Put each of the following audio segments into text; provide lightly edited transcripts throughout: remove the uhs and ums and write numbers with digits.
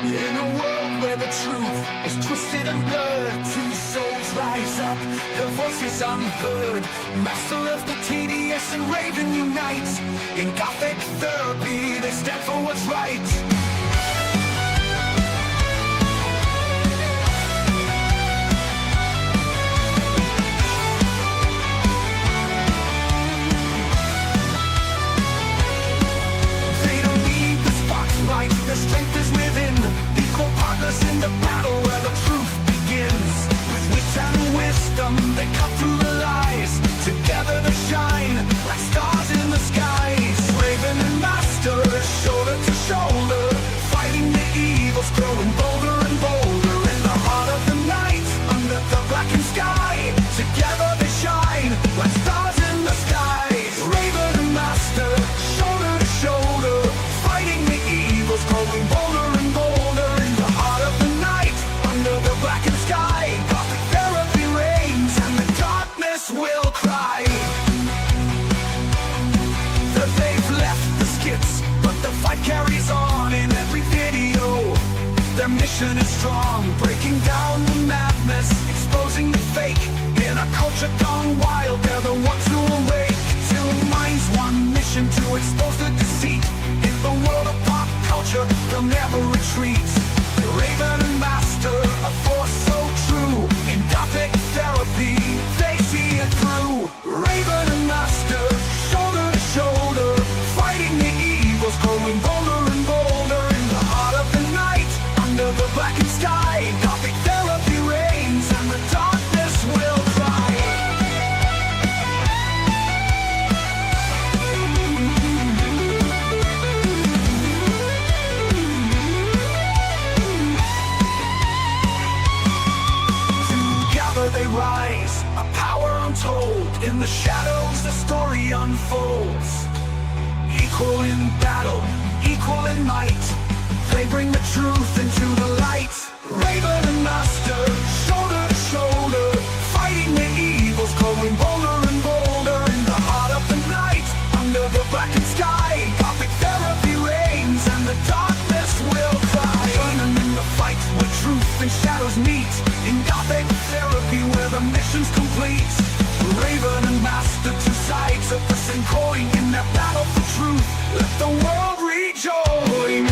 In a world where the truth is twisted and blurred, two souls rise up, their voices unheard. Master of the tedious and raven unite. In Gothic Therapy, they stand for what's right. Their strength is within, equal partners in the battle where the truth begins. With wit and wisdom, they cut through the lies. Together they shine like stars in the skies. Raven and Master, shoulder to shoulder, fighting the evils, growing bolder and bolder. In the heart of the night, under the blackened sky, together they shine like stars in the skies. Raven and Master, shoulder to shoulder, fighting the evils, growing bolder and bolder. In the heart of the night, under the blackened sky, Gothic Therapy reigns and the darkness will cry. That they've left the skits, but the fight carries on in every video. Their mission is strong, breaking down the madness, exposing the fake. In a culture gone wild, they're the ones who awake. Till minds one mission to expose the deceit. In the world of pop culture, they'll never retreat. The Raven and Master, a force so true. In Gothic Therapy, they see it through. Raven and Master, shoulder to shoulder, fighting the evils, growing bolder and bolder. In the heart of the night, under the blackened sky, Gothic Therapy reigns and the darkness will cry. Together they rise, a power untold. In the shadows the story unfolds. Equal in battle, equal in might, they bring the truth into the light. Raven and Master, shoulder to shoulder, fighting the evils, growing bolder and bolder. In the heart of the night, under the blackened sky, Gothic Therapy reigns and the darkness will cry. Burning in the fight where truth and shadows meet. In Gothic Therapy where the mission's complete. Raven and Master, two sides of the same coin. In their battle for truth, let the world rejoin.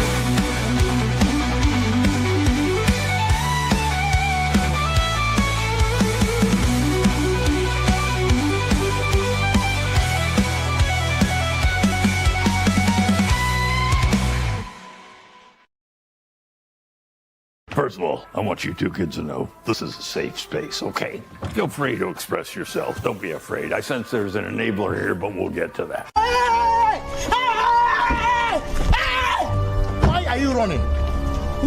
First of all, I want you two kids to know this is a safe space, okay? Feel free to express yourself. Don't be afraid. I sense there's an enabler here, but we'll get to that. Why are you running?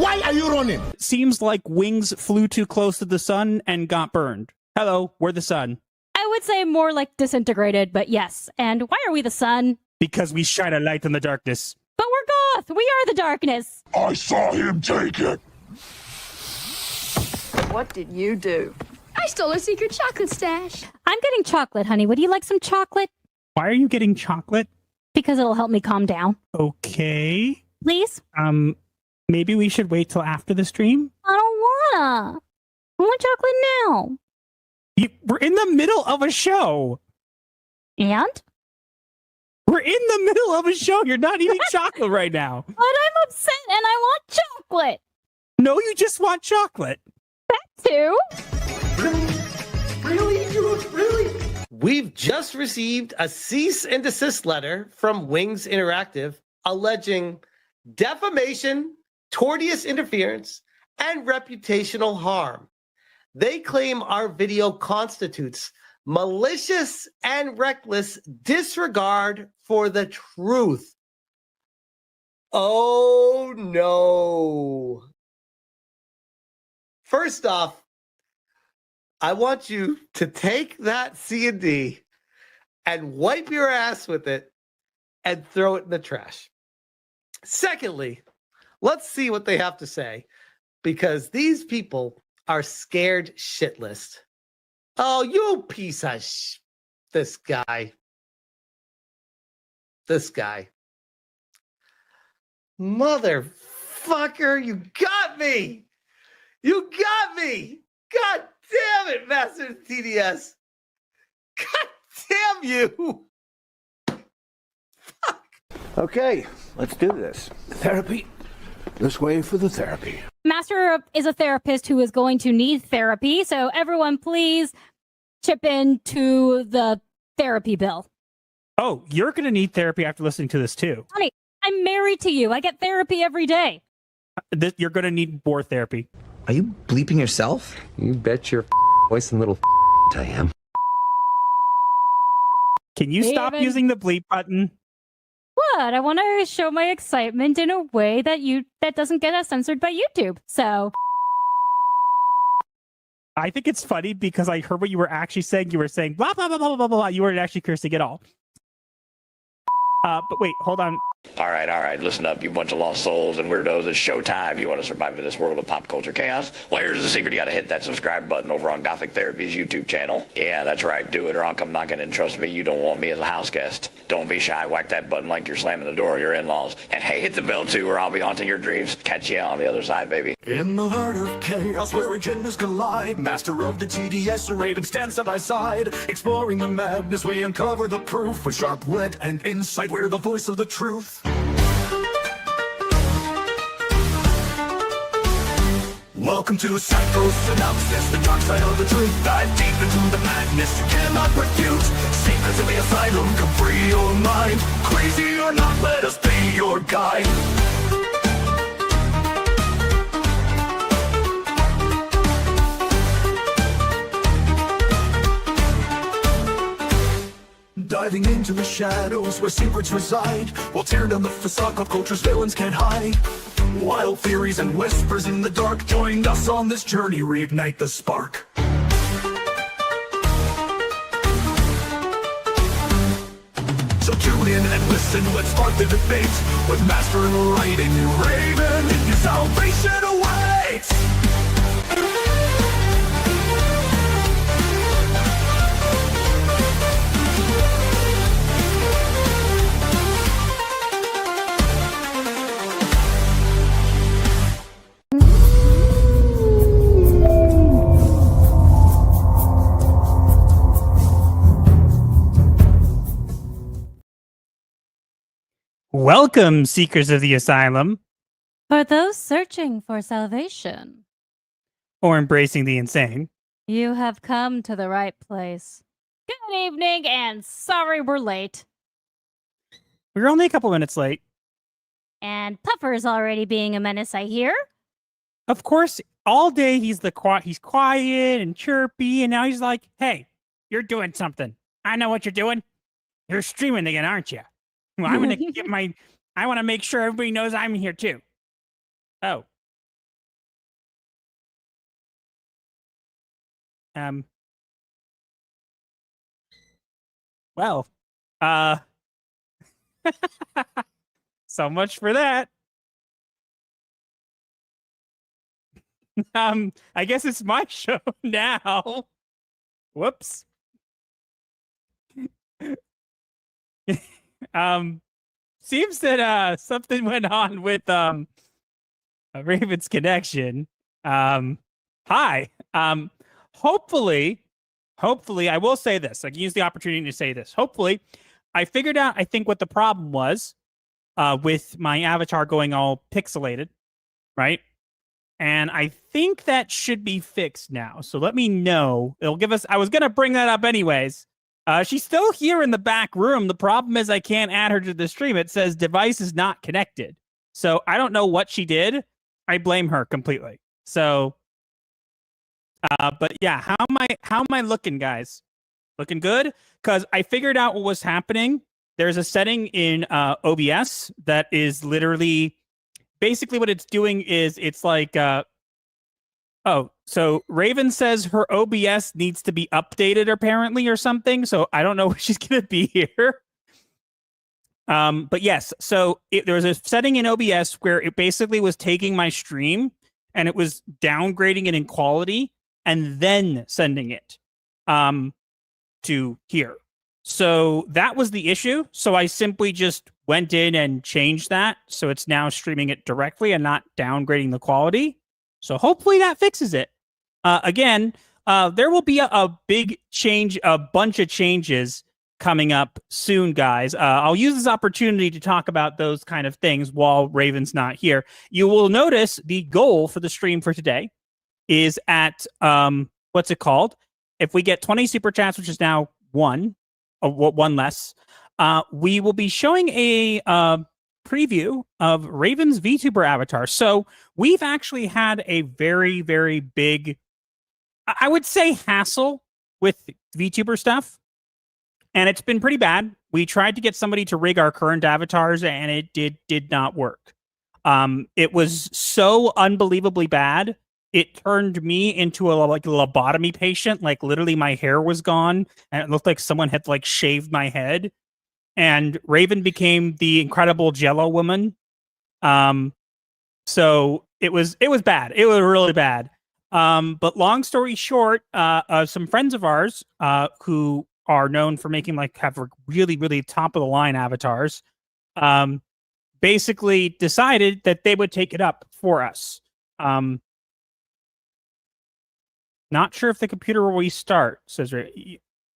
Why are you running? Seems like wings flew too close to the sun and got burned. Hello, we're the sun. I would say more like disintegrated, but yes. And why are we the sun? Because we shine a light in the darkness. But we're goth! We are the darkness! I saw him take it. What did you do? I stole a secret chocolate stash. I'm getting chocolate, honey. Would you like some chocolate? Why are you getting chocolate? Because it'll help me calm down. Okay. Please? Maybe we should wait till after the stream? I don't wanna. I want chocolate now. We're in the middle of a show. And? We're in the middle of a show. You're not eating chocolate right now. But I'm upset and I want chocolate. No, you just want chocolate. That too. Really? We've just received a cease and desist letter from Wings Interactive alleging defamation, tortious interference, and reputational harm. They claim our video constitutes malicious and reckless disregard for the truth. Oh no. First off, I want you to take that C&D and wipe your ass with it and throw it in the trash. Secondly, let's see what they have to say, because these people are scared shitless. Oh, you piece of this guy. this guy. Motherfucker, you got me! You got me! God damn it, Master TDS! God damn you! Okay, let's do this. Therapy. This way for the therapy. Master is a therapist who is going to need therapy, so everyone please chip in to the therapy bill. Oh, you're going to need therapy after listening to this too. Honey, I'm married to you. I get therapy every day. You're going to need more therapy. Are you bleeping yourself? You bet your voice and little I am. Can you stop David. using the bleep button? What? I want to show my excitement in a way that doesn't get us censored by YouTube. So I think it's funny because I heard what you were actually saying. You were saying blah, blah, blah, blah, blah, blah. You weren't actually cursing at all. But wait, hold on. All right. Listen up, you bunch of lost souls and weirdos. It's showtime. You want to survive in this world of pop culture chaos? Well, here's the secret. You got to hit that subscribe button over on Gothic Therapy's YouTube channel. Yeah, that's right. Do it or I'll come knocking and trust me, you don't want me as a house guest. Don't be shy. Whack that button like you're slamming the door of your in-laws. And hey, hit the bell too or I'll be haunting your dreams. Catch you on the other side, baby. In the heart of chaos where agendas collide, master of the TDS and Raven stand side by side. Exploring the madness, we uncover the proof with sharp wit and insight. We're the voice of the truth. Welcome to Psycho-Synopsis, the dark side of the truth. Dive deep into the madness you cannot refute. Secrets of the ASYLUM, come free your mind. Crazy or not, let us be your guide. Diving into the shadows where secrets reside. We'll tear down the facade of culture's villains can't hide. Wild theories and whispers in the dark. Join us on this journey, reignite the spark. So tune in and listen, let's spark the debate. With Master and Light and you Raven, your salvation awaits. Welcome, seekers of the asylum, for those searching for salvation, or embracing the insane. you have come to the right place. Good evening, and sorry we're late. We were only a couple minutes late. And Puffer's already being a menace, I hear. Of course, all day he's quiet and chirpy, and now he's like, "Hey, you're doing something. I know what you're doing. You're streaming again, aren't you? Well, I'm gonna get my. I want to make sure everybody knows I'm here too." Oh. Well, so much for that. I guess it's my show now. Whoops. Seems that something went on with Raven's connection. Hi. Hopefully I will say this. I can use the opportunity to say this. Hopefully, I figured out, I think, what the problem was with my avatar going all pixelated, right? And I think that should be fixed now. So let me know. It'll give us, I was going to bring that up anyways. She's still here in the back room. The problem is I can't add her to the stream. It says device is not connected. So I don't know what she did. I blame her completely. So, but yeah, how am I looking, guys? Looking good? Because I figured out what was happening. There's a setting in OBS that is literally, basically what it's doing is it's like, so Raven says her OBS needs to be updated apparently or something. So I don't know if she's going to be here. But yes, so there was a setting in OBS where it basically was taking my stream and it was downgrading it in quality and then sending it to here. So that was the issue. So I simply just went in and changed that. So it's now streaming it directly and not downgrading the quality. So hopefully that fixes it. Again, there will be a big change, a bunch of changes coming up soon, guys. I'll use this opportunity to talk about those kind of things while Raven's not here. You will notice the goal for the stream for today is at, what's it called? If we get 20 super chats, which is now one less, we will be showing a preview of Raven's VTuber avatar. So we've actually had a very, very big, I would say, hassle with VTuber stuff. And it's been pretty bad. We tried to get somebody to rig our current avatars, and it did not work. It was so unbelievably bad. It turned me into a lobotomy patient. Like literally, my hair was gone, and it looked like someone had like shaved my head. And Raven became the incredible Jello woman. So it was bad. It was really bad. But long story short, some friends of ours who are known for making have really, really top of the line avatars, basically decided that they would take it up for us. Not sure if the computer will restart, says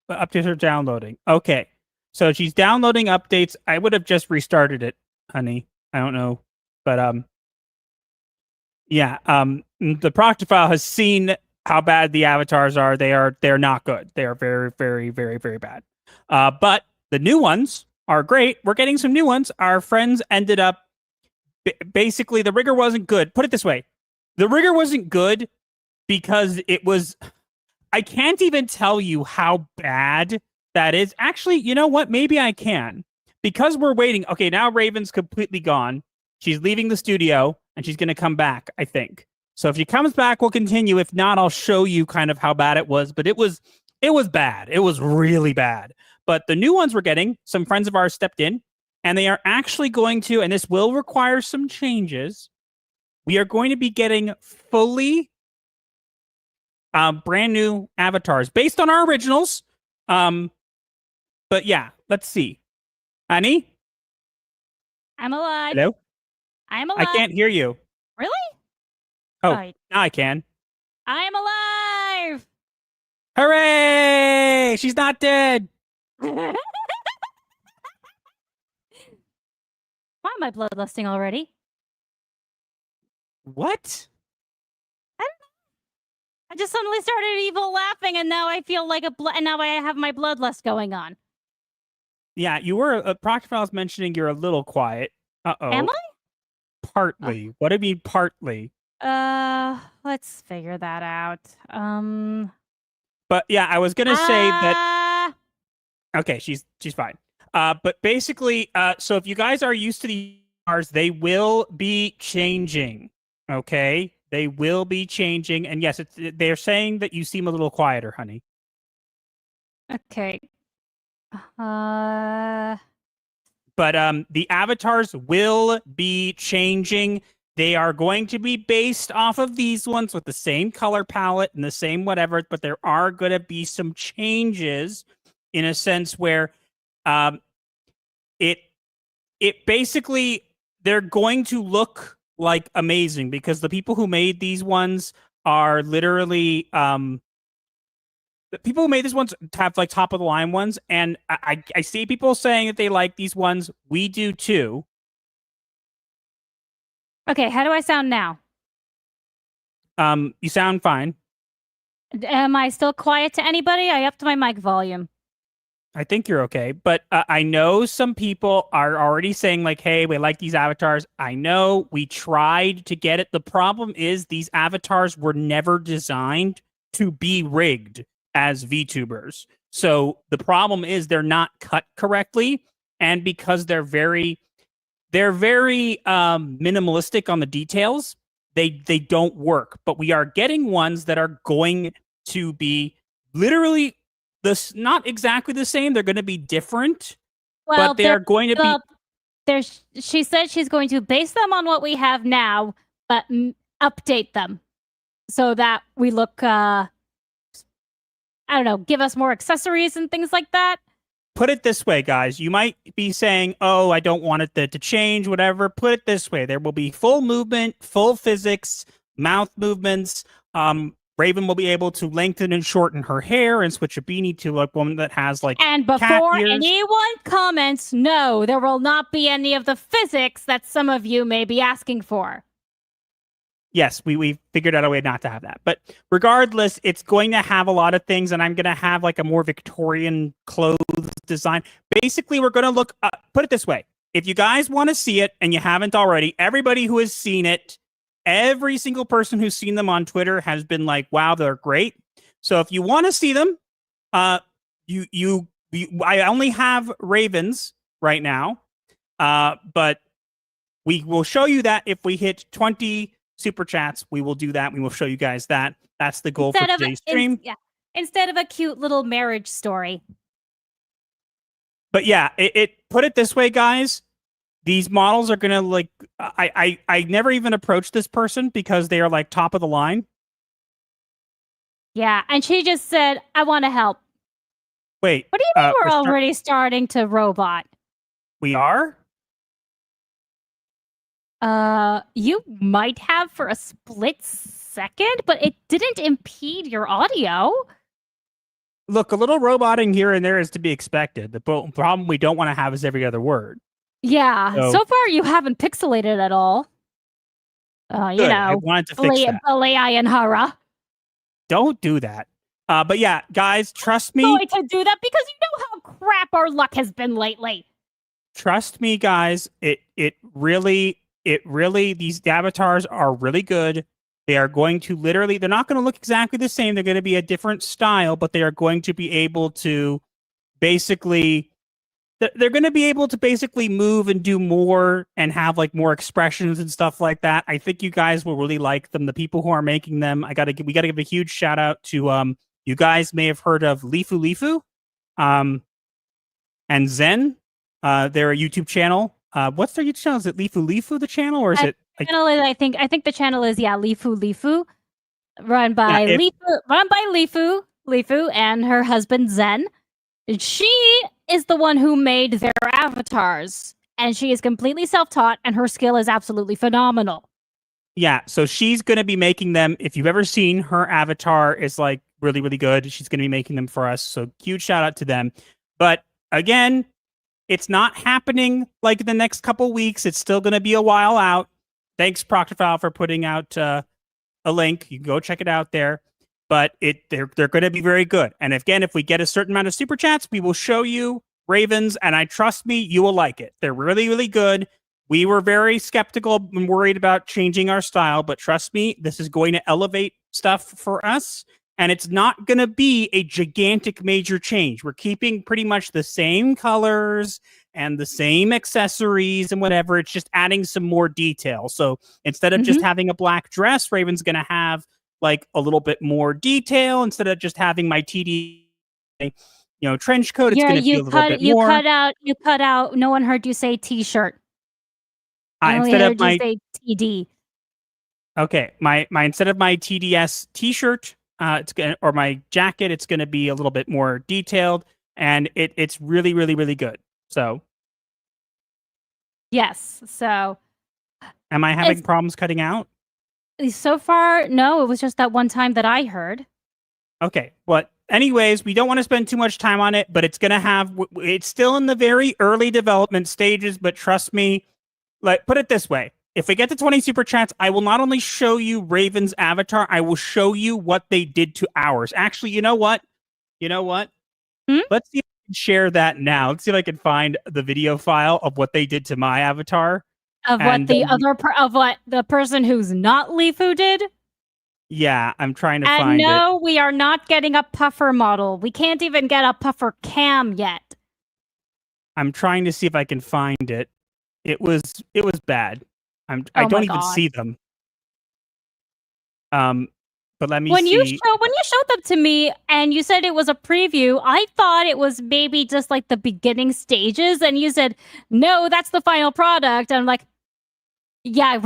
updates are downloading. Okay. So she's downloading updates. I would have just restarted it, honey. I don't know. But yeah, the Proctor file has seen how bad the avatars are. They're not good. They are very, very, very, very bad. But the new ones are great. We're getting some new ones. Our friends ended up basically the rigger wasn't good. Put it this way. The rigger wasn't good because it was, I can't even tell you how bad that is. Actually, you know what? Maybe I can. Because we're waiting. Okay, now Raven's completely gone. She's leaving the studio and she's going to come back, I think. So if she comes back, we'll continue. If not, I'll show you kind of how bad it was. But it was bad. It was really bad. But the new ones we're getting, some friends of ours stepped in, and they are actually going to, and this will require some changes. We are going to be getting fully brand new avatars based on our originals. But yeah, let's see. Annie? I'm alive. Hello? I'm alive. I can't hear you. Really? Oh, Right. now I can. I am alive. Hooray! She's not dead. Why am I bloodlusting already? What? I just suddenly started evil laughing, and now I feel like and now I have my bloodlust going on. Yeah, you were. Proctor File's mentioning you're a little quiet. Uh-oh. Am I? Partly. What do you mean partly? Let's figure that out. But yeah, I was gonna say that. Okay, she's fine. But basically, so if you guys are used to the cars, they will be changing. Okay, they will be changing, and yes, they're saying that you seem a little quieter, honey. Okay. But the avatars will be changing. They are going to be based off of these ones with the same color palette and the same whatever, but there are going to be some changes in a sense where it basically, they're going to look like amazing because the people who made these ones are literally the people who made these ones have like top of the line ones, and I see people saying that they like these ones. We do too. Okay, how do I sound now? You sound fine. Am I still quiet to anybody? I upped my mic volume. I think you're okay, but I know some people are already saying like, hey, we like these avatars. I know we tried to get it. The problem is these avatars were never designed to be rigged as VTubers. So the problem is they're not cut correctly. And because they're very minimalistic on the details, they don't work. But we are getting ones that are going to be literally not exactly the same. They're going to be different, but they are going to be. She said she's going to base them on what we have now, but update them so that we look, I don't know, give us more accessories and things like that. put it this way, guys. You might be saying, "Oh, I don't want it to change, whatever." Put it this way: there will be full movement, full physics, mouth movements. Raven will be able to lengthen and shorten her hair and switch a beanie to a woman that has like. And cat before ears. anyone comments, no, there will not be any of the physics that some of you may be asking for. Yes, we figured out a way not to have that. But regardless, it's going to have a lot of things, and I'm going to have like a more Victorian clothes design. Basically, we're going to look, put it this way. If you guys want to see it and you haven't already, everybody who has seen it, every single person who's seen them on Twitter has been like, wow, they're great. So if you want to see them, I only have Ravens right now, but we will show you that if we hit 20 super chats, we will do that. We will show you guys that. That's the goal for today's stream. Instead of a cute little marriage story. But yeah, put it this way, guys. These models are gonna like. I never even approached this person because they are like top of the line. Yeah, and she just said, "I want to help." Wait, what do you mean we're already starting to robot? We are. You might have for a split second, but it didn't impede your audio. Look, a little roboting here and there is to be expected. The problem we don't want to have is every other word. Yeah, so far you haven't pixelated at all. You know, I wanted to fix that. Balea and Hara. Don't do that. But yeah, guys, trust me. I'm going to do that because you know how crap our luck has been lately. Trust me, guys. It really, these avatars are really good. They are going to literally, they're not going to look exactly the same. They're going to be a different style, but they are going to be able to basically, they're going to be able to basically move and do more and have like more expressions and stuff like that. I think you guys will really like them. The people who are making them, we got to give a huge shout out to, you guys may have heard of Lifu, and Zen, their YouTube channel. What's their YouTube channel? Is it Lifu the channel, or is it? Channel is, I think the channel is Lifu, run by Lifu and her husband Zen. She is the one who made their avatars, and she is completely self-taught, and her skill is absolutely phenomenal. Yeah, so she's going to be making them. If you've ever seen her avatar, is like really, really good. She's going to be making them for us. So huge shout out to them. But again, it's not happening like the next couple weeks. It's still going to be a while out. Thanks, Proctorfile, for putting out a link. You can go check it out there. But they're going to be very good. And again, if we get a certain amount of super chats, we will show you Ravens. And I trust me, you will like it. They're really, really good. We were very skeptical and worried about changing our style. But trust me, this is going to elevate stuff for us. And it's not going to be a gigantic major change. We're keeping pretty much the same colors and the same accessories and whatever. It's just adding some more detail. So instead of just having a black dress, Raven's going to have like a little bit more detail. Instead of just having my TD, trench coat, it's going to be a little bit more. You cut out. No one heard you say T-shirt. Instead of my say TD. Okay, my instead of my TDS T-shirt, or my jacket, it's going to be a little bit more detailed, and it's really, really, really good. So, yes. So, am I having problems cutting out? So far, no. It was just that one time that I heard. Okay, but anyways, we don't want to spend too much time on it, but it's going to have. It's still in the very early development stages, but trust me. Put it this way. If we get to 20 super chats, I will not only show you Raven's avatar, I will show you what they did to ours. Actually, you know what? Let's see if I can share that now. Let's see if I can find the video file of what they did to my avatar. Of what the person who's not Lifu did? Yeah, I'm trying to find it. And no, we are not getting a puffer model. We can't even get a puffer cam yet. I'm trying to see if I can find it. It was bad. I don't even see them. But let me see. You showed them to me and you said it was a preview, I thought it was maybe just like the beginning stages, and you said, no, that's the final product. And I'm like, yeah,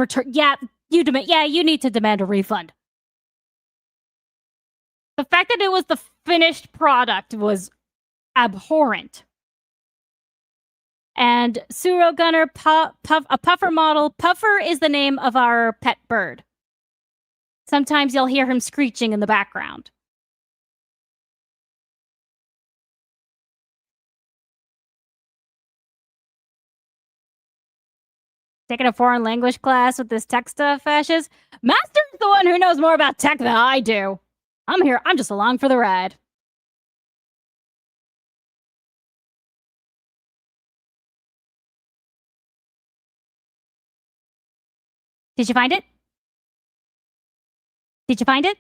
you need to demand a refund. The fact that it was the finished product was abhorrent. And Suro Gunner, a puffer model. Puffer is the name of our pet bird. Sometimes you'll hear him screeching in the background. Taking a foreign language class with this tech stuff, Ashes. Master's the one who knows more about tech than I do. I'm here. I'm just along for the ride. Did you find it? Did you find it?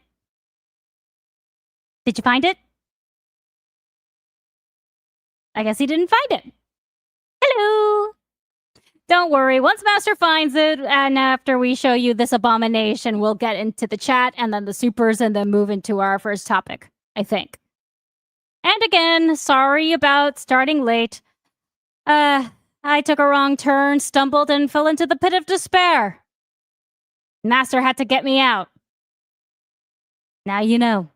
Did you find it? I guess he didn't find it. Hello. Don't worry. Once Master finds it, and after we show you this abomination, we'll get into the chat and then the supers and then move into our first topic, I think. And again, sorry about starting late. I took a wrong turn, stumbled, and fell into the pit of despair. Master had to get me out. Now you know.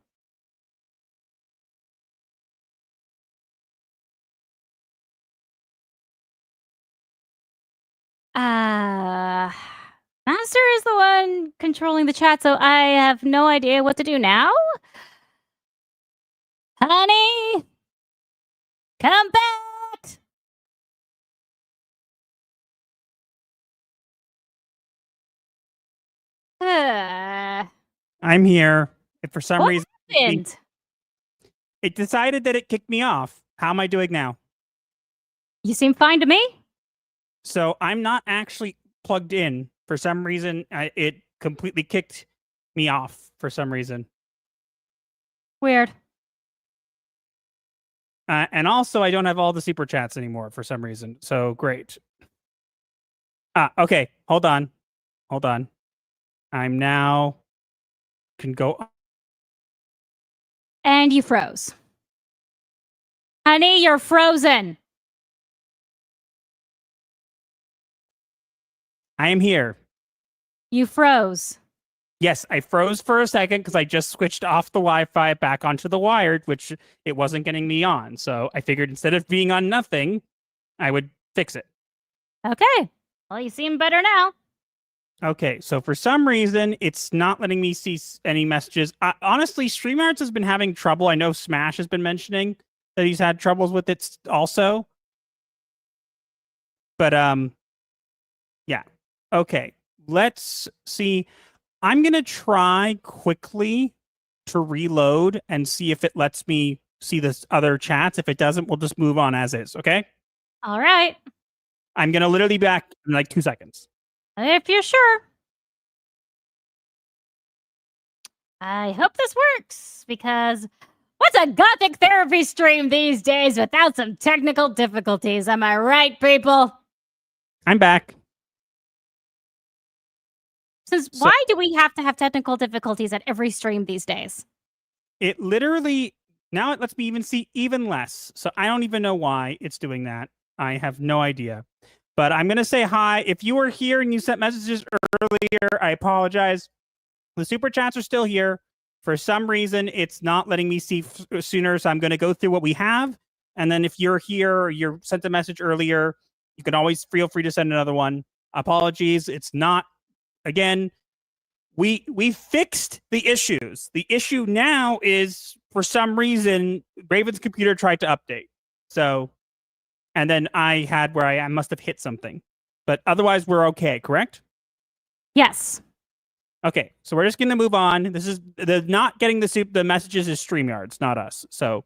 Master is the one controlling the chat, so I have no idea what to do now. Honey, come back. I'm here. If for some What reason happened? it decided that it kicked me off. How am I doing now? You seem fine to me. So I'm not actually plugged in. For some reason, it completely kicked me off for some reason. Weird. And also, I don't have all the super chats anymore for some reason. So great. Okay. Hold on. I'm now can go. And you froze. Honey, you're frozen. I am here. You froze. Yes, I froze for a second because I just switched off the Wi-Fi back onto the wired, which it wasn't getting me on. So I figured instead of being on nothing, I would fix it. Okay. Well, you seem better now. Okay, so for some reason, it's not letting me see any messages. Honestly, StreamYards has been having trouble. I know Smash has been mentioning that he's had troubles with it also. But, yeah. Okay, let's see. I'm going to try quickly to reload and see if it lets me see this other chats. If it doesn't, we'll just move on as is, okay? All right. I'm going to literally be back in like 2 seconds. If you're sure. I hope this works, because what's a Gothic Therapy stream these days without some technical difficulties? Am I right, people? I'm back. Why do we have to have technical difficulties at every stream these days? It literally, now it lets me even see even less. So I don't even know why it's doing that. I have no idea. But I'm going to say hi. If you were here and you sent messages earlier, I apologize. The super chats are still here. For some reason, it's not letting me see sooner. So I'm going to go through what we have. And then if you're here or you sent a message earlier, you can always feel free to send another one. Apologies. It's not. Again, we fixed the issues. The issue now is, for some reason, Raven's computer tried to update. So, and then I had where I must have hit something. But otherwise, we're okay, correct? Yes. Okay, so we're just going to move on. This is the not getting the messages is StreamYards, not us. So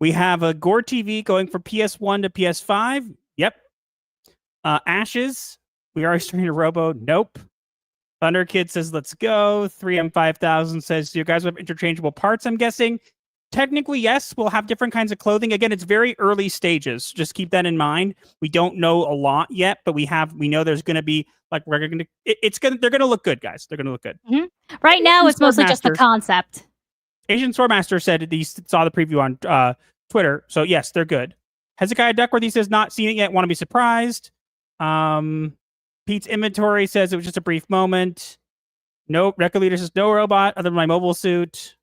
we have a Gore TV going from PS1 to PS5. Yep. Ashes. We are starting to Robo. Nope. Thunder Kid says, let's go. 3M5000 says, do you guys have interchangeable parts, I'm guessing? Technically, yes. We'll have different kinds of clothing. Again, it's very early stages. Just keep that in mind. We don't know a lot yet, but we know there's going to be, like, they're going to look good, guys. They're going to look good. Mm-hmm. Right now, it's mostly just the concept. Asian Swordmaster said he saw the preview on Twitter. So, yes, they're good. Hezekiah Duckworthy says, not seen it yet. Want to be surprised. Pete's Inventory says it was just a brief moment. Nope. Record Leader says no robot other than my mobile suit.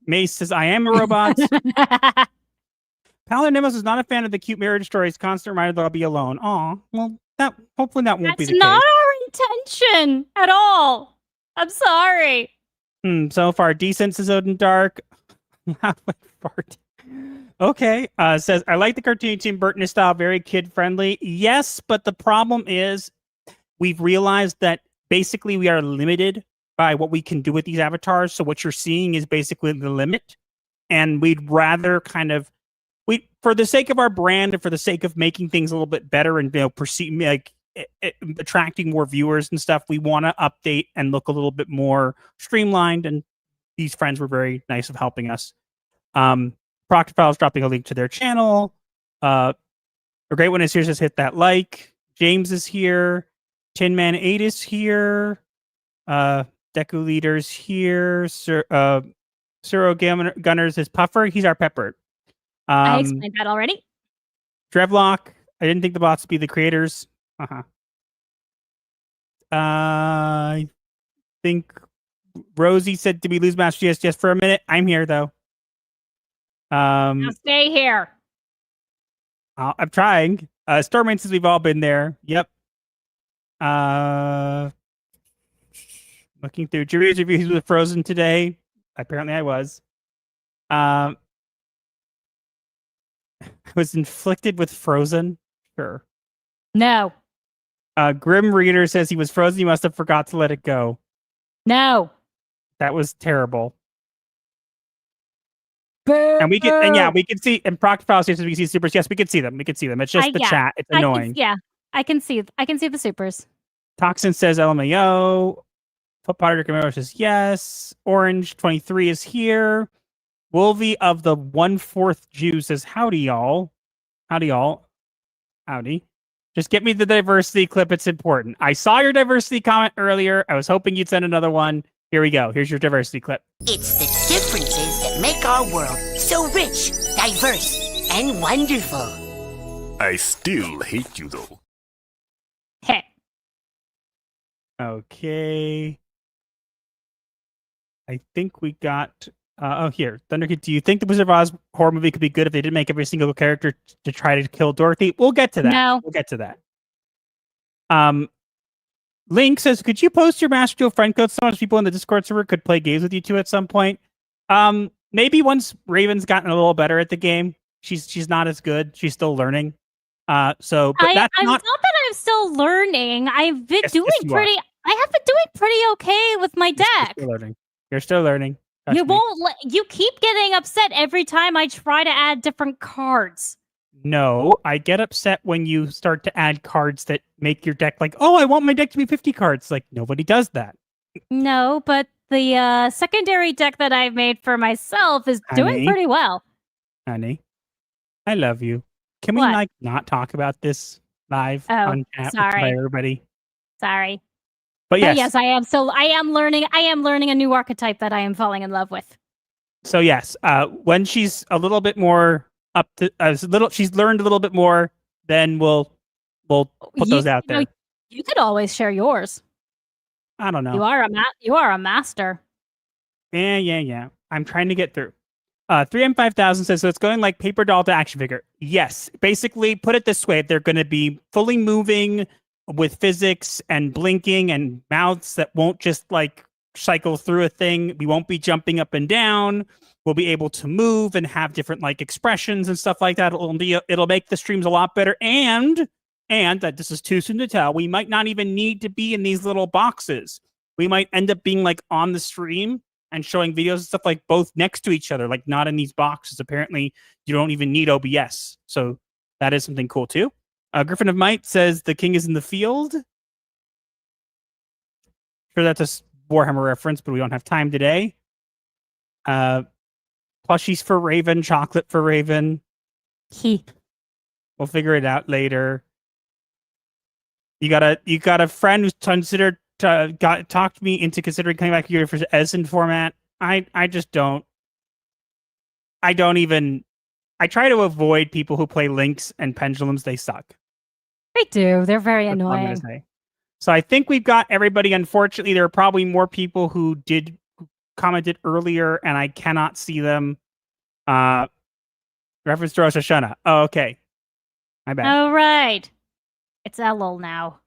Mace says I am a robot. Paladinimos is not a fan of the cute marriage stories. Constant reminder that I'll be alone. Aw, well, hopefully that won't be That's the not case. our intention at all. I'm sorry. So far, decent, says Odin Dark. Okay. Says, I like the cartoon Tim Burton style, very kid-friendly. Yes, but the problem is we've realized that basically we are limited by what we can do with these avatars. So what you're seeing is basically the limit. And we'd rather for the sake of our brand and for the sake of making things a little bit better and attracting more viewers and stuff, we want to update and look a little bit more streamlined. And these friends were very nice of helping us. Proctophile's dropping a link to their channel. A great one is here, says hit that like. James is here. Tin Man 8 is here. Deku Leader's here. Suro Gunners is Puffer. He's our Pepper. I explained that already. Drevlock. I didn't think the bots would be the creators. I think Rosie said, did we lose Master GS just for a minute? I'm here, though. Now stay here. I'm trying. Stormwind says we've all been there. Yep. Looking through Jury's reviews with Frozen today. Apparently I was. I was inflicted with Frozen. Sure. No. Grim Reader says he was frozen. He must have forgot to let it go. No. That was terrible. Boo. And we can see, and Proctophile says we can see supers. Yes, we can see them. We can see them. It's just the chat. It's annoying. I can see the supers. Toxin says LMAO. Foot Potter Camaro says yes. Orange 23 is here. Wolvie of the 1/4 Jew says howdy y'all. Howdy y'all. Howdy. Just get me the diversity clip. It's important. I saw your diversity comment earlier. I was hoping you'd send another one. Here we go. Here's your diversity clip. It's the differences that make our world so rich, diverse, and wonderful. I still hate you, though. Hey. Okay. I think we got... here. Thunderkid, do you think the Wizard of Oz horror movie could be good if they didn't make every single character to try to kill Dorothy? We'll get to that. No. We'll get to that. Link says, could you post your Master Duel friend code so much people in the Discord server could play games with you two at some point? Maybe once Raven's gotten a little better at the game. She's not as good. She's still learning. I'm not that I'm still learning. I've been doing pretty. I have been doing pretty okay with my deck. You're still learning. You keep getting upset every time I try to add different cards. No, I get upset when you start to add cards that make your deck like, oh, I want my deck to be 50 cards. Like, nobody does that. No, but the secondary deck that I've made for myself is doing pretty well. Honey, I love you. Can we not talk about this live on chat by everybody? Sorry. But yes, I am learning a new archetype that I am falling in love with. So yes, when she's a little bit more she's learned a little bit more, then we'll put those out there. You could always share yours. I don't know. You are a master. Yeah. I'm trying to get through. 3M5000 says, so it's going like paper doll to action figure. Yes. Basically, put it this way. They're going to be fully moving with physics and blinking and mouths that won't just like cycle through a thing. We won't be jumping up and down. We'll be able to move and have different like expressions and stuff like that. It'll make the streams a lot better. And that this is too soon to tell, we might not even need to be in these little boxes. We might end up being like on the stream and showing videos and stuff like both next to each other, like not in these boxes. Apparently, you don't even need OBS. So that is something cool too. Griffin of Might says the king is in the field. Sure, that's a Warhammer reference, but we don't have time today. Plushies for Raven, chocolate for Raven. We'll figure it out later. You got a friend who's considered talked me into considering coming back here for Essen format. I just don't. I try to avoid people who play Lynx and Pendulums. They suck. They do. They're very annoying. So I think we've got everybody. Unfortunately, there are probably more people who commented earlier, and I cannot see them. Reference to Rosh Hashanah. Oh, okay. My bad. All right. It's Elul now.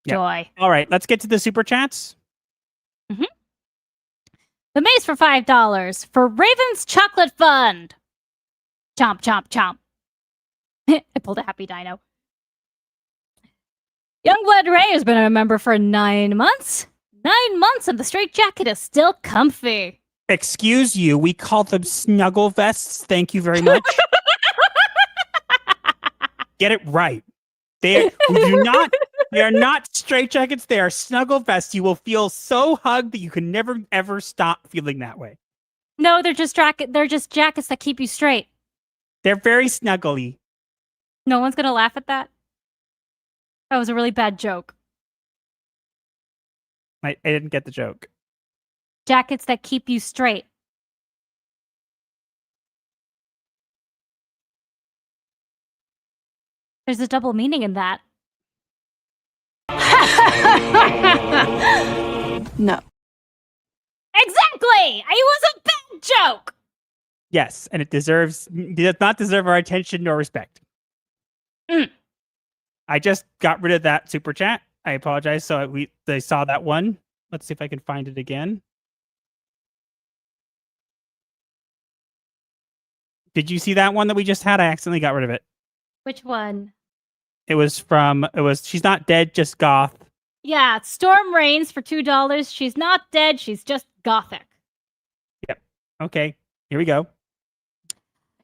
Yep. Joy. All right, let's get to the super chats. The maze for $5 for Raven's Chocolate Fund. Chomp, chomp, chomp. I pulled a happy dino. Youngblood Ray has been a member for 9 months. 9 months and the straight jacket is still comfy. Excuse you, we call them snuggle vests. Thank you very much. Get it right. They are not straight jackets. They are snuggle vests. You will feel so hugged that you can never ever stop feeling that way. No, they're just jackets that keep you straight. They're very snuggly. No one's gonna laugh at that. That was a really bad joke. I didn't get the joke. Jackets that keep you straight. There's a double meaning in that. No. Exactly! It was a bad joke! Yes, and it does not deserve our attention nor respect. I just got rid of that super chat. I apologize. So they saw that one. Let's see if I can find it again. Did you see that one that we just had? I accidentally got rid of it. Which one? It was She's Not Dead, Just Goth. Yeah, Storm Reigns for $2. She's not dead, she's just gothic. Yep. Okay, here we go.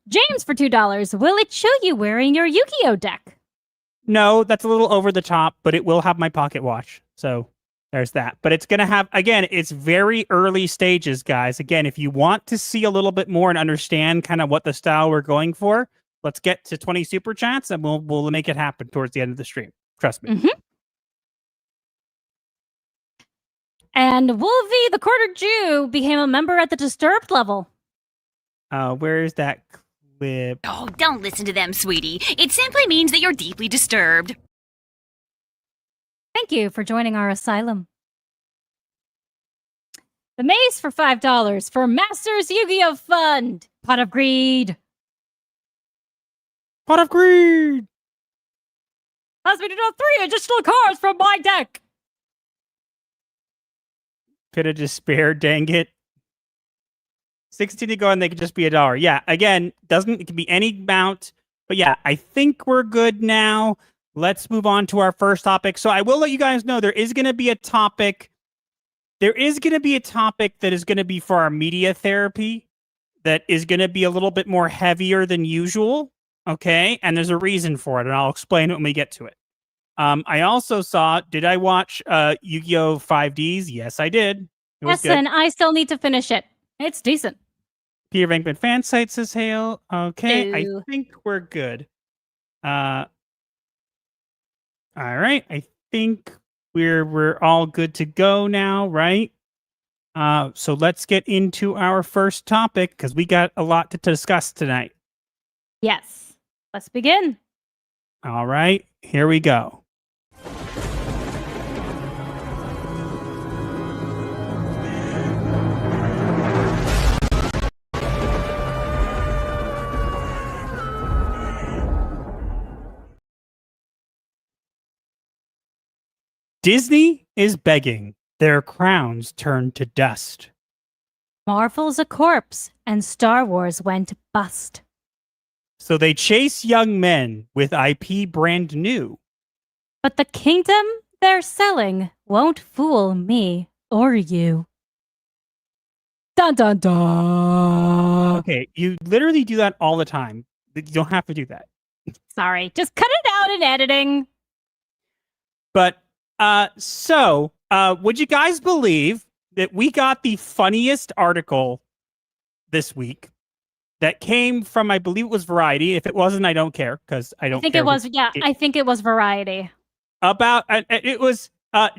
James for $2. Will it show you wearing your Yu-Gi-Oh deck? No, that's a little over the top, but it will have my pocket watch. So there's that. But it's going to have, again, it's very early stages, guys. Again, if you want to see a little bit more and understand kind of what the style we're going for, let's get to 20 super chats and we'll make it happen towards the end of the stream. Trust me. And Wolvie the Quarter Jew became a member at the Disturbed level. Where's that clip? Oh, don't listen to them, sweetie. It simply means that you're deeply disturbed. Thank you for joining our asylum. The mace for $5 for Masters Yu-Gi-Oh! Fund. Pot of Greed. Pot of Greed! Allows me to draw 3 additional cards from my deck. Pit of Despair, dang it. 16 to go and they could just be $1. Yeah, again, it can be any amount. But yeah, I think we're good now. Let's move on to our first topic. So I will let you guys know there is going to be a topic. There is going to be a topic that is going to be for our media therapy that is going to be a little bit more heavier than usual. Okay, and there's a reason for it, and I'll explain it when we get to it. I also did I watch Yu-Gi-Oh! 5Ds? Yes, I did. It was Yes, and good. I still need to finish it. It's decent. Peter Venkman fan site says hail. Okay, Ew. I think we're good. All right, I think we're all good to go now, right? So let's get into our first topic because we got a lot to discuss tonight. Yes. Let's begin. All right, here we go. Disney is begging their crowns turn to dust. Marvel's a corpse, and Star Wars went bust. So they chase young men with IP brand new. But the kingdom they're selling won't fool me or you. Dun dun dun. Okay, you literally do that all the time. You don't have to do that. Sorry, just cut it out in editing. But would you guys believe that we got the funniest article this week that came from, I believe it was Variety. If it wasn't, I don't care because I don't I think care it was, I think it was Variety. About, it was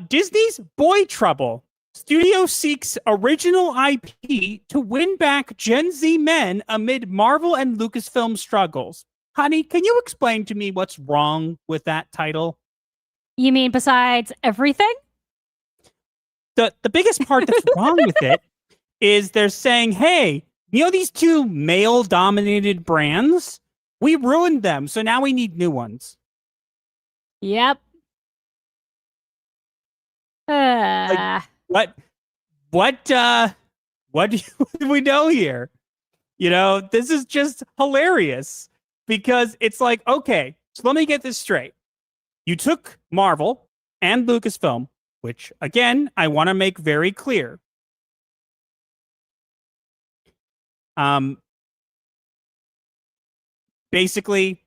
Disney's Boy Trouble. Studio seeks original IP to win back Gen Z men amid Marvel and Lucasfilm struggles. Honey, can you explain to me what's wrong with that title? You mean besides everything? The biggest part that's wrong with it is they're saying, hey, you know these two male-dominated brands? We ruined them, so now we need new ones. Yep. What do we know here? You know, this is just hilarious because it's like, okay, so let me get this straight. You took Marvel and Lucasfilm, which again, I want to make very clear. Basically,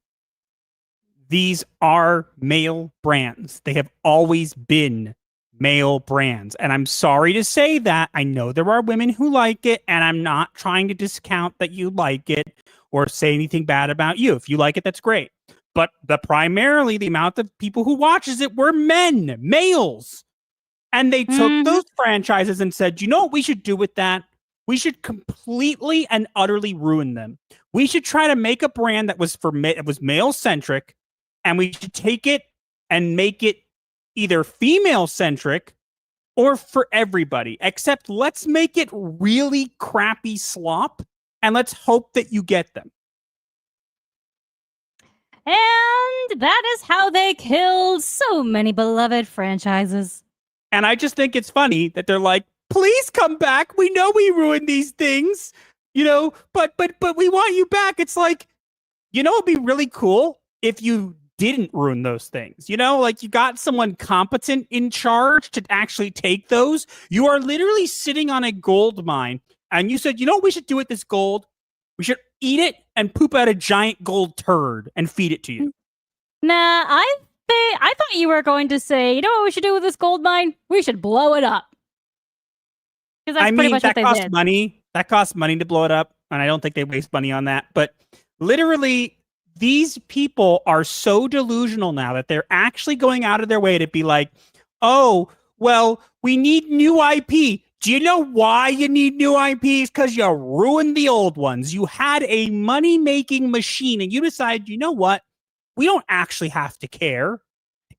these are male brands. They have always been male brands. And I'm sorry to say that. I know there are women who like it, and I'm not trying to discount that you like it or say anything bad about you. If you like it, that's great. But primarily the amount of people who watches it were men, males. And they took those franchises and said, you know what we should do with that? We should completely and utterly ruin them. We should try to make a brand that was male centric, and we should take it and make it either female centric or for everybody. Except let's make it really crappy slop, and let's hope that you get them. And that is how they killed so many beloved franchises. And I just think it's funny that they're like, please come back. We know we ruined these things, you know, but we want you back. It's like, you know, it'd be really cool if you didn't ruin those things. You know, like you got someone competent in charge to actually take those. You are literally sitting on a gold mine and you said, you know what we should do with this gold? We should eat it and poop out a giant gold turd and feed it to you. Nah, I thought you were going to say, you know what we should do with this gold mine? We should blow it up. Because that's pretty much what they did. That costs money to blow it up, and I don't think they waste money on that. But literally, these people are so delusional now that they're actually going out of their way to be like, oh, well, we need new IP. Do you know why you need new IPs? Because you ruined the old ones. You had a money-making machine, and you decided, you know what? We don't actually have to care.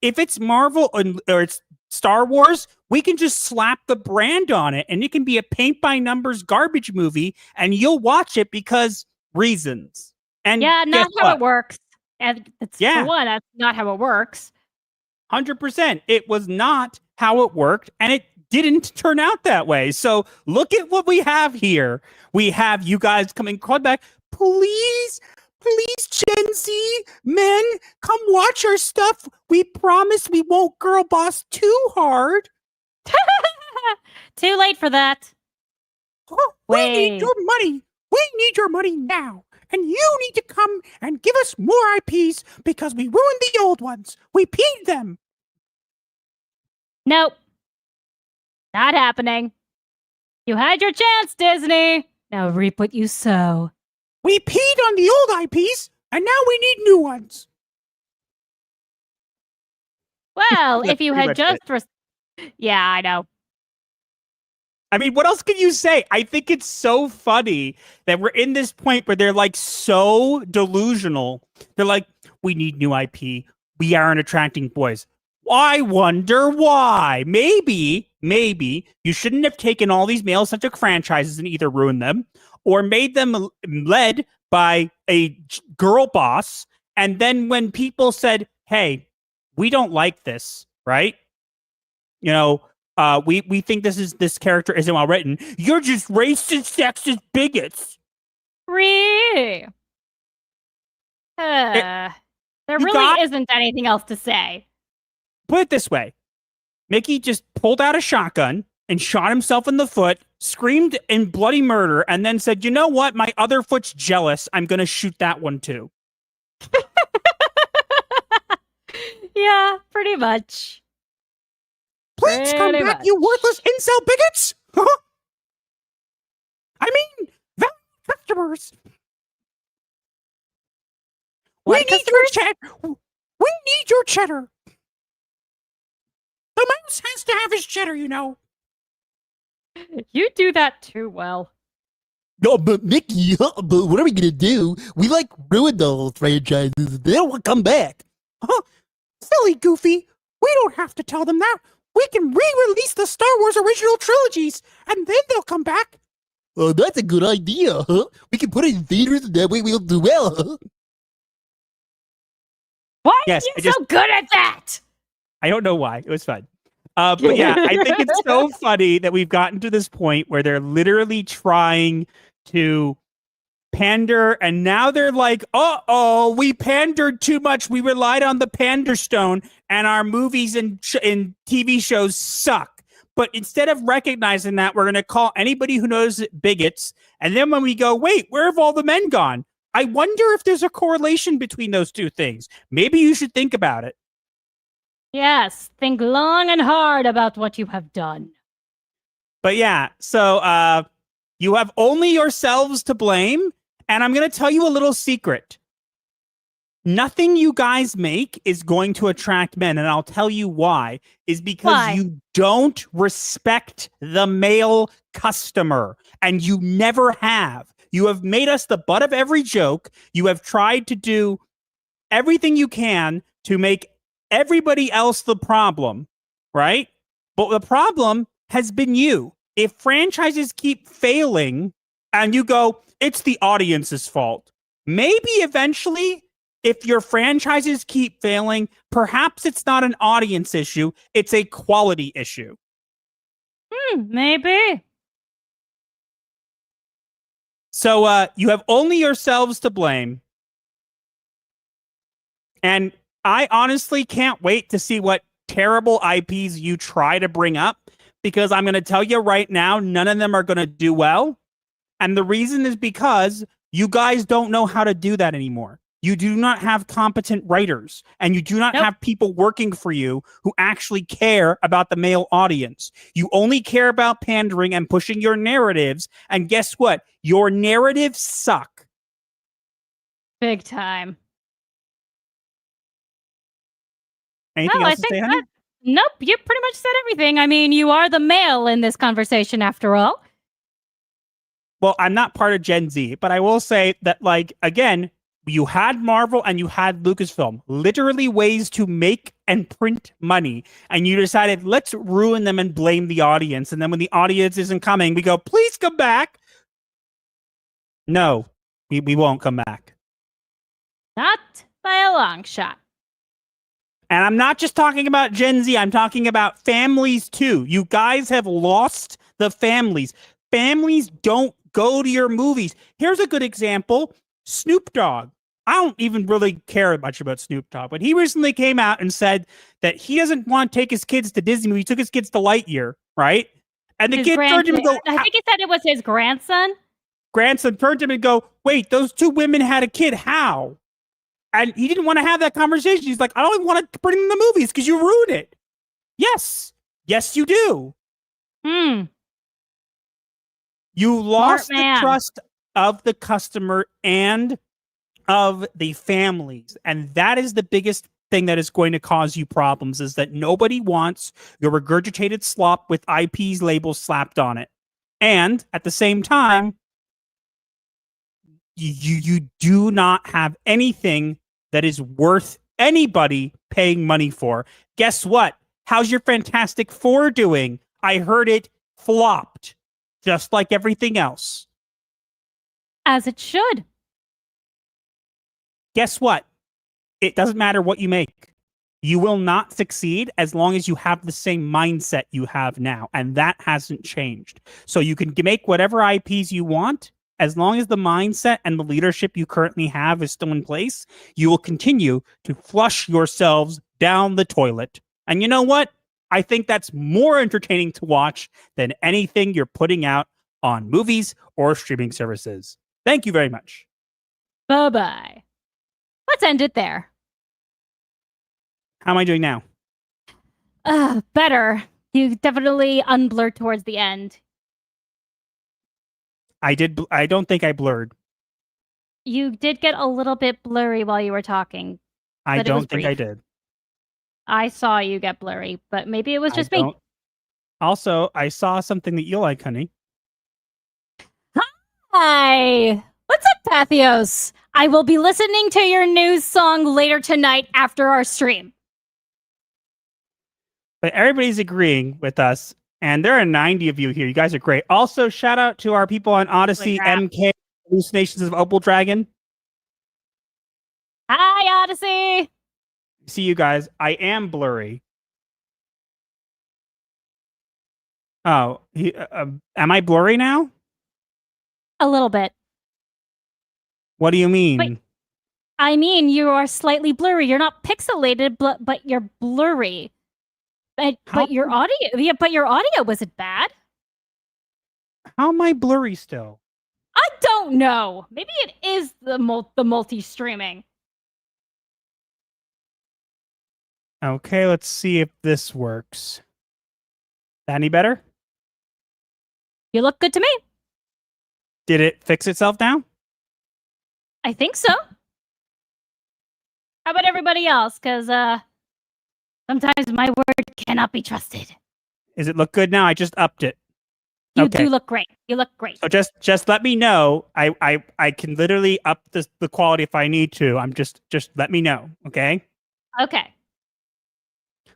If it's Marvel or it's Star Wars, we can just slap the brand on it, and it can be a paint-by-numbers garbage movie, and you'll watch it because reasons. And yeah, not how it works. And for one, that's not how it works. 100%. It was not how it worked, and it didn't turn out that way. So look at what we have here. We have you guys coming back. Please, Gen Z men, come watch our stuff. We promise we won't girl boss too hard. Too late for that. Oh, we need your money. We need your money now. And you need to come and give us more IPs because we ruined the old ones. We peed them. Nope. Not happening. You had your chance, Disney. Now reap what you sow. We peed on the old IPs, and now we need new ones. Well, if you had just... Yeah, I know. I mean, what else can you say? I think it's so funny that we're in this point where they're like so delusional. They're like, we need new IP. We aren't attracting boys. I wonder why. Maybe you shouldn't have taken all these male-centric franchises and either ruined them or made them led by a girl boss. And then when people said, hey, we don't like this, right? You know, we think this character isn't well written. You're just racist, sexist bigots. Really? There really isn't anything else to say. Put it this way. Mickey just pulled out a shotgun and shot himself in the foot, screamed in bloody murder, and then said, you know what? My other foot's jealous. I'm going to shoot that one too. Yeah, pretty much. Please come back, you worthless incel bigots! Huh? I mean, customers. We need your cheddar. We need your cheddar. The mouse has to have his cheddar, you know. You do that too well. No, but Mickey, but what are we gonna do? We like ruined the whole franchises. They don't want to come back. Huh? Silly Goofy. We don't have to tell them that. We can re-release the Star Wars original trilogies, and then they'll come back. Oh, that's a good idea, huh? We can put it in theaters, and that way we'll do well, huh? Why Yes, are you so good at that? I don't know why. It was fun. But yeah, I think it's so funny that we've gotten to this point where they're literally trying to pander, and now they're like, uh-oh, we pandered too much. We relied on the pander stone, and our movies and TV shows suck. But instead of recognizing that, we're going to call anybody who knows it bigots. And then when we go, wait, where have all the men gone? I wonder if there's a correlation between those two things. Maybe you should think about it. Yes, think long and hard about what you have done. But yeah, so you have only yourselves to blame. And I'm going to tell you a little secret. Nothing you guys make is going to attract men. And I'll tell you why. Is because you don't respect the male customer. And you never have. You have made us the butt of every joke. You have tried to do everything you can to make everybody else the problem, right? But the problem has been you. If franchises keep failing and you go, it's the audience's fault. Maybe eventually, if your franchises keep failing, perhaps it's not an audience issue, it's a quality issue. Maybe. So you have only yourselves to blame. And I honestly can't wait to see what terrible IPs you try to bring up, because I'm going to tell you right now, none of them are going to do well. And the reason is because you guys don't know how to do that anymore. You do not have competent writers, and you do not have people working for you who actually care about the male audience. You only care about pandering and pushing your narratives. And guess what? Your narratives suck. Big time. Anything else to say, honey? Nope, you pretty much said everything. I mean, you are the male in this conversation after all. Well, I'm not part of Gen Z, but I will say that, like, again, you had Marvel and you had Lucasfilm, literally ways to make and print money. And you decided, let's ruin them and blame the audience. And then when the audience isn't coming, we go, please come back. No, we won't come back. Not by a long shot. And I'm not just talking about Gen Z. I'm talking about families, too. You guys have lost the families. Families don't go to your movies. Here's a good example. Snoop Dogg. I don't even really care much about Snoop Dogg, but he recently came out and said that he doesn't want to take his kids to Disney. He took his kids to Lightyear, right? And the kid turned to him and go, I think he said it was his grandson. Grandson turned to him and go, wait, those two women had a kid. How? And he didn't want to have that conversation. He's like, I don't even want to bring them the movies because you ruined it. Yes. Yes, you do. You lost the trust of the customer and of the families. And that is the biggest thing that is going to cause you problems, is that nobody wants your regurgitated slop with IP's labels slapped on it. And at the same time, you do not have anything that is worth anybody paying money for. Guess what? How's your Fantastic Four doing? I heard it flopped, just like everything else. As it should. Guess what? It doesn't matter what you make. You will not succeed as long as you have the same mindset you have now. And that hasn't changed. So you can make whatever IPs you want. As long as the mindset and the leadership you currently have is still in place, you will continue to flush yourselves down the toilet. And you know what? I think that's more entertaining to watch than anything you're putting out on movies or streaming services. Thank you very much. Bye-bye. Let's end it there. How am I doing now? Better. You definitely unblurred towards the end. I don't think I blurred. You did get a little bit blurry while you were talking. I don't think I did. I saw you get blurry, but maybe it was just me. Also, I saw something that you like, honey. Hi! What's up, Pathios? I will be listening to your news song later tonight after our stream. But everybody's agreeing with us, and there are 90 of you here. You guys are great. Also, shout out to our people on Odyssey, MK, Hallucinations of Opal Dragon. Hi, Odyssey! See you guys. I am blurry. Oh, am I blurry now? A little bit. What do you mean? Wait. I mean, you are slightly blurry. You're not pixelated, but you're blurry. But your audio, but your audio wasn't bad. How am I blurry still? I don't know. Maybe it is the multi-streaming. Okay, let's see if this works. That any better? You look good to me. Did it fix itself now? I think so. How about everybody else? Because sometimes my word cannot be trusted. Does it look good now? I just upped it. You do look great. You look great. So just let me know. I can literally up the quality if I need to. I'm just let me know, okay? Okay.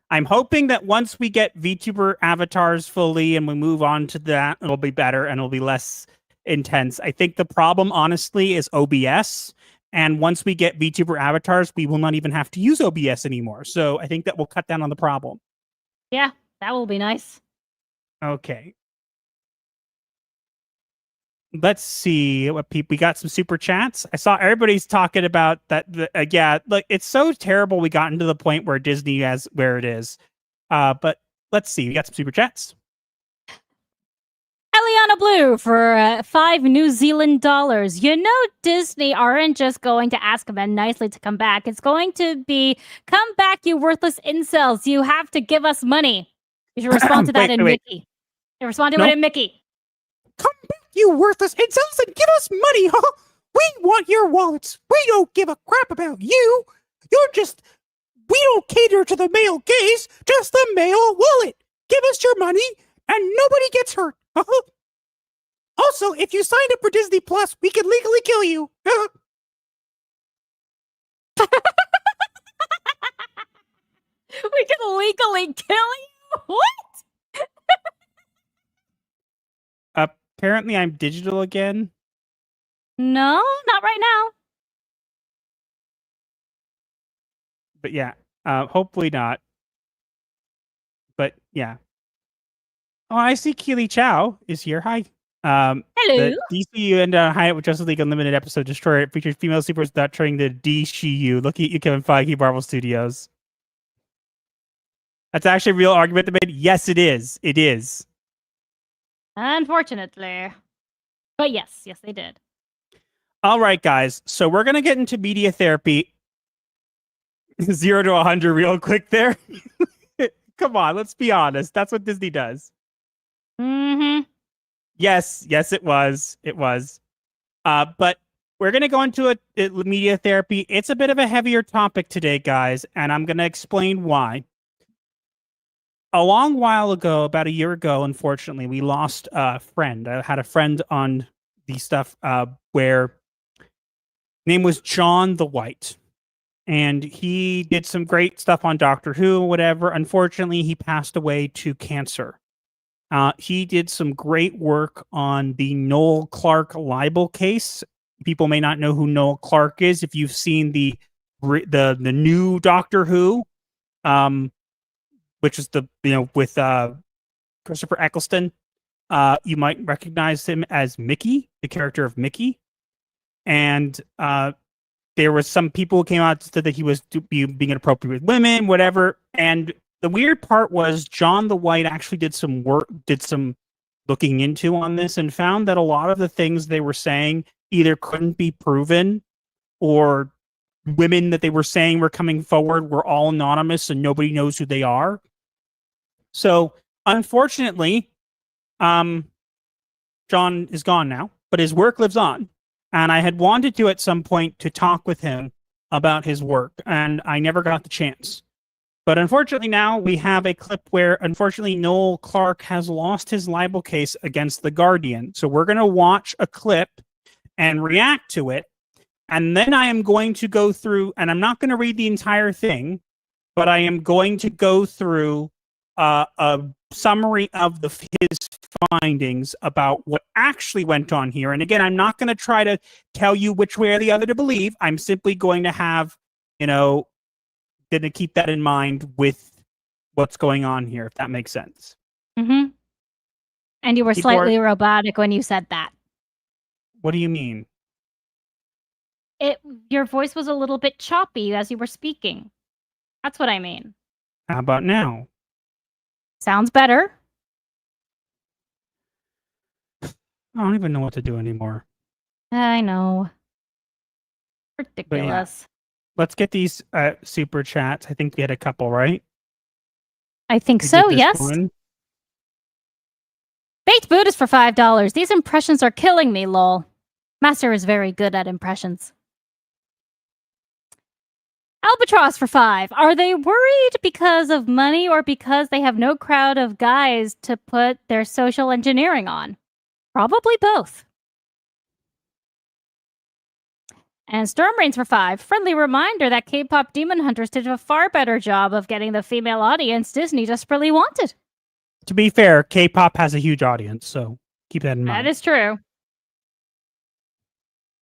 I'm hoping that once we get VTuber avatars fully and we move on to that, it'll be better and it'll be less intense. I think the problem, honestly, is OBS. And once we get VTuber avatars, we will not even have to use OBS anymore. So I think that will cut down on the problem. Yeah, that will be nice. Okay. Let's see what people we got. Some super chats. I saw everybody's talking about that. Yeah, look, it's so terrible. We got into the point where Disney has where it is. But let's see. We got some super chats. Eliana Blue for 5 New Zealand dollars. You know, Disney aren't just going to ask men nicely to come back. It's going to be, come back, you worthless incels. You have to give us money. You should respond to that in Mickey. You respond to it in Mickey. Come back, you worthless incels, and give us money, huh? We want your wallets. We don't give a crap about you. We don't cater to the male gaze, just the male wallet. Give us your money, and nobody gets hurt. Also, if you signed up for Disney Plus, we can legally kill you. We can legally kill you? What? Apparently, I'm digital again. No, not right now. But yeah, hopefully not. But yeah. Oh, I see Keely Chow is here. Hi. Hello. The DCU and Hyatt with Justice League Unlimited episode Destroyer features female supers without turning the DCU. Looking at you, Kevin Feige, Marvel Studios. That's actually a real argument they made. Yes, it is. It is. Unfortunately. But yes, they did. All right, guys. So we're going to get into media therapy. 0 to 100 real quick there. Come on, let's be honest. That's what Disney does. Mm-hmm. Yes, it was. It was. But we're going to go into a media therapy. It's a bit of a heavier topic today, guys, and I'm going to explain why. A long while ago, about a year ago, unfortunately, we lost a friend. I had a friend on the stuff where name was John the White. And he did some great stuff on Doctor Who or whatever. Unfortunately, he passed away to cancer. He did some great work on the Noel Clarke libel case. People may not know who Noel Clarke is. If you've seen the new Doctor Who, which is with Christopher Eccleston, you might recognize him as Mickey, the character of Mickey. And there was some people who came out and said that he was being inappropriate with women, whatever. And the weird part was John the White actually did some looking into on this and found that a lot of the things they were saying either couldn't be proven, or women that they were saying were coming forward were all anonymous and nobody knows who they are. So unfortunately, John is gone now, but his work lives on. And I had wanted to at some point to talk with him about his work, and I never got the chance. But unfortunately now we have a clip where unfortunately Noel Clarke has lost his libel case against The Guardian. So we're going to watch a clip and react to it. And then I am going to go through, and I'm not going to read the entire thing, but I am going to go through a summary of his findings about what actually went on here. And again, I'm not going to try to tell you which way or the other to believe. I'm simply going to have, going to keep that in mind with what's going on here, if that makes sense. Mm-hmm. And you were People are- slightly robotic when you said that. What do you mean? Your voice was a little bit choppy as you were speaking. That's what I mean. How about now? Sounds better. I don't even know what to do anymore. I know. Ridiculous. Let's get these super chats. I think we had a couple, right? I think We so, did this yes. one. Baked Buddhist for $5. These impressions are killing me, lol. Master is very good at impressions. Albatross for $5. Are they worried because of money or because they have no crowd of guys to put their social engineering on? Probably both. And Storm Reigns for $5. Friendly reminder that K-pop Demon Hunters did a far better job of getting the female audience Disney desperately wanted. To be fair, K-pop has a huge audience, so keep that in mind. That is true.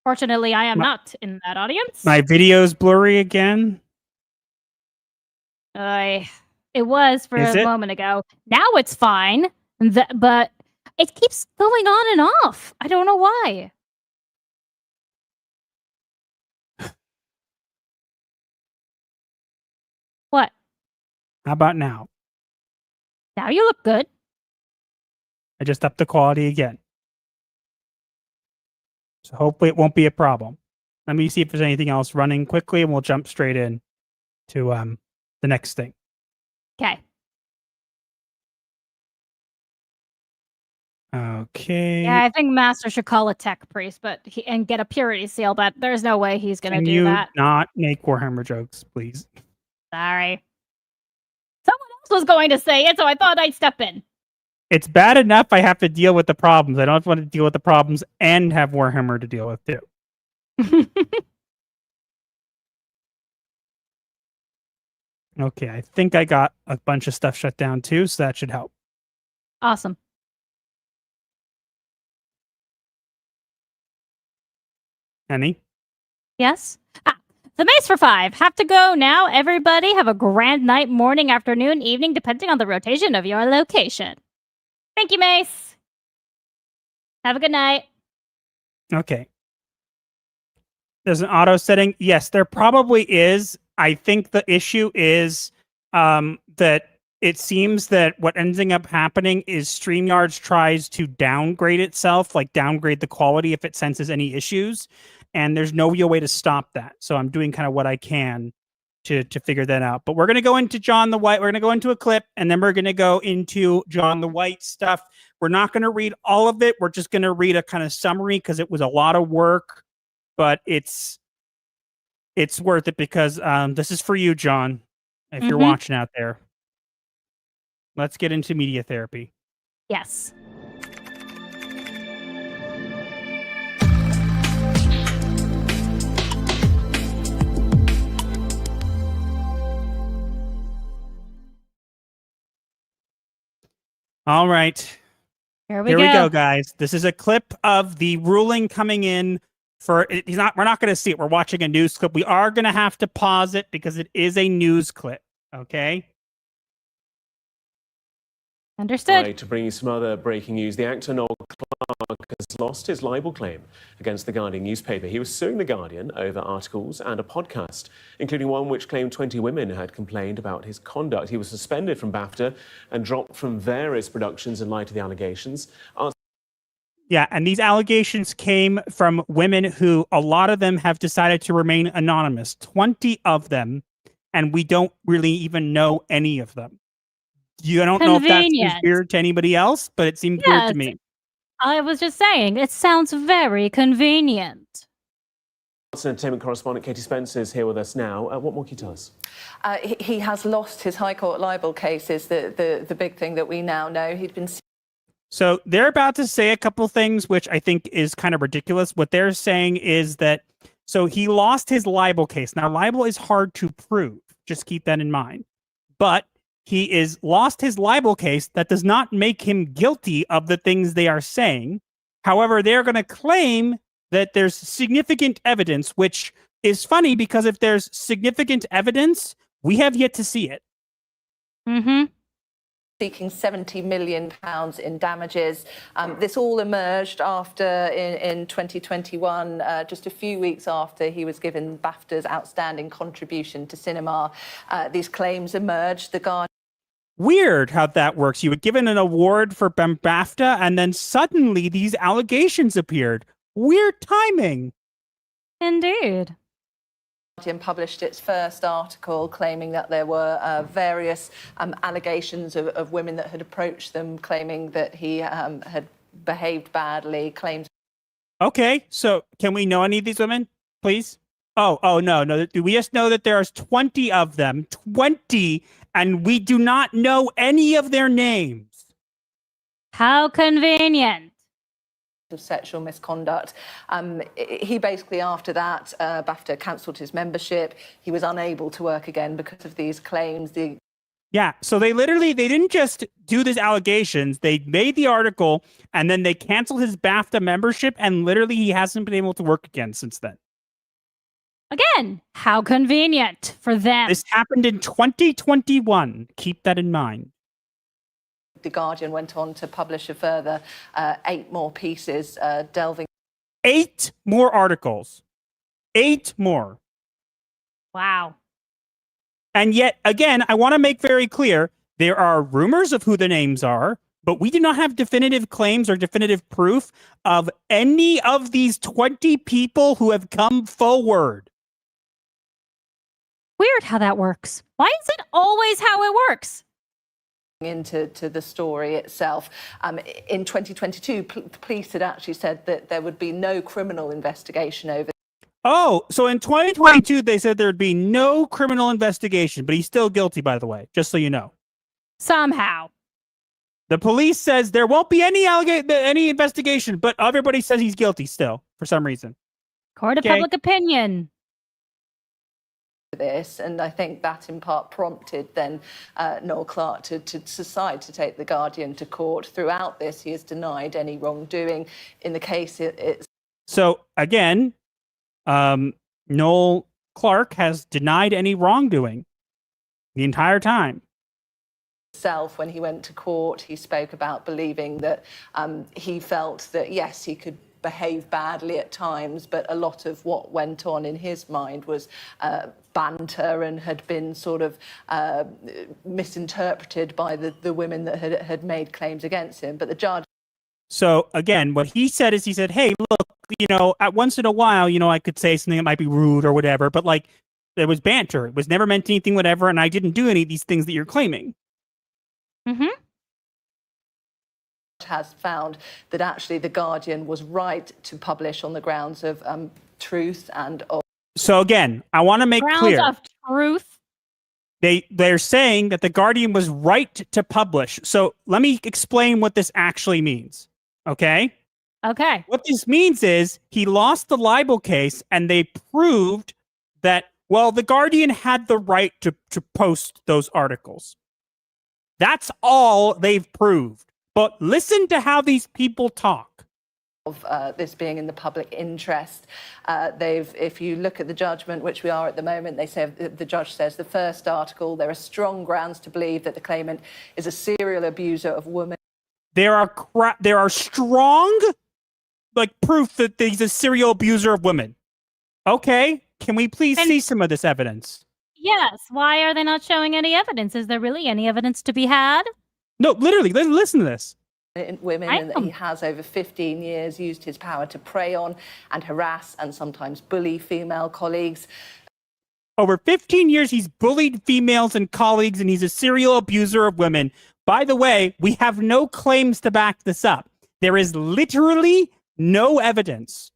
Fortunately, I am not in that audience. My video's blurry again. It was for Is a it? moment ago. Now it's fine, but it keeps going on and off. I don't know why. What? How about now? Now you look good. I just upped the quality again. So hopefully it won't be a problem. Let me see if there's anything else running quickly, and we'll jump straight in to the next thing. Okay. Okay. Yeah, I think Master should call a tech priest, and get a purity seal. But there's no way he's gonna Can do you that. not make Warhammer jokes, please? Sorry. Someone else was going to say it, so I thought I'd step in. It's bad enough I have to deal with the problems. I don't want to deal with the problems and have Warhammer to deal with too. Okay, I think I got a bunch of stuff shut down too, so that should help. Awesome. Annie? Yes? The Mace for $5. Have to go now. Everybody have a grand night, morning, afternoon, evening, depending on the rotation of your location. Thank you, Mace. Have a good night. Okay. There's an auto setting. Yes, there probably is. I think the issue is that it seems that what ending up happening is StreamYard tries to downgrade itself, like downgrade the quality if it senses any issues. And there's no real way to stop that. So I'm doing kind of what I can to figure that out. But we're going to go into John the White. We're going to go into a clip, and then we're going to go into John the White stuff. We're not going to read all of it. We're just going to read a kind of summary because it was a lot of work, but it's worth it because this is for you, John, if you're watching out there. Let's get into media therapy. Yes. All right. Here we Here go. we go, guys. This is a clip of the ruling coming in for we're not going to see it. We're watching a news clip. We are going to have to pause it because it is a news clip. Okay. Understood. Right, to bring you some other breaking news, the actor Noel Clarke has lost his libel claim against the Guardian newspaper. He was suing the Guardian over articles and a podcast, including one which claimed 20 women had complained about his conduct. He was suspended from BAFTA and dropped from various productions in light of the allegations. Yeah, and these allegations came from women who, a lot of them have decided to remain anonymous. 20 of them, and we don't really even know any of them. I don't know if that seems weird to anybody else, but it seems weird to me. I was just saying, it sounds very convenient. Entertainment correspondent Katie Spencer is here with us now. What more can you tell us? He has lost his High Court libel case, is the big thing that we now know. He'd been... So they're about to say a couple things, which I think is kind of ridiculous. What they're saying is that, so he lost his libel case. Now, libel is hard to prove. Just keep that in mind. But he is lost his libel case. That does not make him guilty of the things they are saying. However, they're going to claim that there's significant evidence, which is funny because if there's significant evidence, We have yet to see it. Mm-hmm. Seeking £70 million in damages. This all emerged after, in 2021, just a few weeks after he was given BAFTA's Outstanding Contribution to Cinema. These claims emerged. The Guardian. Weird how that works. You were given an award for BAFTA, and then suddenly these allegations appeared. Weird timing. Indeed. Guardian published its first article claiming that there were various allegations of women that had approached them, claiming that he had behaved badly, claims. Okay, so can we know any of these women, please? Oh, no. We just know that there's 20 of them, 20, and we do not know any of their names. How convenient. Of sexual misconduct. He basically, after that, BAFTA cancelled his membership. He was unable to work again because of these claims. Yeah, so they didn't just do these allegations. They made the article, and then they canceled his BAFTA membership, and literally he hasn't been able to work again since then. Again, how convenient for them. This happened in 2021. Keep that in mind. The Guardian went on to publish a further 8 more pieces delving. 8 more articles. 8 more. Wow. And yet, again, I want to make very clear, there are rumors of who the names are, but we do not have definitive claims or definitive proof of any of these 20 people who have come forward. Weird how that works. Why is it always how it works? Into the story itself. In 2022, the police had actually said that there would be no criminal investigation over. Oh, so in 2022, they said there'd be no criminal investigation, but he's still guilty, by the way, just so you know. Somehow. The police says there won't be any investigation, but everybody says he's guilty still, for some reason. Court of public opinion. This, and I think that in part prompted then Noel Clarke to decide to take the Guardian to court. Throughout this, he has denied any wrongdoing. In the case, it's. So again, Noel Clarke has denied any wrongdoing the entire time. When he went to court, he spoke about believing that he felt that, yes, he could behave badly at times, but a lot of what went on in his mind was banter and had been sort of misinterpreted by the women that had made claims against him. But the judge. So again, what he said is, he said, hey, look, at once in a while, I could say something that might be rude or whatever, but like, there was banter. It was never meant anything, whatever, and I didn't do any of these things that you're claiming. Mm-hmm. Has found that actually the Guardian was right to publish on the grounds of truth and of. So again, I want to make clear. Grounds of truth. They're saying that the Guardian was right to publish. So let me explain what this actually means. Okay? Okay. What this means is he lost the libel case, and they proved that, well, the Guardian had the right to post those articles. That's all they've proved. But listen to how these people talk. Of this being in the public interest. If you look at the judgment, which we are at the moment, they say, the judge says, the first article, there are strong grounds to believe that the claimant is a serial abuser of women. There are strong, proof that he's a serial abuser of women. Okay, can we please see some of this evidence? Yes. Why are they not showing any evidence? Is there really any evidence to be had? No, literally, listen to this. Women, and that he has over 15 years used his power to prey on and harass and sometimes bully female colleagues. Over 15 years, he's bullied females and colleagues, and he's a serial abuser of women. By the way, we have no claims to back this up. There is literally no evidence.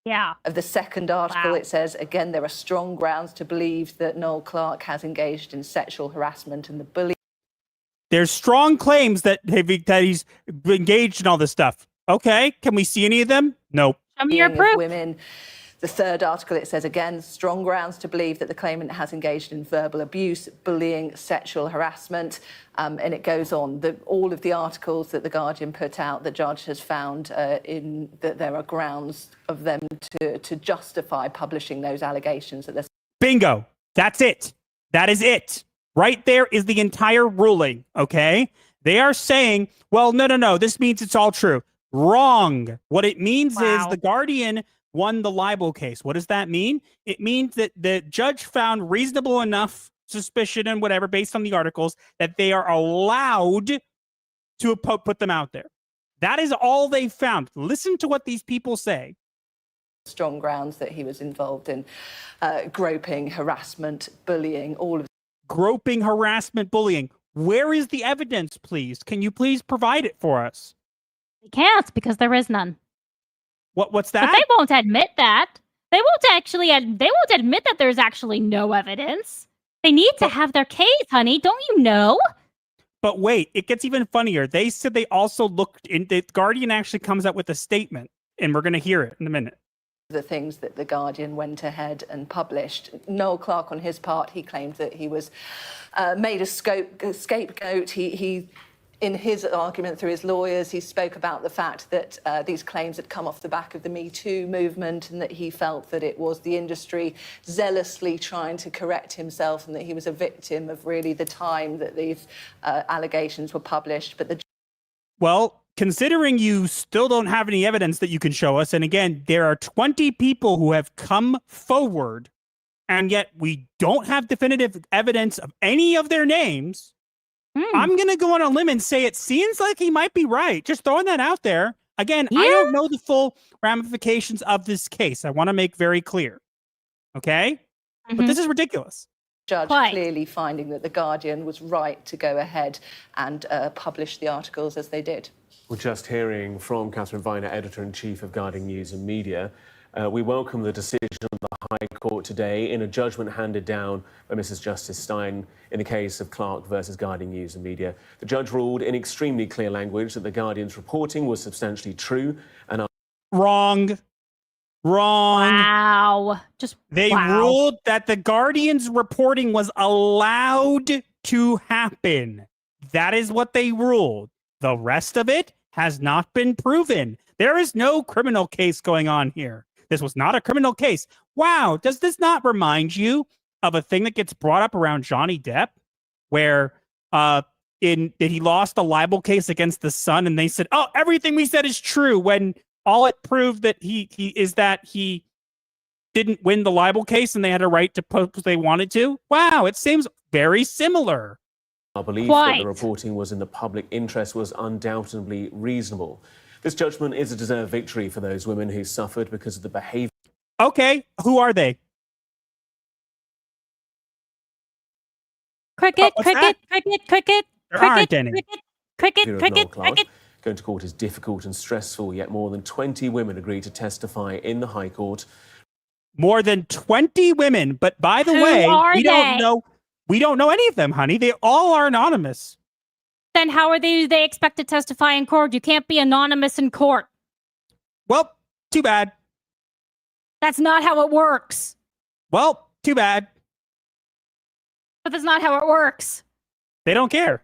Yeah. Of the second article, It says, again, there are strong grounds to believe that Noel Clarke has engaged in sexual harassment and the bullying. There's strong claims that he's engaged in all this stuff. Okay, can we see any of them? Nope. Show me your proof. Women. The third article, it says, again, strong grounds to believe that the claimant has engaged in verbal abuse, bullying, sexual harassment, and it goes on. All of the articles that the Guardian put out, the judge has found that there are grounds of them to justify publishing those allegations. Bingo. That's it. That is it. Right there is the entire ruling, okay? They are saying, well, no, this means it's all true. Wrong. What it means is the Guardian won the libel case. What does that mean? It means that the judge found reasonable enough suspicion and whatever based on the articles that they are allowed to put them out there. That is all they found. Listen to what these people say. Strong grounds that he was involved in groping, harassment, bullying, all of Groping, harassment, bullying. Where is the evidence, please? Can you please provide it for us? They can't because there is none. What's that? But they won't admit that. They won't admit that there's actually no evidence. They need to have their case, honey. Don't you know? But wait, it gets even funnier. They said they also looked in. The Guardian actually comes out with a statement, and we're going to hear it in a minute. the things that The Guardian went ahead and published. Noel Clarke, on his part, he claimed that he was made a scapegoat. He in his argument through his lawyers, he spoke about the fact that these claims had come off the back of the Me Too movement and that he felt that it was the industry zealously trying to correct himself and that he was a victim of really the time that these allegations were published. But Well, considering you still don't have any evidence that you can show us, and again, there are 20 people who have come forward, and yet we don't have definitive evidence of any of their names, I'm going to go on a limb and say it seems like he might be right. Just throwing that out there. Again, I don't know the full ramifications of this case. I want to make very clear. Okay? But this is ridiculous. Judge clearly finding that The Guardian was right to go ahead and publish the articles as they did. We're just hearing from Catherine Viner, Editor-in-Chief of Guardian News and Media. We welcome the decision of the High Court today in a judgment handed down by Mrs. Justice Stein in the case of Clarke versus Guardian News and Media. The judge ruled in extremely clear language that The Guardian's reporting was substantially true and... Wrong. Wow. They ruled that The Guardian's reporting was allowed to happen. That is what they ruled. The rest of it has not been proven. There is no criminal case going on here. This was not a criminal case. Wow, does this not remind you of a thing that gets brought up around Johnny Depp, where he lost a libel case against the Sun, and they said, "Oh, everything we said is true," when all it proved that he didn't win the libel case, and they had a right to post what they wanted to. Wow, it seems very similar. Our belief that the reporting was in the public interest was undoubtedly reasonable. This judgment is a deserved victory for those women who suffered because of the behavior. Okay, who are they? Cricket. There aren't any. Cricket. Going to court is difficult and stressful, yet more than 20 women agreed to testify in the High Court. More than 20 women, but by the Who way, are we don't they? know. We don't know any of them, honey. They all are anonymous. Then how are they expect to testify in court? You can't be anonymous in court. Well, too bad. That's not how it works. Well, too bad. But that's not how it works. They don't care.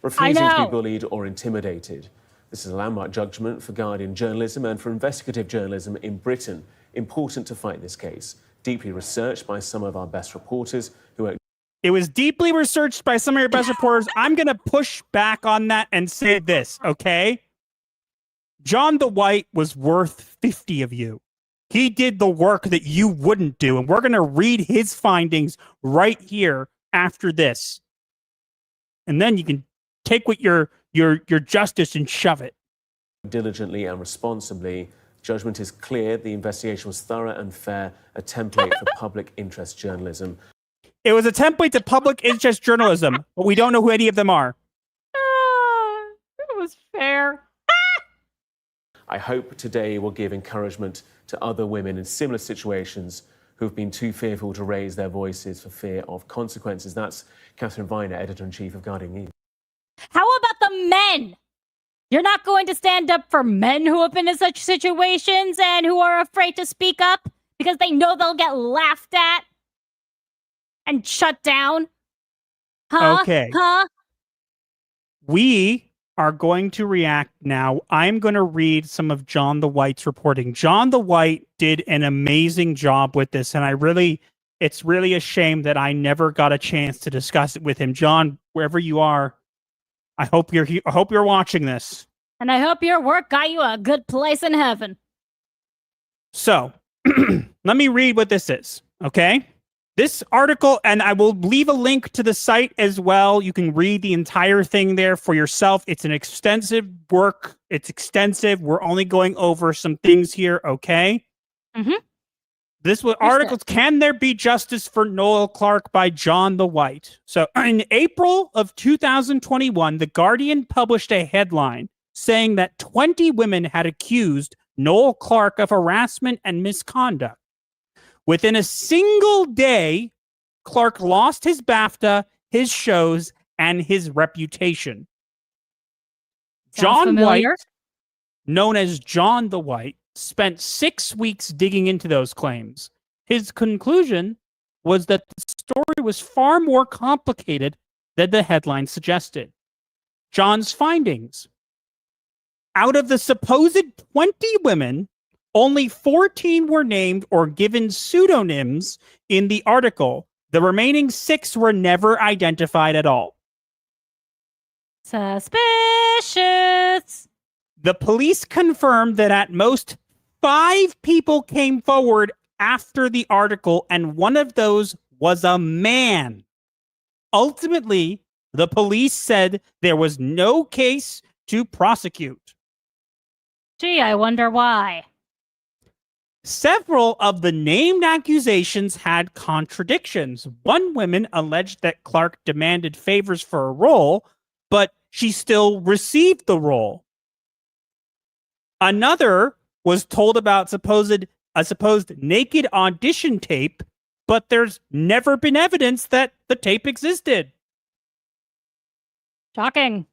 Refusing to know. be bullied or intimidated. This is a landmark judgment for Guardian journalism and for investigative journalism in Britain. Important to fight this case. Deeply researched by some of our best reporters who are... It was deeply researched by some of your best reporters. I'm going to push back on that and say this, okay? John the White was worth 50 of you. He did the work that you wouldn't do, and we're going to read his findings right here after this. And then you can take what your justice and shove it. Diligently and responsibly. Judgment is clear. The investigation was thorough and fair, a template for public interest journalism. It was a template to public interest journalism, but we don't know who any of them are. It was fair. I hope today will give encouragement to other women in similar situations who've been too fearful to raise their voices for fear of consequences. That's Catherine Viner, Editor-in-Chief of Guardian News. How about the men? You're not going to stand up for men who have been in such situations and who are afraid to speak up because they know they'll get laughed at and shut down? Huh? Okay. Huh? We are going to react now. I'm going to read some of John the White's reporting. John the White did an amazing job with this, and I really it's really a shame that I never got a chance to discuss it with him. John, wherever you are, I hope you're watching this. And I hope your work got you a good place in heaven. So, let me read what this is, okay? This article, and I will leave a link to the site as well. You can read the entire thing there for yourself. It's an extensive work. It's extensive. We're only going over some things here, okay? Mm-hmm. This was articles, Can There Be Justice for Noel Clarke by John the White. So in April of 2021, The Guardian published a headline saying that 20 women had accused Noel Clarke of harassment and misconduct. Within a single day, Clarke lost his BAFTA, his shows, and his reputation. John familiar. White, known as John the White, spent 6 weeks digging into those claims. His conclusion was that the story was far more complicated than the headline suggested. John's findings: out of the supposed 20 women, only 14 were named or given pseudonyms in the article. The remaining 6 were never identified at all. Suspicious. The police confirmed that at most 5 people came forward after the article, and one of those was a man. Ultimately, the police said there was no case to prosecute. Gee, I wonder why. Several of the named accusations had contradictions. One woman alleged that Clarke demanded favors for a role, but she still received the role. Another was told about a supposed naked audition tape, but there's never been evidence that the tape existed. Shocking.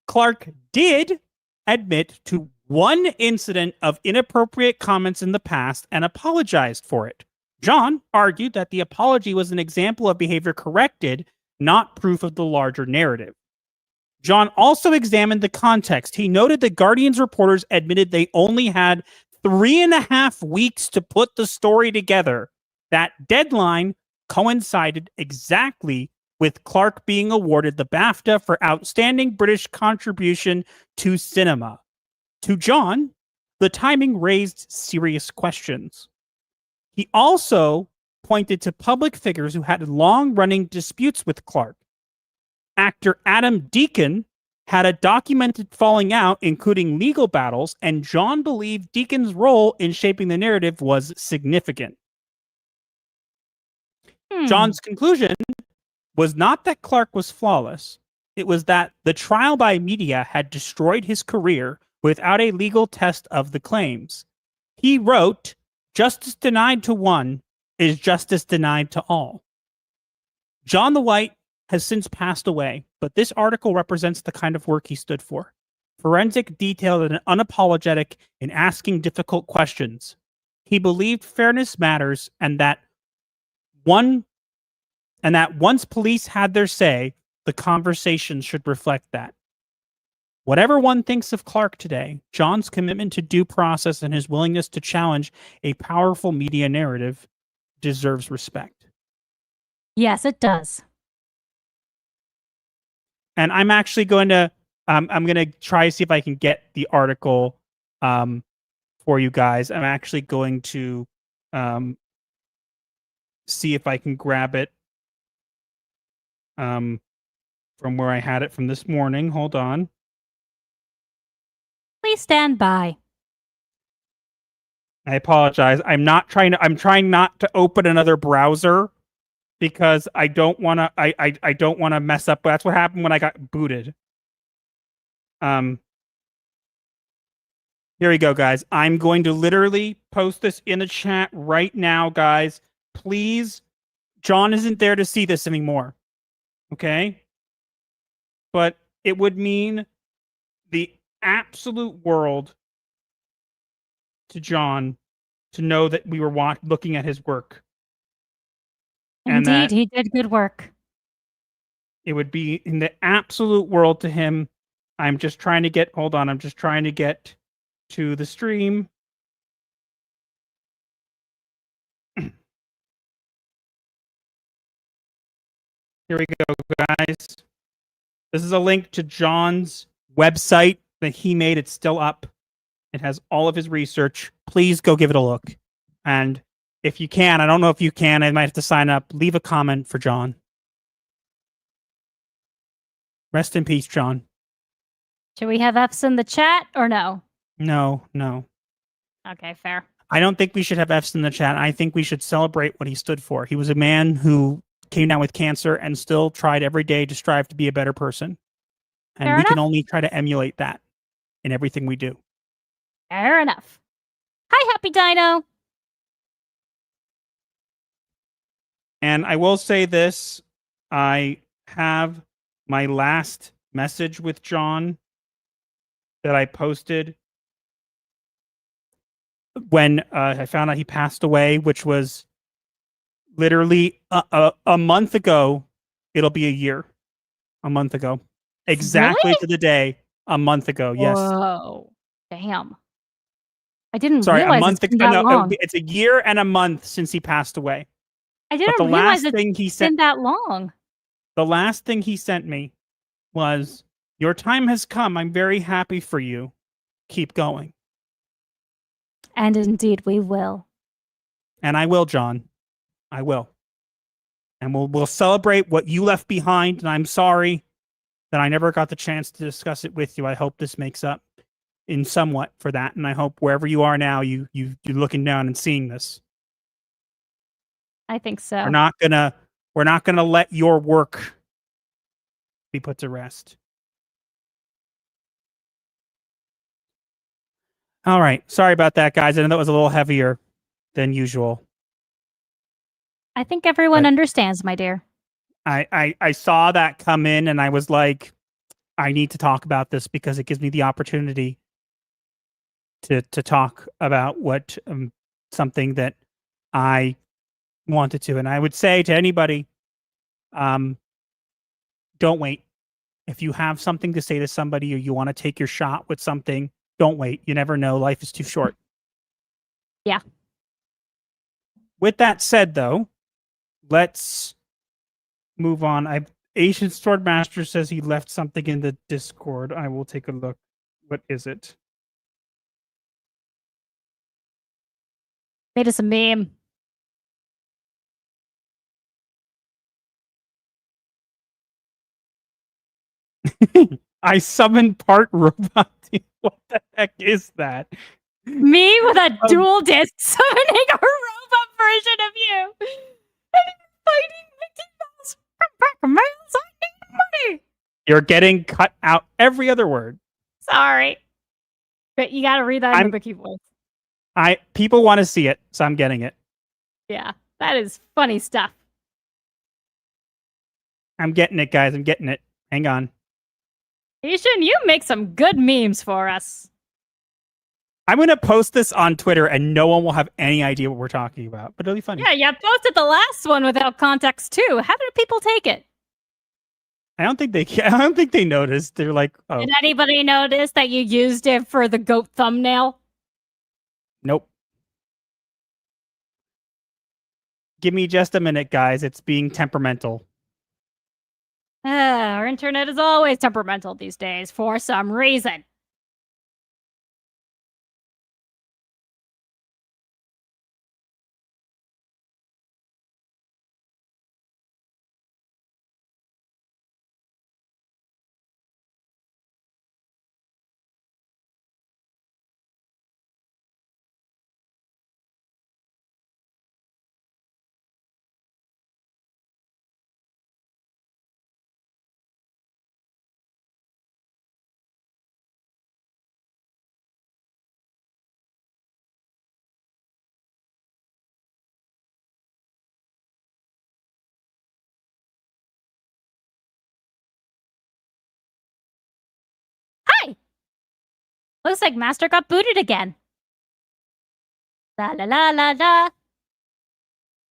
Clarke did admit to one incident of inappropriate comments in the past and apologized for it. John argued that the apology was an example of behavior corrected, not proof of the larger narrative. John also examined the context. He noted that Guardian's reporters admitted they only had 3.5 weeks to put the story together. That deadline coincided exactly with Clarke being awarded the BAFTA for Outstanding British Contribution to Cinema. To John, the timing raised serious questions. He also pointed to public figures who had long-running disputes with Clarke. Actor Adam Deacon had a documented falling out, including legal battles, and John believed Deacon's role in shaping the narrative was significant. John's conclusion was not that Clarke was flawless. It was that the trial by media had destroyed his career without a legal test of the claims. He wrote, "Justice denied to one is justice denied to all." John the White has since passed away, but this article represents the kind of work he stood for. Forensic, detailed, and unapologetic in asking difficult questions. He believed fairness matters, and that once police had their say, the conversation should reflect that. Whatever one thinks of Clarke today, John's commitment to due process and his willingness to challenge a powerful media narrative deserves respect. Yes, it does. And I'm actually going to I'm going to try to see if I can get the article for you guys. I'm actually going to see if I can grab it from where I had it from this morning. Hold on. Please stand by. I apologize. I'm trying not to open another browser because I don't want to I don't want to mess up. That's what happened when I got booted. Here we go, guys. I'm going to literally post this in the chat right now, guys. Please, John isn't there to see this anymore. Okay? But it would mean the absolute world to John to know that we were looking at his work. Indeed, he did good work. It would be in the absolute world to him. I'm just trying to get, hold on, I'm just trying to get to the stream. Here we go, guys. This is a link to John's website that he made. It's still up. It has all of his research. Please go give it a look. And if you can, I don't know if you can, I might have to sign up. Leave a comment for John. Rest in peace, John. Should we have F's in the chat or no? No. Okay, fair. I don't think we should have F's in the chat. I think we should celebrate what he stood for. He was a man who came down with cancer and still tried every day to strive to be a better person. And Fair we enough. can only try to emulate that in everything we do. Fair enough. Hi, Happy Dino. And I will say this. I have my last message with John that I posted when I found out he passed away, which was literally a month ago. It'll be a year. A month ago. Exactly Really? to the day. A month ago, yes. Whoa. Damn. I didn't Sorry, realize a month it's been ago. that No, long. it's a year and a month since he passed away. I didn't the realize last it's thing he been sent, that long. the last thing he sent me was, "Your time has come. I'm very happy for you. Keep going." And indeed we will. And I will, John. I will. And we'll celebrate what you left behind. And I'm sorry that I never got the chance to discuss it with you. I hope this makes up in somewhat for that. And I hope wherever you are now, you're looking down and seeing this. I think so. We're not gonna let your work be put to rest. All right. Sorry about that, guys. I know that was a little heavier than usual. I think everyone understands, my dear. I saw that come in and I was like, I need to talk about this because it gives me the opportunity to talk about what something that I wanted to. And I would say to anybody, don't wait. If you have something to say to somebody or you want to take your shot with something, don't wait. You never know. Life is too short. Yeah. With that said, though, let's move on. Asian Swordmaster says he left something in the Discord. I will take a look. What is it? Made us a meme. I summoned part robot. What the heck is that? Me with a dual disc summoning a robot version of you. And fighting Mickey Mouse from Pac-Man. I need money. You're getting cut out every other word. Sorry. But you gotta read that in the Mickey voice. People want to see it, so I'm getting it. Yeah, that is funny stuff. I'm getting it, guys. I'm getting it. Hang on. Ishan, you make some good memes for us. I'm going to post this on Twitter and no one will have any idea what we're talking about, but it'll be funny. Yeah, you posted the last one without context too. How did people take it? I don't think they noticed. They're like, oh. Did anybody notice that you used it for the goat thumbnail? Nope. Give me just a minute, guys. It's being temperamental. Our internet is always temperamental these days for some reason. Hi! Looks like Master got booted again. La la la la la.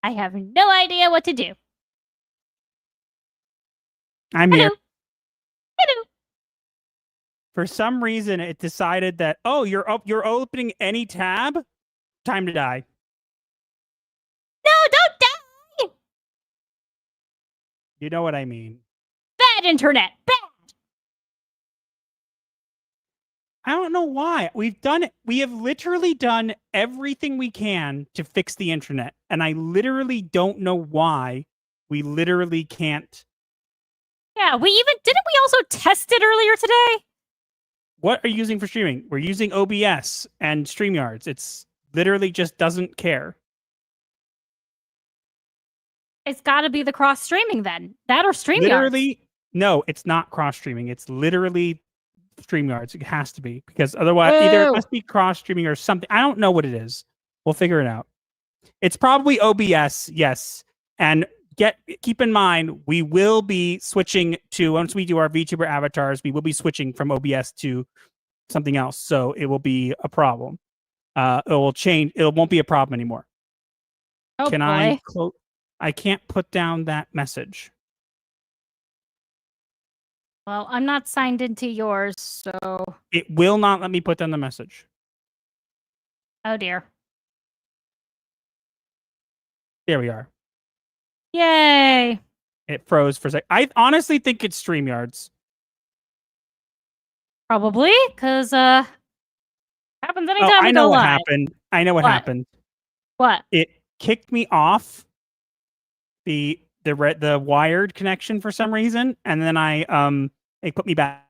I have no idea what to do. I'm here. Hello. For some reason, it decided that, oh, you're opening any tab? Time to die. 'No, don't die!' You know what I mean. Bad internet. Bad. I don't know why. We've done it. We have literally done everything we can to fix the internet. And I literally don't know why we literally can't. Yeah, didn't we also test it earlier today? What are you using for streaming? We're using OBS and StreamYards. It's literally just doesn't care. It's got to be the cross streaming then. That or StreamYards. Literally, no, it's not cross streaming. It's literally StreamYards. It has to be because otherwise, either it must be cross streaming or something. I don't know what it is. We'll figure it out. It's probably OBS, yes. And keep in mind, we will be switching to once we do our VTuber avatars, we will be switching from OBS to something else. So it will be a problem. It will change. It won't be a problem anymore. Oh, Can boy. I can't put down that message. Well, I'm not signed into yours, so. It will not let me put down the message. Oh dear. There we are. Yay. It froze for a sec. I honestly think it's StreamYards. Probably, because happens anytime we I know go what live. happened. I know what happened. What? It kicked me off the wired connection for some reason, and then it put me back.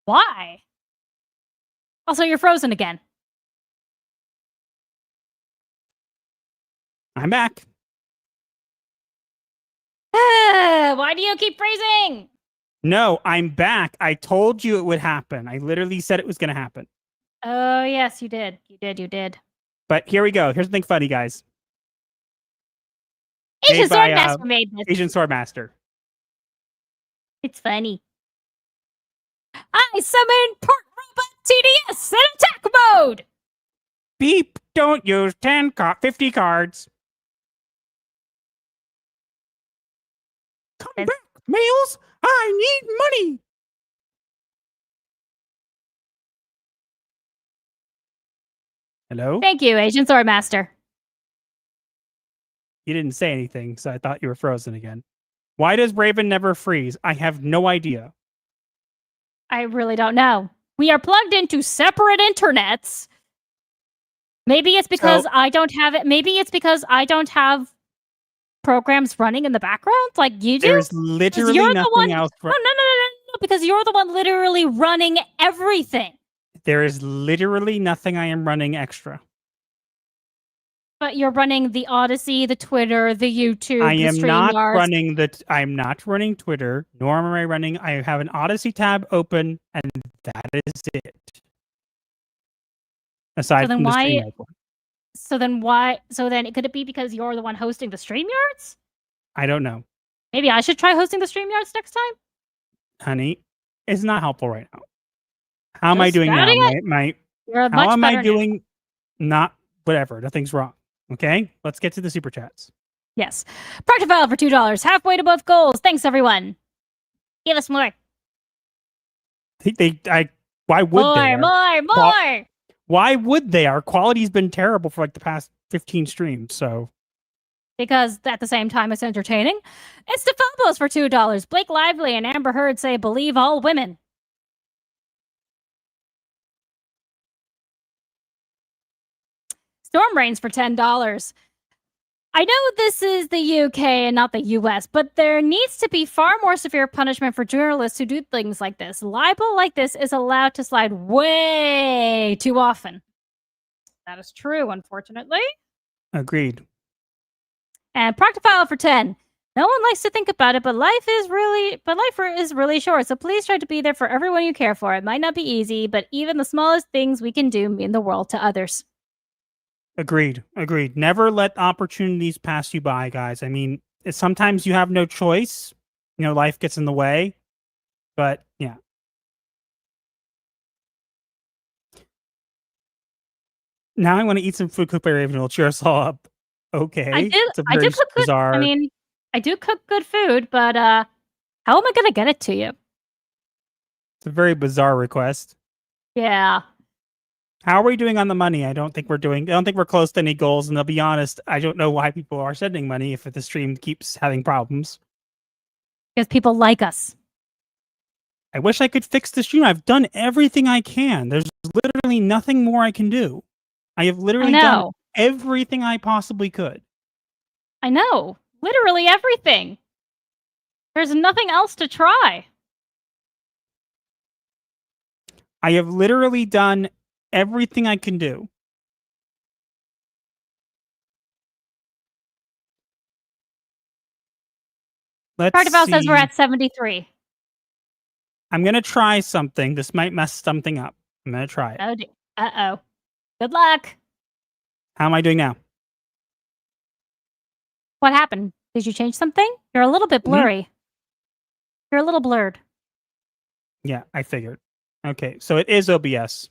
Why? Also, you're frozen again. I'm back. Why do you keep freezing? No, I'm back. I told you it would happen. I literally said it was going to happen. Oh, yes, you did. You did. But here we go. Here's something funny, guys. Asian Swordmaster made this. Asian Swordmaster. It's funny. I summon Port Robot TDS in attack mode! Beep, don't use 50 cards. Come back, males! I need money! Hello? Thank you, Asian Swordmaster. You didn't say anything, so I thought you were frozen again. Why does Raven never freeze? I have no idea. I really don't know. We are plugged into separate internets. Maybe it's because I don't have it. Maybe it's because I don't have programs running in the background like you do. There's literally nothing else. No, because you're the one literally running everything. There is literally nothing I am running extra. But you're running the Odyssey, the Twitter, the YouTube, I am not StreamYards. running I'm not running Twitter, nor am I running. I have an Odyssey tab open, and that is it. Aside from the StreamYards one. So then could it be because you're the one hosting the StreamYards? I don't know. Maybe I should try hosting the StreamYards next time? Honey, it's not helpful right now. How am I doing now? You're how much am I better doing? Not whatever. Nothing's wrong. Okay, let's get to the super chats. Yes. Proctifile for $2. Halfway to both goals. Thanks, everyone. Give us more. Why would they? More. Why would they? Our quality's been terrible for like the past 15 streams, so. Because at the same time, it's entertaining. It's Stefabos for $2. Blake Lively and Amber Heard say, believe all women. Storm Rains for $10. I know this is the UK and not the US, but there needs to be far more severe punishment for journalists who do things like this. Libel like this is allowed to slide way too often. That is true, unfortunately. Agreed. And Proctifile for 10. No one likes to think about it, but life is really short. So please try to be there for everyone you care for. It might not be easy, but even the smallest things we can do mean the world to others. Agreed. Never let opportunities pass you by, guys. I mean, sometimes you have no choice. You know, life gets in the way. But yeah. Now I want to eat some food cooked by Raven. It'll cheer us all up. Okay. I do cook bizarre. Good, I mean, I do cook good food, but how am I going to get it to you? It's a very bizarre request. Yeah. How are we doing on the money? I don't think we're close to any goals. And I'll be honest, I don't know why people are sending money if the stream keeps having problems. Because people like us. I wish I could fix the stream. I've done everything I can. There's literally nothing more I can do. I have literally done everything I possibly could. I know. Literally everything. There's nothing else to try. I have literally done everything I can do. Cardival says we're at 73. I'm going to try something. This might mess something up. I'm going to try it. Oh, uh-oh. Good luck. How am I doing now? What happened? Did you change something? You're a little bit blurry. You're a little blurred. Yeah, I figured. Okay, so it is OBS.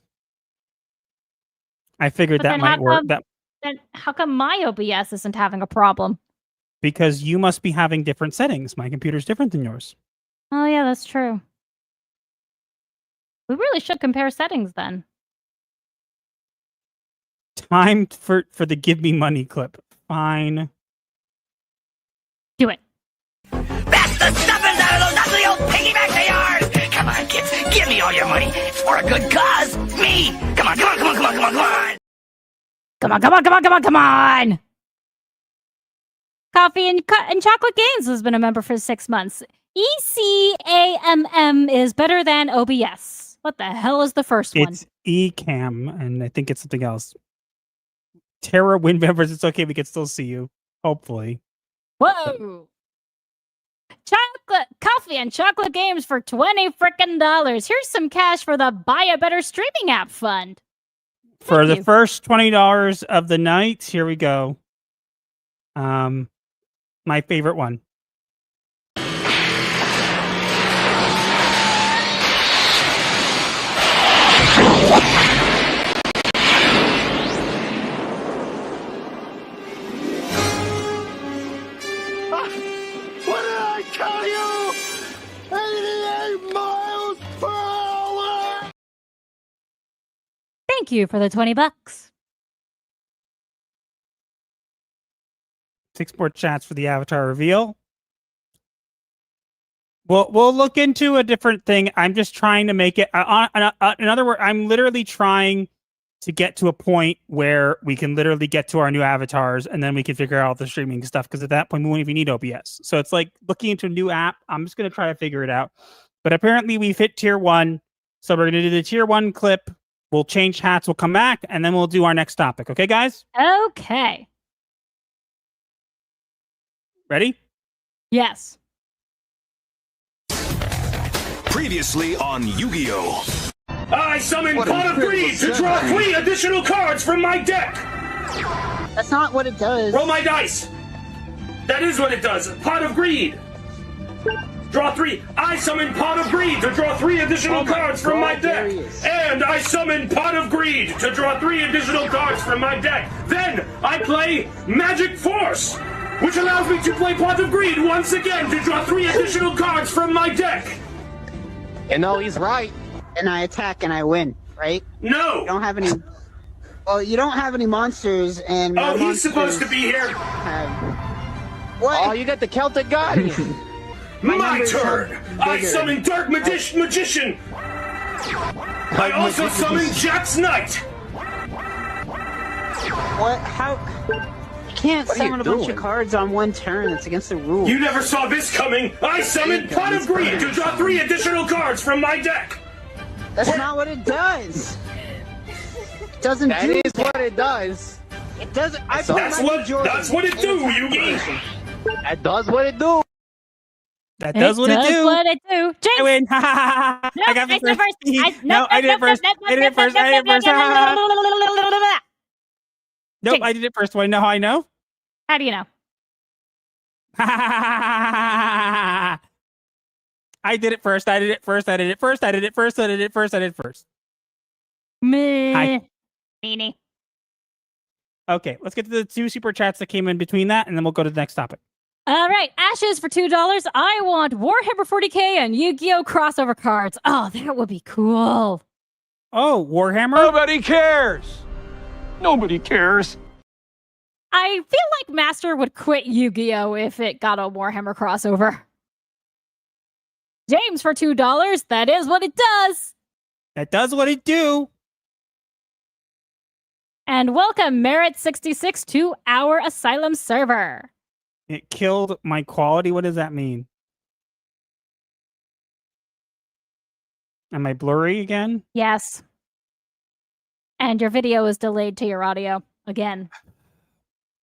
I figured that might work. Then how come my OBS isn't having a problem? Because you must be having different settings. My computer's different than yours. Oh, yeah, that's true. We really should compare settings then. Time for the give me money clip. Fine. Do it. That's the stuffings out of those ugly old piggybacks of yours! Come on, kids, give me all your money. It's for a good cause. Me! Come on, come on, come on, come on, come on, come on! Come on, come on, come on, come on, come on! Coffee and Chocolate Games has been a member for 6 months. ECAMM is better than OBS. What the hell is the first one? It's eCam, and I think it's something else. Terra Win members, it's okay. We can still see you. Hopefully. Whoa! Coffee and Chocolate Games for $20 frickin'. Here's some cash for the Buy a Better Streaming App Fund. For the first $20 of the night, here we go. My favorite one. What did I tell you? 88 miles per hour! Thank you for the $20. 6 more chats for the avatar reveal. We'll look into a different thing. I'm just trying to make it. In other words, I'm literally trying to get to a point where we can literally get to our new avatars, and then we can figure out the streaming stuff. Because at that point, we won't even need OBS. So it's like looking into a new app. I'm just going to try to figure it out. But apparently, we've hit tier 1, so we're going to do the tier 1 clip. We'll change hats. We'll come back, and then we'll do our next topic. Okay, guys? Okay. Ready? Yes. Previously on Yu-Gi-Oh! I summon Pot of Greed to draw 3 additional cards from my deck! That's not what it does. Roll my dice! That is what it does. Pot of Greed! Draw 3. I summon Pot of Greed to draw 3 additional cards from my deck! And I summon Pot of Greed to draw 3 additional cards from my deck! Then I play Magic Force! Which allows me to play Pot of Greed once again to draw 3 additional cards from my deck! You know, he's right. And I attack and I win, right? No! You don't have any... Well, you don't have any monsters, and... Oh, he's supposed to be here! What? Oh, you got the Celtic Guardian! My turn! I summon Dark Magician! I also summon Jack's Knight! What? How... You can't summon a bunch of cards on one turn. It's against the rules. You never saw this coming! I summoned Pot of Greed to draw 3 additional cards from my deck! That's not what it does! It doesn't do that. That is what it does. It doesn't... That's what it do, Yugi! That does what it do! That does what it do! What it do! Jinx! I win! No, I got the first! I did it first! I did it first! Nope, I did it first. Want to know how I know? How do you know? I did it first. I did it first. I did it first. I did it first. I did it first. I did it first. Meh. Meanie. Okay, let's get to the 2 super chats that came in between that, and then we'll go to the next topic. All right, Ashes for $2. I want Warhammer 40K and Yu-Gi-Oh! Crossover cards. Oh, that would be cool. Oh, Warhammer? Nobody cares. Nobody cares. I feel like Master would quit Yu-Gi-Oh! If it got a Warhammer crossover. James for $2, that is what it does. That does what it do. And welcome Merit66 to our ASYLUM server. It killed my quality. What does that mean? Am I blurry again? Yes. And your video is delayed to your audio again.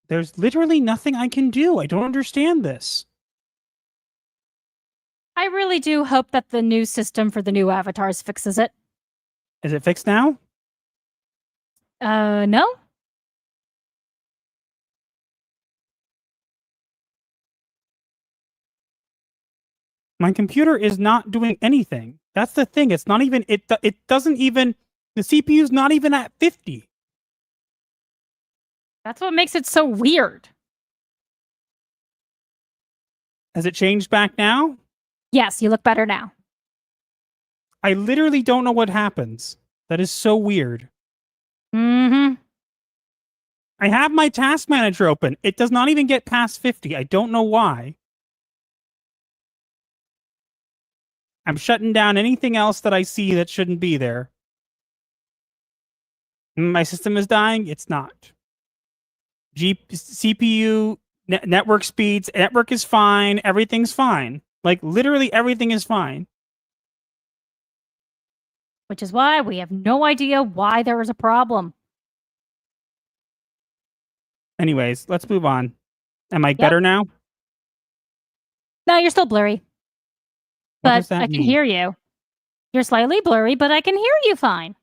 There's literally nothing I can do. I don't understand this. I really do hope that the new system for the new avatars fixes it. Is it fixed now? No? My computer is not doing anything. That's the thing. It's not even, it doesn't even, the CPU's not even at 50. That's what makes it so weird. Has it changed back now? Yes, you look better now. I literally don't know what happens. That is so weird. Mm-hmm. I have my task manager open. It does not even get past 50. I don't know why. I'm shutting down anything else that I see that shouldn't be there. My system is dying. It's not. CPU, network speeds, network is fine. Everything's fine. Like, literally everything is fine. Which is why we have no idea why there was a problem. Anyways, let's move on. Am I better now? No, you're still blurry. What does But that I can mean? hear you. You're slightly blurry, but I can hear you fine.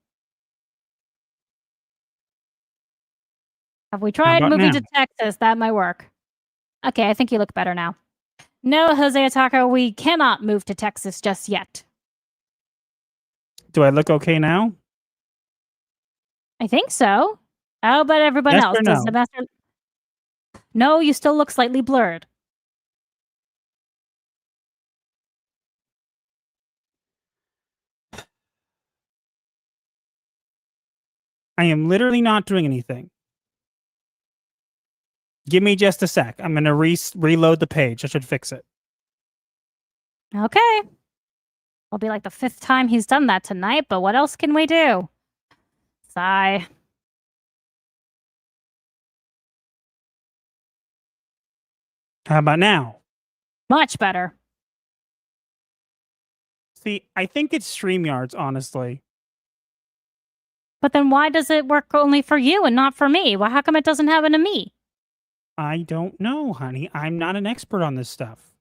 Have we tried about moving now? to Texas? That might work. Okay, I think you look better now. No, Jose Ataka, we cannot move to Texas just yet. Do I look okay now? I think so. How about everyone Yes else? or Does no? the master... No, you still look slightly blurred. I am literally not doing anything. Give me just a sec. I'm going to reload the page. I should fix it. Okay. It'll be like the 5th time he's done that tonight, but what else can we do? Sigh. How about now? Much better. See, I think it's StreamYards, honestly. But then why does it work only for you and not for me? Well, how come it doesn't happen to me? I don't know, honey. I'm not an expert on this stuff.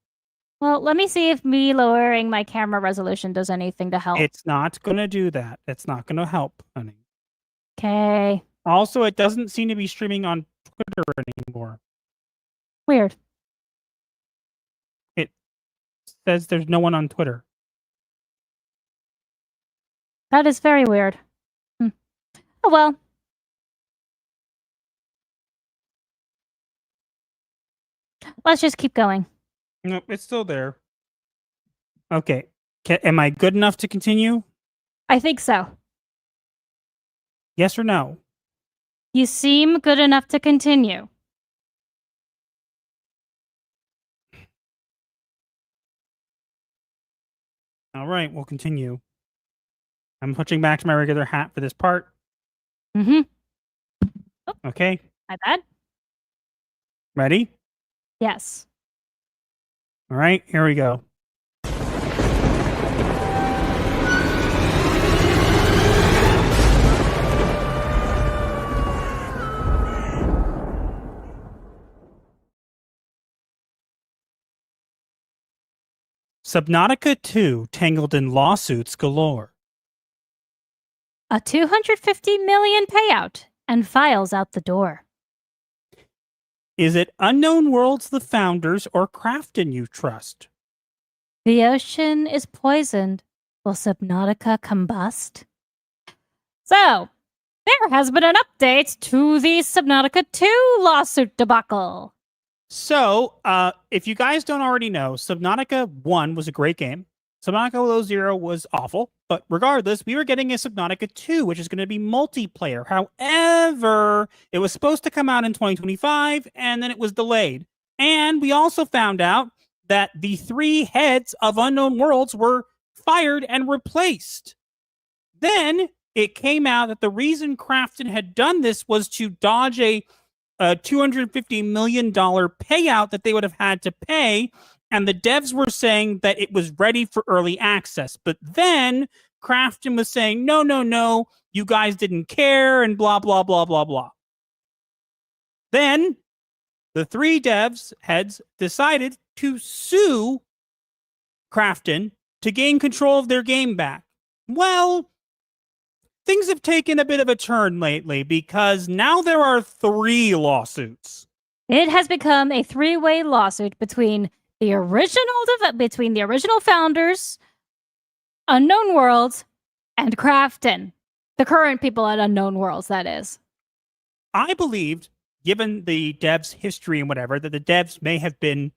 Well, let me see if me lowering my camera resolution does anything to help. It's not going to do that. It's not going to help, honey. Okay. Also, it doesn't seem to be streaming on Twitter anymore. Weird. It says there's no one on Twitter. That is very weird. Oh well. Let's just keep going. Nope, it's still there. Okay. Am I good enough to continue? I think so. Yes or no? You seem good enough to continue. All right, we'll continue. I'm switching back to my regular hat for this part. Mm-hmm. Okay. My bad? Ready? Yes. All right, here we go. Subnautica 2 tangled in lawsuits galore. A $250 million payout and files out the door. Is it Unknown Worlds the founders or Crafton you trust? The ocean is poisoned. Will Subnautica combust? So, there has been an update to the Subnautica 2 lawsuit debacle. So, if you guys don't already know, Subnautica 1 was a great game. Subnautica Below Zero was awful, but regardless, we were getting a Subnautica 2, which is going to be multiplayer. However, it was supposed to come out in 2025, and then it was delayed. And we also found out that the 3 heads of Unknown Worlds were fired and replaced. Then it came out that the reason Crafton had done this was to dodge a $250 million payout that they would have had to pay. And the devs were saying that it was ready for early access. But then Crafton was saying, no, you guys didn't care and blah, blah, blah, blah, blah. Then the 3 devs heads decided to sue Crafton to gain control of their game back. Well, things have taken a bit of a turn lately because now there are 3 lawsuits. It has become a 3-way lawsuit between the original founders, Unknown Worlds, and Crafton. The current people at Unknown Worlds, that is. I believed, given the devs' history and whatever, that the devs may have been,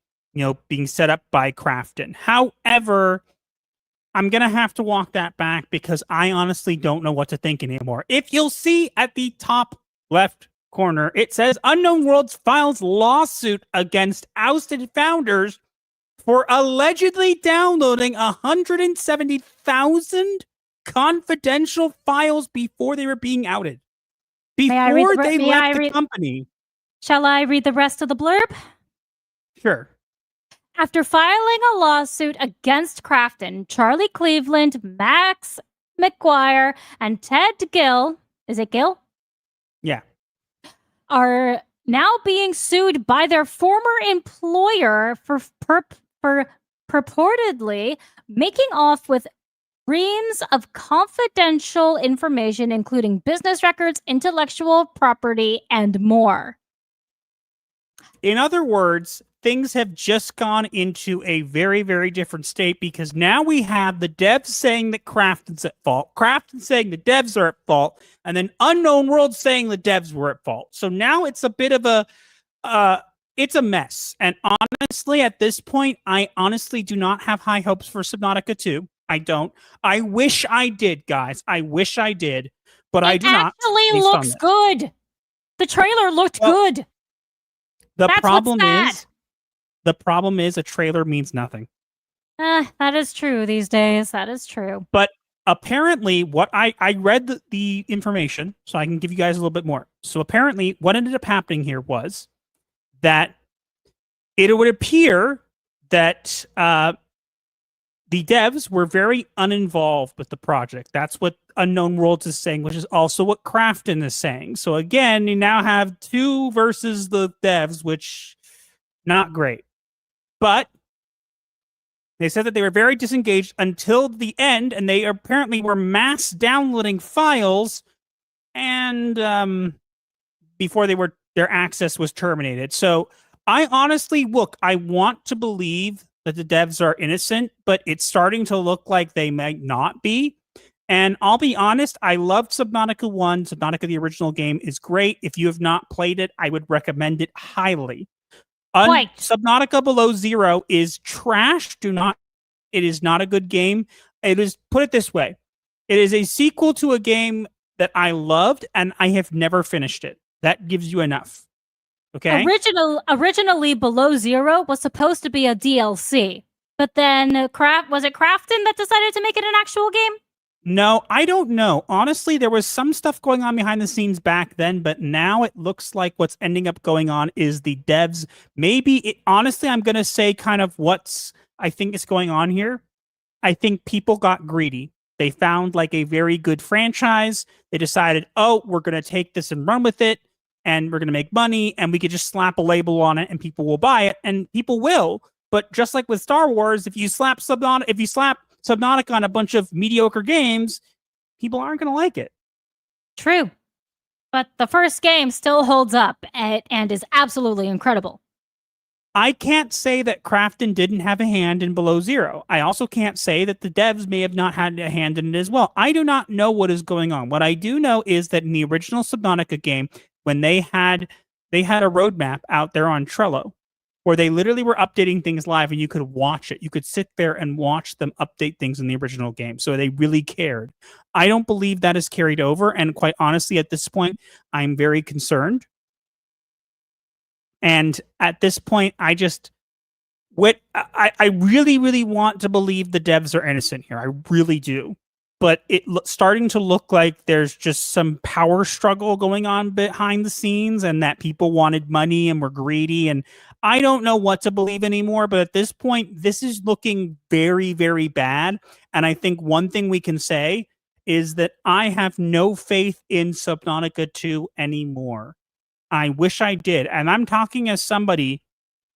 being set up by Crafton. However, I'm going to have to walk that back because I honestly don't know what to think anymore. If you'll see at the top left corner, it says Unknown Worlds files lawsuit against ousted founders for allegedly downloading 170,000 confidential files before they were being outed. Before they left the company. Shall I read the rest of the blurb? Sure. After filing a lawsuit against Crafton, Charlie Cleveland, Max McGuire, and Ted Gill, is it Gill? Yeah. Are now being sued by their former employer for purportedly making off with reams of confidential information, including business records, intellectual property, and more. In other words, things have just gone into a very, very different state because now we have the devs saying that Crafton's at fault, Crafton saying the devs are at fault, and then Unknown World saying the devs were at fault. So now it's a bit of a it's a mess. And honestly, at this point, I honestly do not have high hopes for Subnautica 2. I don't. I wish I did, guys. I wish I did, but I do not. It actually looks good. The trailer looked good. The problem is a trailer means nothing. That is true these days. That is true. But apparently, what I read the information, so I can give you guys a little bit more. So apparently, what ended up happening here was that it would appear that the devs were very uninvolved with the project. That's what Unknown Worlds is saying, which is also what Crafton is saying. So again, you now have 2 versus the devs, which not great. But they said that they were very disengaged until the end, and they apparently were mass downloading files and before their access was terminated. So I honestly, I want to believe that the devs are innocent, but it's starting to look like they might not be. And I'll be honest, I loved Subnautica 1. Subnautica, the original game, is great. If you have not played it, I would recommend it highly. Subnautica Below Zero is trash. It is not a good game. It is, put it this way, it is a sequel to a game that I loved, and I have never finished it. That gives you enough. Okay. Originally, Below Zero was supposed to be a DLC, but then was it Crafton that decided to make it an actual game? No, I don't know. Honestly, there was some stuff going on behind the scenes back then, but now it looks like what's ending up going on is the devs. Honestly, I'm going to say kind of I think is going on here. I think people got greedy. They found like a very good franchise. They decided, we're going to take this and run with it, and we're going to make money, and we could just slap a label on it, and people will buy it, and people will. But just like with Star Wars, if you slap Subnautica on a bunch of mediocre games, people aren't going to like it. True. But the first game still holds up and is absolutely incredible. I can't say that Crafton didn't have a hand in Below Zero. I also can't say that the devs may have not had a hand in it as well. I do not know what is going on. What I do know is that in the original Subnautica game, when they had a roadmap out there on Trello, where they literally were updating things live and you could watch it. You could sit there and watch them update things in the original game. So they really cared. I don't believe that is carried over. And quite honestly, at this point, I'm very concerned. And at this point, I really, really want to believe the devs are innocent here. I really do. But starting to look like there's just some power struggle going on behind the scenes and that people wanted money and were greedy. And I don't know what to believe anymore. But at this point, this is looking very, very bad. And I think one thing we can say is that I have no faith in Subnautica 2 anymore. I wish I did. And I'm talking as somebody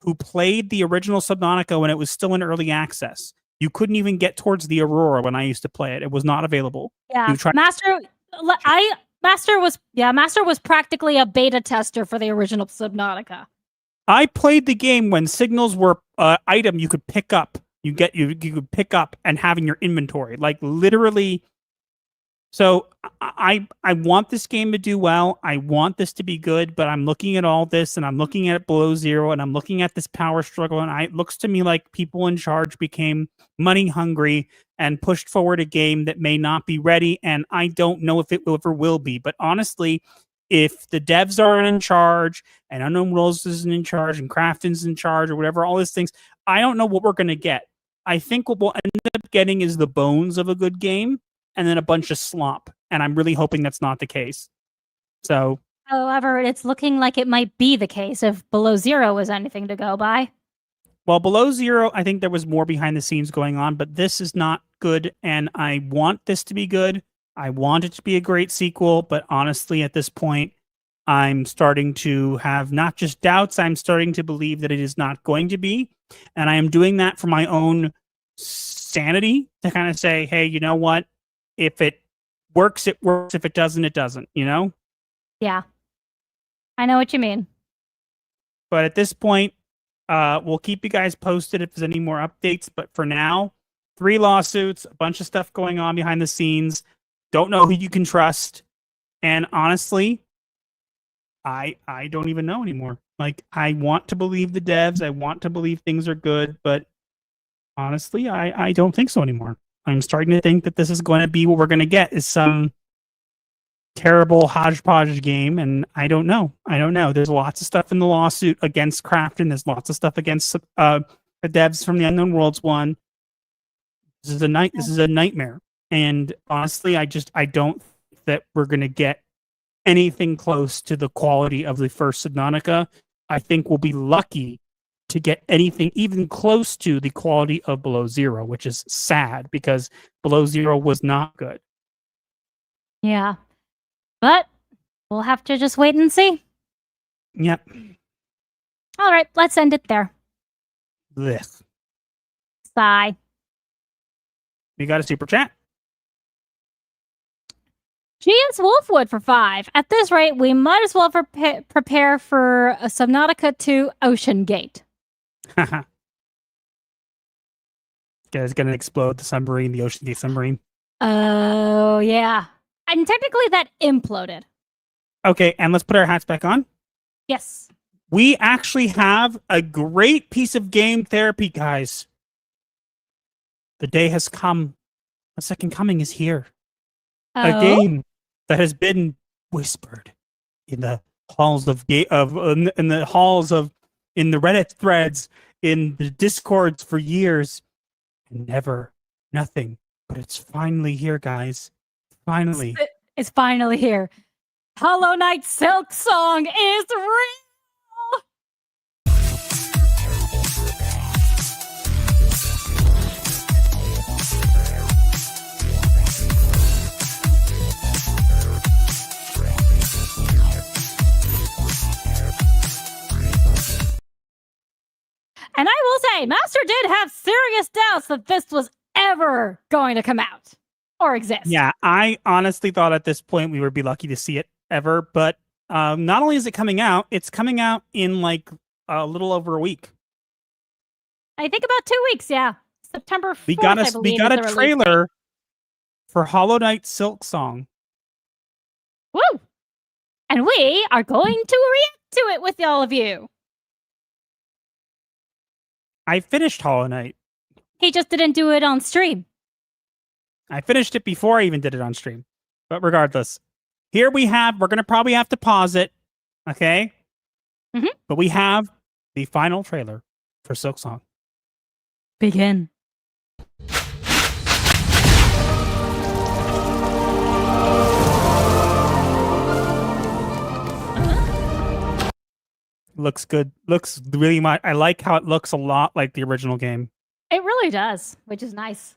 who played the original Subnautica when it was still in early access. You couldn't even get towards the Aurora when I used to play it. It was not available. Yeah, Master was practically a beta tester for the original Subnautica. I played the game when signals were item you could pick up. You could pick up and have in your inventory, like literally. So I want this game to do well. I want this to be good, but I'm looking at all this and I'm looking at it below zero and I'm looking at this power struggle. And it looks to me like people in charge became money hungry and pushed forward a game that may not be ready. And I don't know if it ever will be. But honestly, if the devs aren't in charge and Unknown Worlds isn't in charge and Crafton's in charge or whatever, all these things, I don't know what we're going to get. I think what we'll end up getting is the bones of a good game. And then a bunch of slop. And I'm really hoping that's not the case. So, however, it's looking like it might be the case if Below Zero was anything to go by. Well, Below Zero, I think there was more behind the scenes going on, but this is not good. And I want this to be good. I want it to be a great sequel. But honestly, at this point, I'm starting to have not just doubts, I'm starting to believe that it is not going to be. And I am doing that for my own sanity to kind of say, hey, you know what? If it works, it works. If it doesn't, it doesn't, you know? Yeah. I know what you mean. But at this point, we'll keep you guys posted if there's any more updates. But for now, 3 lawsuits, a bunch of stuff going on behind the scenes. Don't know who you can trust. And honestly, I don't even know anymore. Like, I want to believe the devs. I want to believe things are good. But honestly, I don't think so anymore. I'm starting to think that this is going to be what we're going to get is some terrible hodgepodge game. And I don't know. There's lots of stuff in the lawsuit against Crafton. There's lots of stuff against the devs from the Unknown Worlds one. This is a nightmare. And honestly, I don't think that we're going to get anything close to the quality of the first Subnautica. I think we'll be lucky to get anything even close to the quality of Below Zero, which is sad because Below Zero was not good. Yeah. But we'll have to just wait and see. Yep. All right, let's end it there. Blech. Sigh. We got a super chat. GS Wolfwood for 5. At this rate, we might as well prepare for a Subnautica 2 Ocean Gate. Guy's gonna explode the submarine, the Ocean Gate submarine. Oh, yeah. And technically that imploded. Okay, and let's put our hats back on. Yes. We actually have a great piece of game therapy, guys. The day has come. A second coming is here. Oh? A game that has been whispered in the halls in the Reddit threads, in the Discords for years, and nothing. But it's finally here, guys. Finally. It's finally here. Hollow Knight Silksong is real! And I will say, Master did have serious doubts that this was ever going to come out or exist. Yeah, I honestly thought at this point we would be lucky to see it ever, but not only is it coming out, it's coming out in like a little over a week. I think about 2 weeks, yeah. September 4th, We got a trailer for Hollow Knight Silksong. Woo! And we are going to react to it with all of you. I finished Hollow Knight. He just didn't do it on stream. I finished it before I even did it on stream. But regardless, here we're going to probably have to pause it. Okay? Mm-hmm. But we have the final trailer for Silksong. Begin. Looks good. Looks really much. I like how it looks a lot like the original game. It really does, which is nice.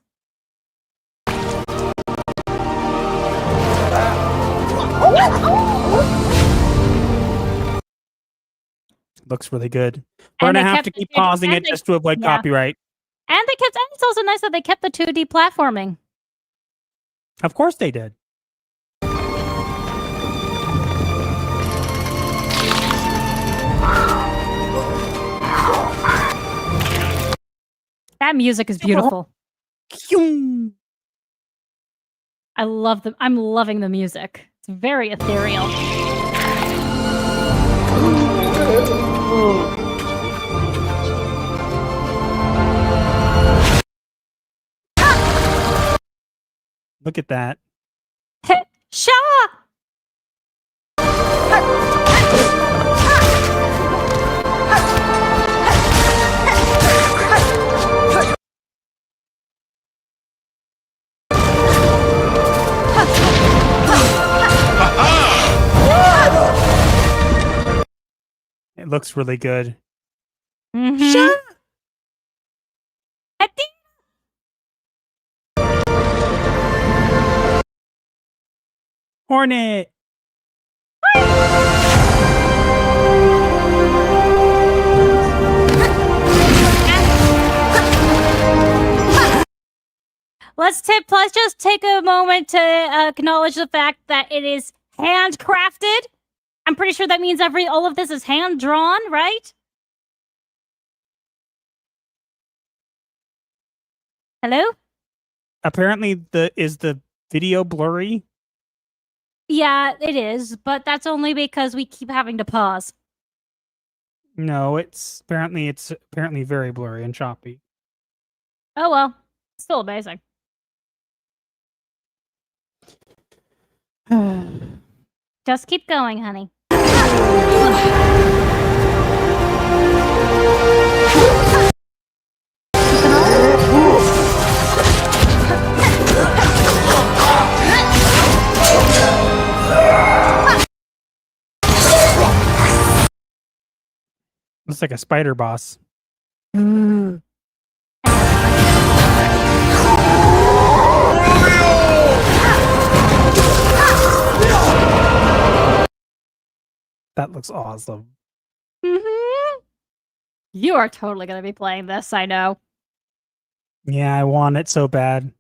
Looks really good. We're gonna have to keep pausing it just to avoid copyright. And it's also nice that they kept the 2D platforming. Of course they did. That music is beautiful. I love them. I'm loving the music. It's very ethereal. Look at that. Shaw! It looks really good. Mm-hmm. Hornet. Let's just take a moment to acknowledge the fact that it is handcrafted. I'm pretty sure that means all of this is hand drawn, right? Hello? Apparently, is the video blurry? Yeah, it is, but that's only because we keep having to pause. No, it's apparently very blurry and choppy. Oh well, still amazing. Just keep going, honey. Looks like a spider boss. That looks awesome. Mm-hmm. You are totally going to be playing this, I know. Yeah, I want it so bad.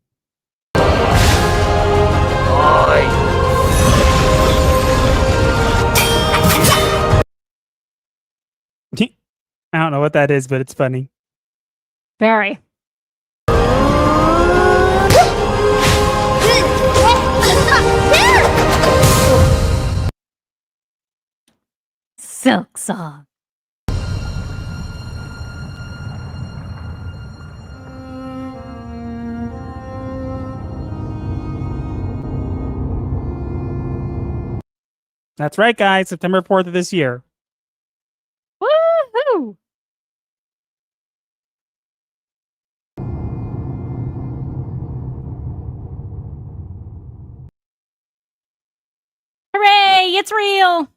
I don't know what that is, but it's funny. Very. Silksong. That's right, guys. September 4th of this year. Woohoo! Hooray! It's real!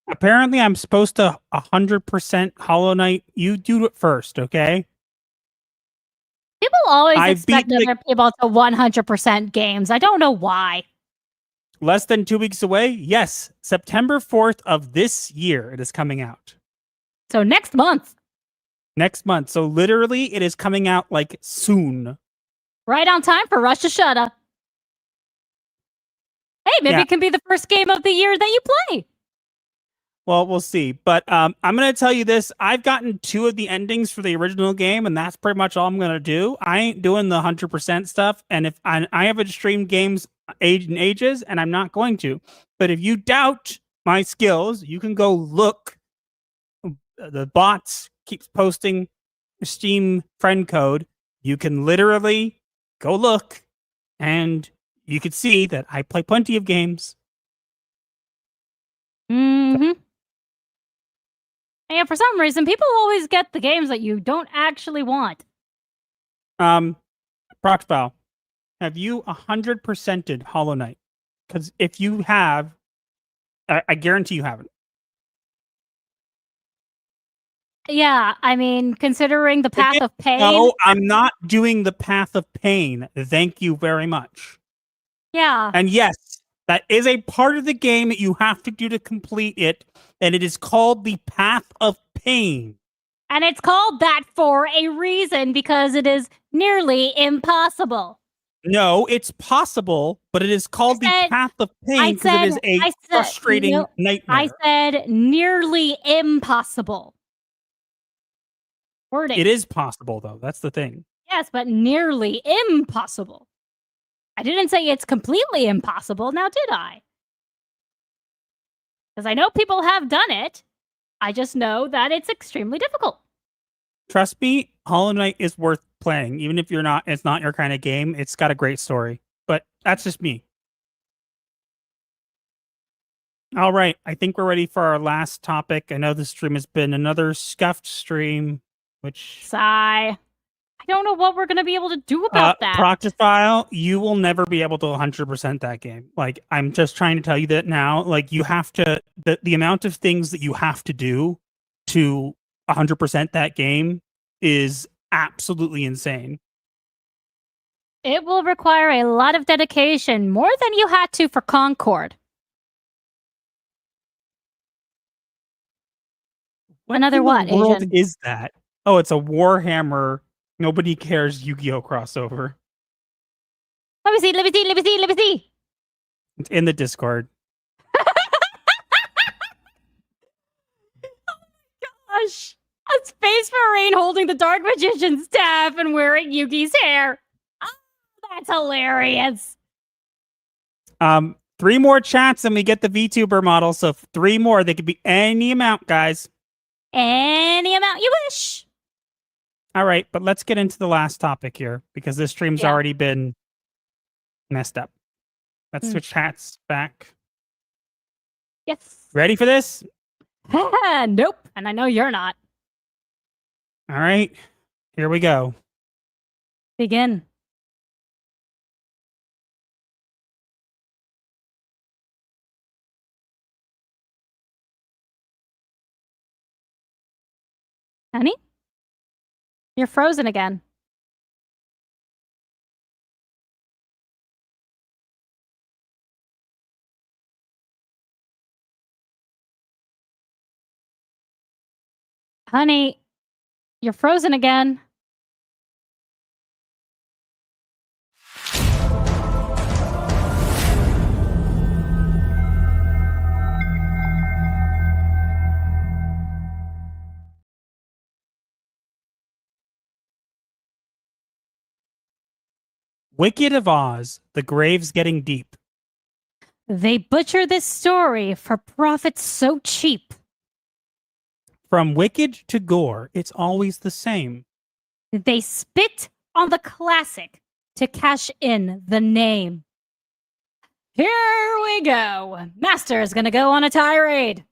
Apparently, I'm supposed to 100% Hollow Knight. You do it first, okay? People always I expect beat the- other people to 100% games. I don't know why. Less than 2 weeks away? Yes. September 4th of this year, it is coming out. So next month. Next month. So literally, it is coming out like soon. Right on time for Rush Hashanah. Hey, maybe it can be the first game of the year that you play. Well, we'll see. But I'm going to tell you this. I've gotten 2 of the endings for the original game, and that's pretty much all I'm going to do. I ain't doing the 100% stuff. And if I haven't streamed games in ages, and I'm not going to. But if you doubt my skills, you can go look. The bots keeps posting Steam friend code, you can literally go look and you can see that I play plenty of games. Mm-hmm. Yeah, for some reason, people always get the games that you don't actually want. Proxbow, have you 100%ed Hollow Knight? Because if you have, I guarantee you haven't. Yeah, I mean, considering the path of pain. No, I'm not doing the path of pain. Thank you very much. Yeah. And yes, that is a part of the game that you have to do to complete it, and it is called the path of pain. And it's called that for a reason, because it is nearly impossible. No, it's possible, but it is called the path of pain because it is a frustrating nightmare. I said nearly impossible. Wording. It is possible, though. That's the thing. Yes, but nearly impossible. I didn't say it's completely impossible, now did I? Because I know people have done it. I just know that it's extremely difficult. Trust me, Hollow Knight is worth playing, even if it's not your kind of game. It's got a great story, but that's just me. All right, I think we're ready for our last topic. I know this stream has been another scuffed stream, which sigh. I don't know what we're going to be able to do about that. Proctifile, you will never be able to 100% that game. Like, I'm just trying to tell you that now. Like, you have to, the amount of things that you have to do to 100% that game is absolutely insane. It will require a lot of dedication, more than you had to for Concord. Another what, world Asian? Is that? Oh, it's a Warhammer. Nobody cares Yu-Gi-Oh crossover. Let me see. It's in the Discord. Gosh. A Space Marine holding the Dark Magician's staff and wearing Yugi's hair. Oh, that's hilarious. 3 more chats and we get the VTuber model. So 3 more. They could be any amount, guys. Any amount you wish. All right, but let's get into the last topic here because this stream's already been messed up. Let's switch hats back. Yes. Ready for this? Nope. And I know you're not. All right, here we go. Begin. Honey? You're frozen again. Honey, you're frozen again. Wicked of Oz, the grave's getting deep. They butcher this story for profits so cheap. From wicked to gore, it's always the same. They spit on the classic to cash in the name. Here we go. Master is going to go on a tirade.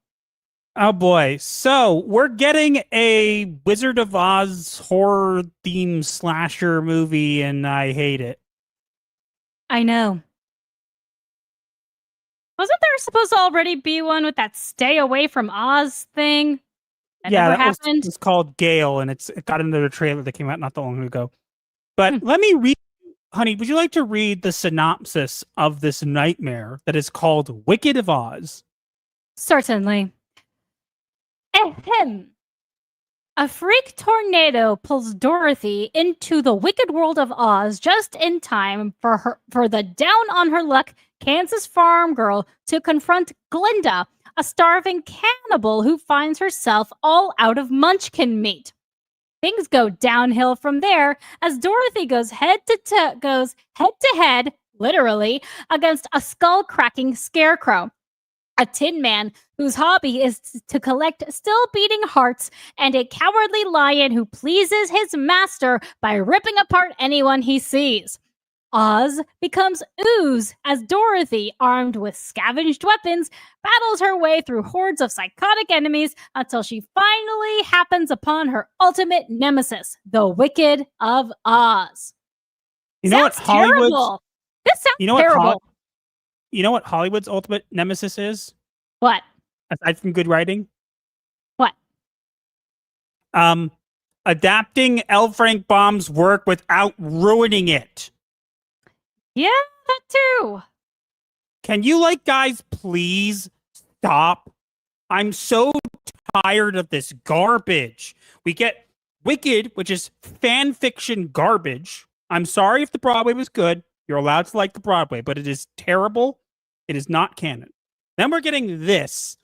Oh boy. So we're getting a Wizard of Oz horror themed slasher movie and I hate it. I know. Wasn't there supposed to already be one with that stay away from Oz thing? That never happened? It's called Gale and it got into the trailer that came out not that long ago. But let me read, honey, would you like to read the synopsis of this nightmare that is called Wicked of Oz? Certainly. Ahem. A freak tornado pulls Dorothy into the wicked world of Oz just in time for the down on her luck Kansas farm girl to confront Glinda, a starving cannibal who finds herself all out of munchkin meat. Things go downhill from there as Dorothy goes head to head, literally, against a skull-cracking scarecrow. a tin man whose hobby is to collect still beating hearts, and a cowardly lion who pleases his master by ripping apart anyone he sees. Oz becomes Ooze as Dorothy, armed with scavenged weapons, battles her way through hordes of psychotic enemies until she finally happens upon her ultimate nemesis, the Wicked of Oz. You know what Hollywood's terrible. This sounds you know what terrible. you know what Hollywood's ultimate nemesis is? What? Aside from good writing? What? Adapting L. Frank Baum's work without ruining it. Yeah, that too. Can you, guys, please stop? I'm so tired of this garbage. We get Wicked, which is fan fiction garbage. I'm sorry if the Broadway was good. You're allowed to like the Broadway, but it is terrible. It is not canon. Then we're getting this,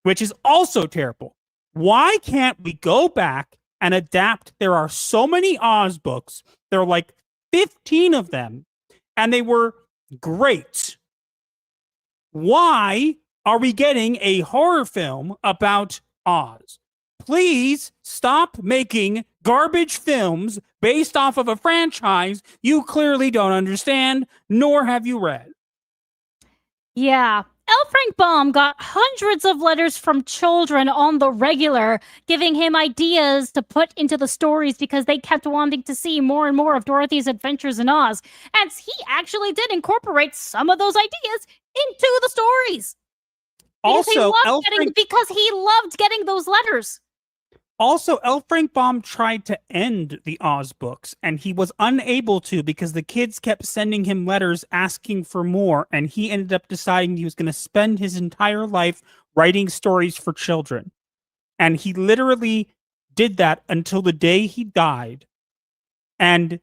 which is also terrible. Why can't we go back and adapt? There are so many Oz books. There are 15 of them, and they were great. Why are we getting a horror film about Oz? Please stop making garbage films based off of a franchise you clearly don't understand, nor have you read. Yeah. L. Frank Baum got hundreds of letters from children on the regular, giving him ideas to put into the stories because they kept wanting to see more and more of Dorothy's adventures in Oz. And he actually did incorporate some of those ideas into the stories. Because he loved getting those letters. Also, L. Frank Baum tried to end the Oz books, and he was unable to because the kids kept sending him letters asking for more, and he ended up deciding he was going to spend his entire life writing stories for children. And he literally did that until the day he died. And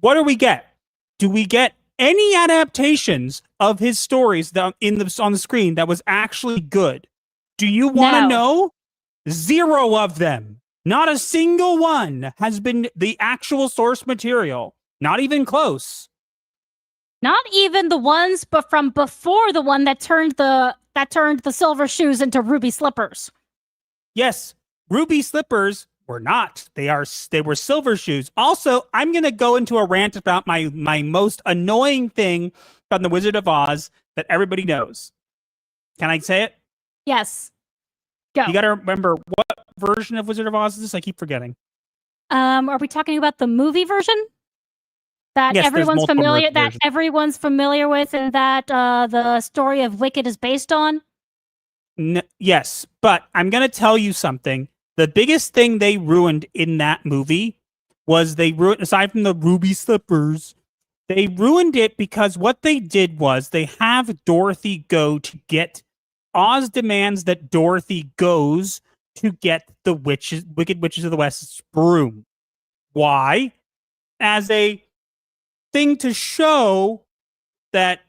what do we get? Do we get any adaptations of his stories on the screen that was actually good? Do you want to know? 0 of them. Not a single one has been the actual source material. Not even close. Not even the ones but from before the one that turned the silver shoes into ruby slippers. Yes, ruby slippers were not. They were silver shoes. Also, I'm going to go into a rant about my most annoying thing from The Wizard of Oz that everybody knows. Can I say it? Yes. Go. You got to remember, what version of Wizard of Oz is this? I keep forgetting. Are we talking about the movie version that Yes, everyone's familiar with, and that the story of Wicked is based on? Yes, but I'm going to tell you something. The biggest thing they ruined in that movie was aside from the ruby slippers, they ruined it because what they did was they have Dorothy go to get. Oz demands that Dorothy goes to get the Wicked Witches of the West's broom. Why? As a thing to show that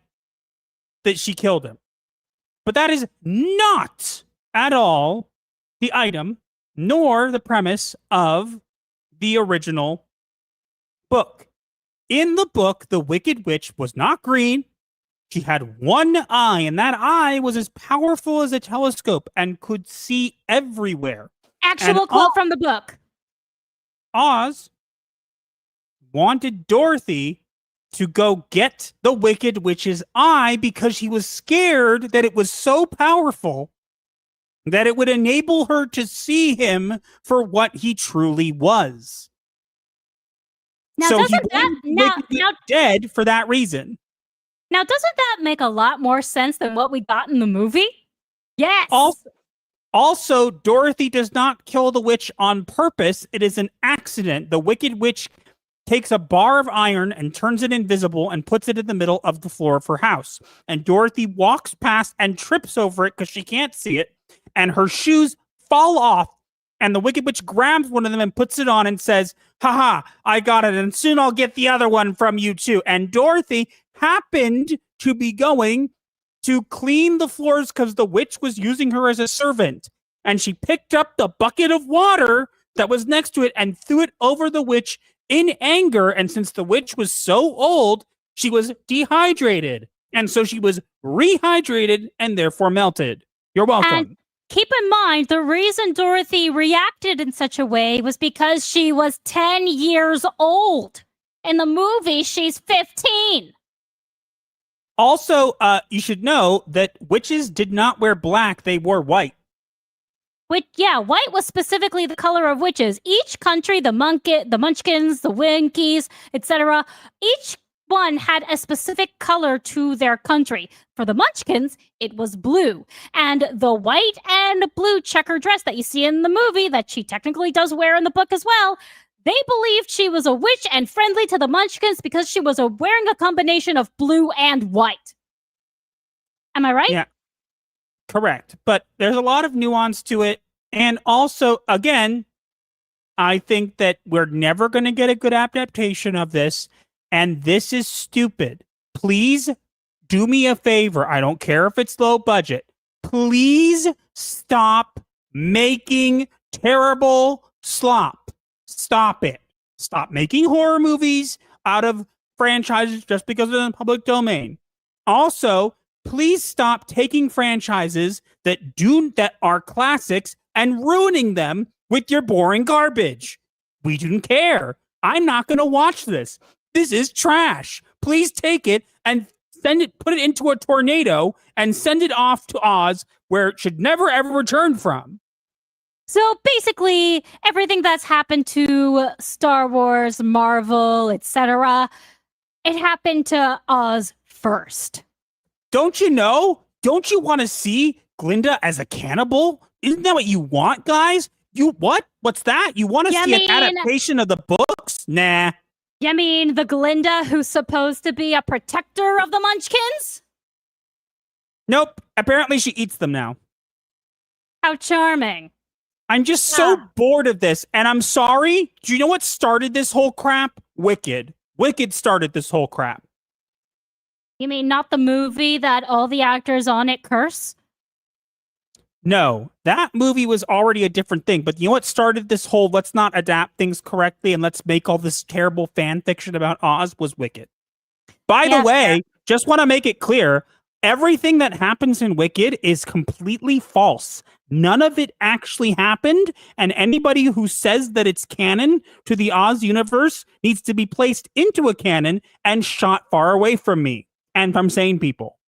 she killed him. But that is not at all the item, nor the premise of the original book. In the book, the Wicked Witch was not green. She had one eye, and that eye was as powerful as a telescope and could see everywhere. Actual quote from the book. Oz wanted Dorothy to go get the Wicked Witch's eye because he was scared that it was so powerful that it would enable her to see him for what he truly was. Now, so doesn't he dead for that reason. Now, doesn't that make a lot more sense than what we got in the movie? Yes. Also, Dorothy does not kill the witch on purpose. It is an accident. The Wicked Witch takes a bar of iron and turns it invisible and puts it in the middle of the floor of her house. And Dorothy walks past and trips over it because she can't see it. And her shoes fall off. And the Wicked Witch grabs one of them and puts it on and says, "Haha, I got it. And soon I'll get the other one from you too." And Dorothy happened to be going to clean the floors because the witch was using her as a servant. And she picked up the bucket of water that was next to it and threw it over the witch in anger. And since the witch was so old, she was dehydrated. And so she was rehydrated and therefore melted. You're welcome. And keep in mind, the reason Dorothy reacted in such a way was because she was 10 years old. In the movie, she's 15. Also, you should know that witches did not wear black, they wore white. White was specifically the color of witches. Each country, the Munchkins, the Winkies, etc., each one had a specific color to their country. For the Munchkins, it was blue. And the white and blue checker dress that you see in the movie, that she technically does wear in the book as well, they believed she was a witch and friendly to the Munchkins because she was wearing a combination of blue and white. Am I right? Yeah. Correct. But there's a lot of nuance to it. And also, again, I think that we're never going to get a good adaptation of this. And this is stupid. Please do me a favor. I don't care if it's low budget. Please stop making terrible slop. Stop it. Stop making horror movies out of franchises just because they're in the public domain. Also, please stop taking franchises that are classics and ruining them with your boring garbage. We didn't care. I'm not going to watch this. This is trash. Please take it and put it into a tornado and send it off to Oz where it should never ever return from. So basically, everything that's happened to Star Wars, Marvel, etc., it happened to Oz first. Don't you know? Don't you want to see Glinda as a cannibal? Isn't that what you want, guys? You what? What's that? You want to see an adaptation of the books? Nah. You mean the Glinda who's supposed to be a protector of the Munchkins? Nope. Apparently she eats them now. How charming. I'm just so bored of this, and I'm sorry. Do you know what started this whole crap? Wicked. Wicked started this whole crap. You mean not the movie that all the actors on it curse? No, that movie was already a different thing. But you know what started this whole let's not adapt things correctly and let's make all this terrible fan fiction about Oz was Wicked. By the way, just want to make it clear, everything that happens in Wicked is completely false. None of it actually happened, and anybody who says that it's canon to the Oz universe needs to be placed into a canon and shot far away from me and from sane people.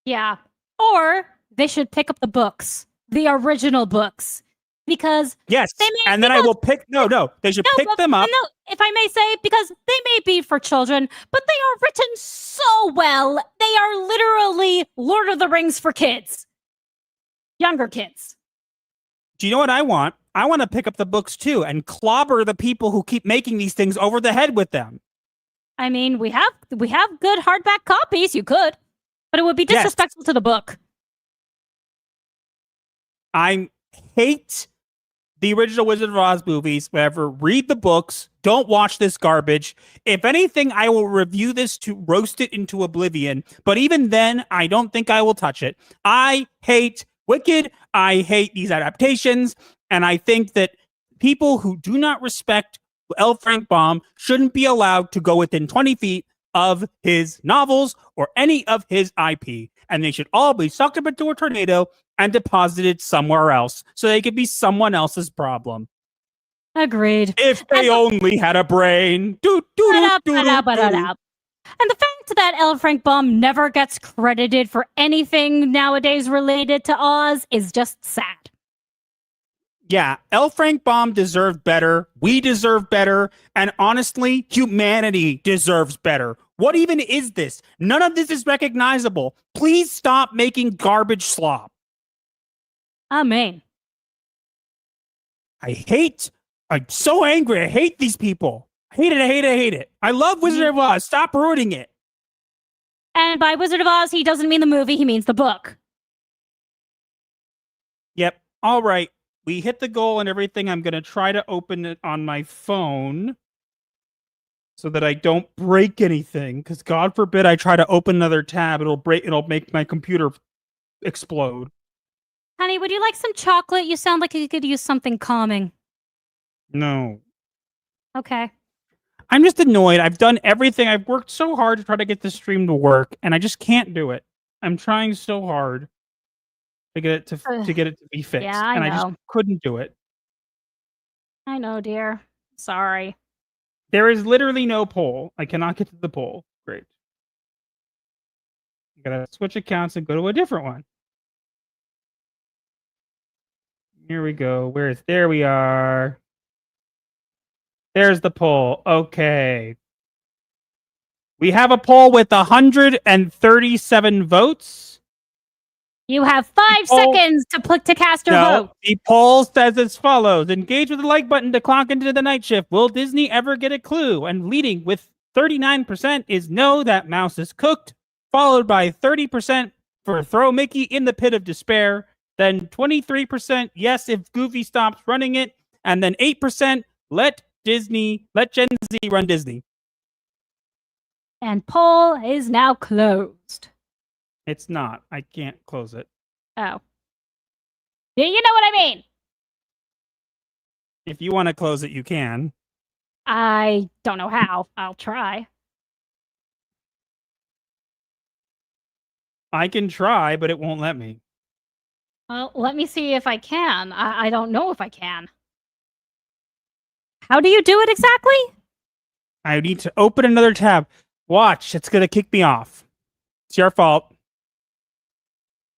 Yeah. Or they should pick up the books, the original books, because yes, and then I will pick. No, they should pick them up. No, if I may say, because they may be for children, but they are written so well. They are literally Lord of the Rings for kids. Younger kids. Do you know what I want? I want to pick up the books too and clobber the people who keep making these things over the head with them. I mean, we have good hardback copies. You could, but it would be disrespectful to the book. I hate the original Wizard of Oz movies. Whatever. Read the books. Don't watch this garbage. If anything, I will review this to roast it into oblivion. But even then, I don't think I will touch it. I hate Wicked. I hate these adaptations. And I think that people who do not respect L. Frank Baum shouldn't be allowed to go within 20 feet of his novels or any of his IP. And they should all be sucked up into a tornado and deposited somewhere else so they could be someone else's problem. Agreed. If they only had a brain. And the fact that L. Frank Baum never gets credited for anything nowadays related to Oz is just sad. Yeah, L. Frank Baum deserved better. We deserve better. And honestly, humanity deserves better. What even is this? None of this is recognizable. Please stop making garbage slop. Amen. I'm so angry. I hate these people. I hate it. I love Wizard of Oz. Stop ruining it. And by Wizard of Oz, he doesn't mean the movie, he means the book. Yep. All right. We hit the goal and everything. I'm going to try to open it on my phone so that I don't break anything. Because God forbid I try to open another tab. It'll make my computer explode. Honey, would you like some chocolate? You sound like you could use something calming. No. Okay. I'm just annoyed. I've done everything. I've worked so hard to try to get this stream to work, and I just can't do it. I'm trying so hard to get it to be fixed, Yeah, I and I just know. couldn't do it. I know, dear. Sorry. There is literally no poll. I cannot get to the poll. Great. I gotta switch accounts and go to a different one. Here we go. There we are. There's the poll. Okay. We have a poll with 137 votes. You have 5 seconds to cast your vote. The poll says as follows. Engage with the like button to clock into the night shift. Will Disney ever get a clue? And leading with 39% is no, that mouse is cooked. Followed by 30% for throw Mickey in the pit of despair. Then 23% yes if Goofy stops running it. And then 8% let Gen Z run Disney. And poll is now closed. It's not. I can't close it. Oh. Do you know what I mean? If you want to close it, you can. I don't know how. I'll try. I can try, but it won't let me. Well, let me see if I can. I don't know if I can. How do you do it exactly? I need to open another tab. Watch, it's going to kick me off. It's your fault.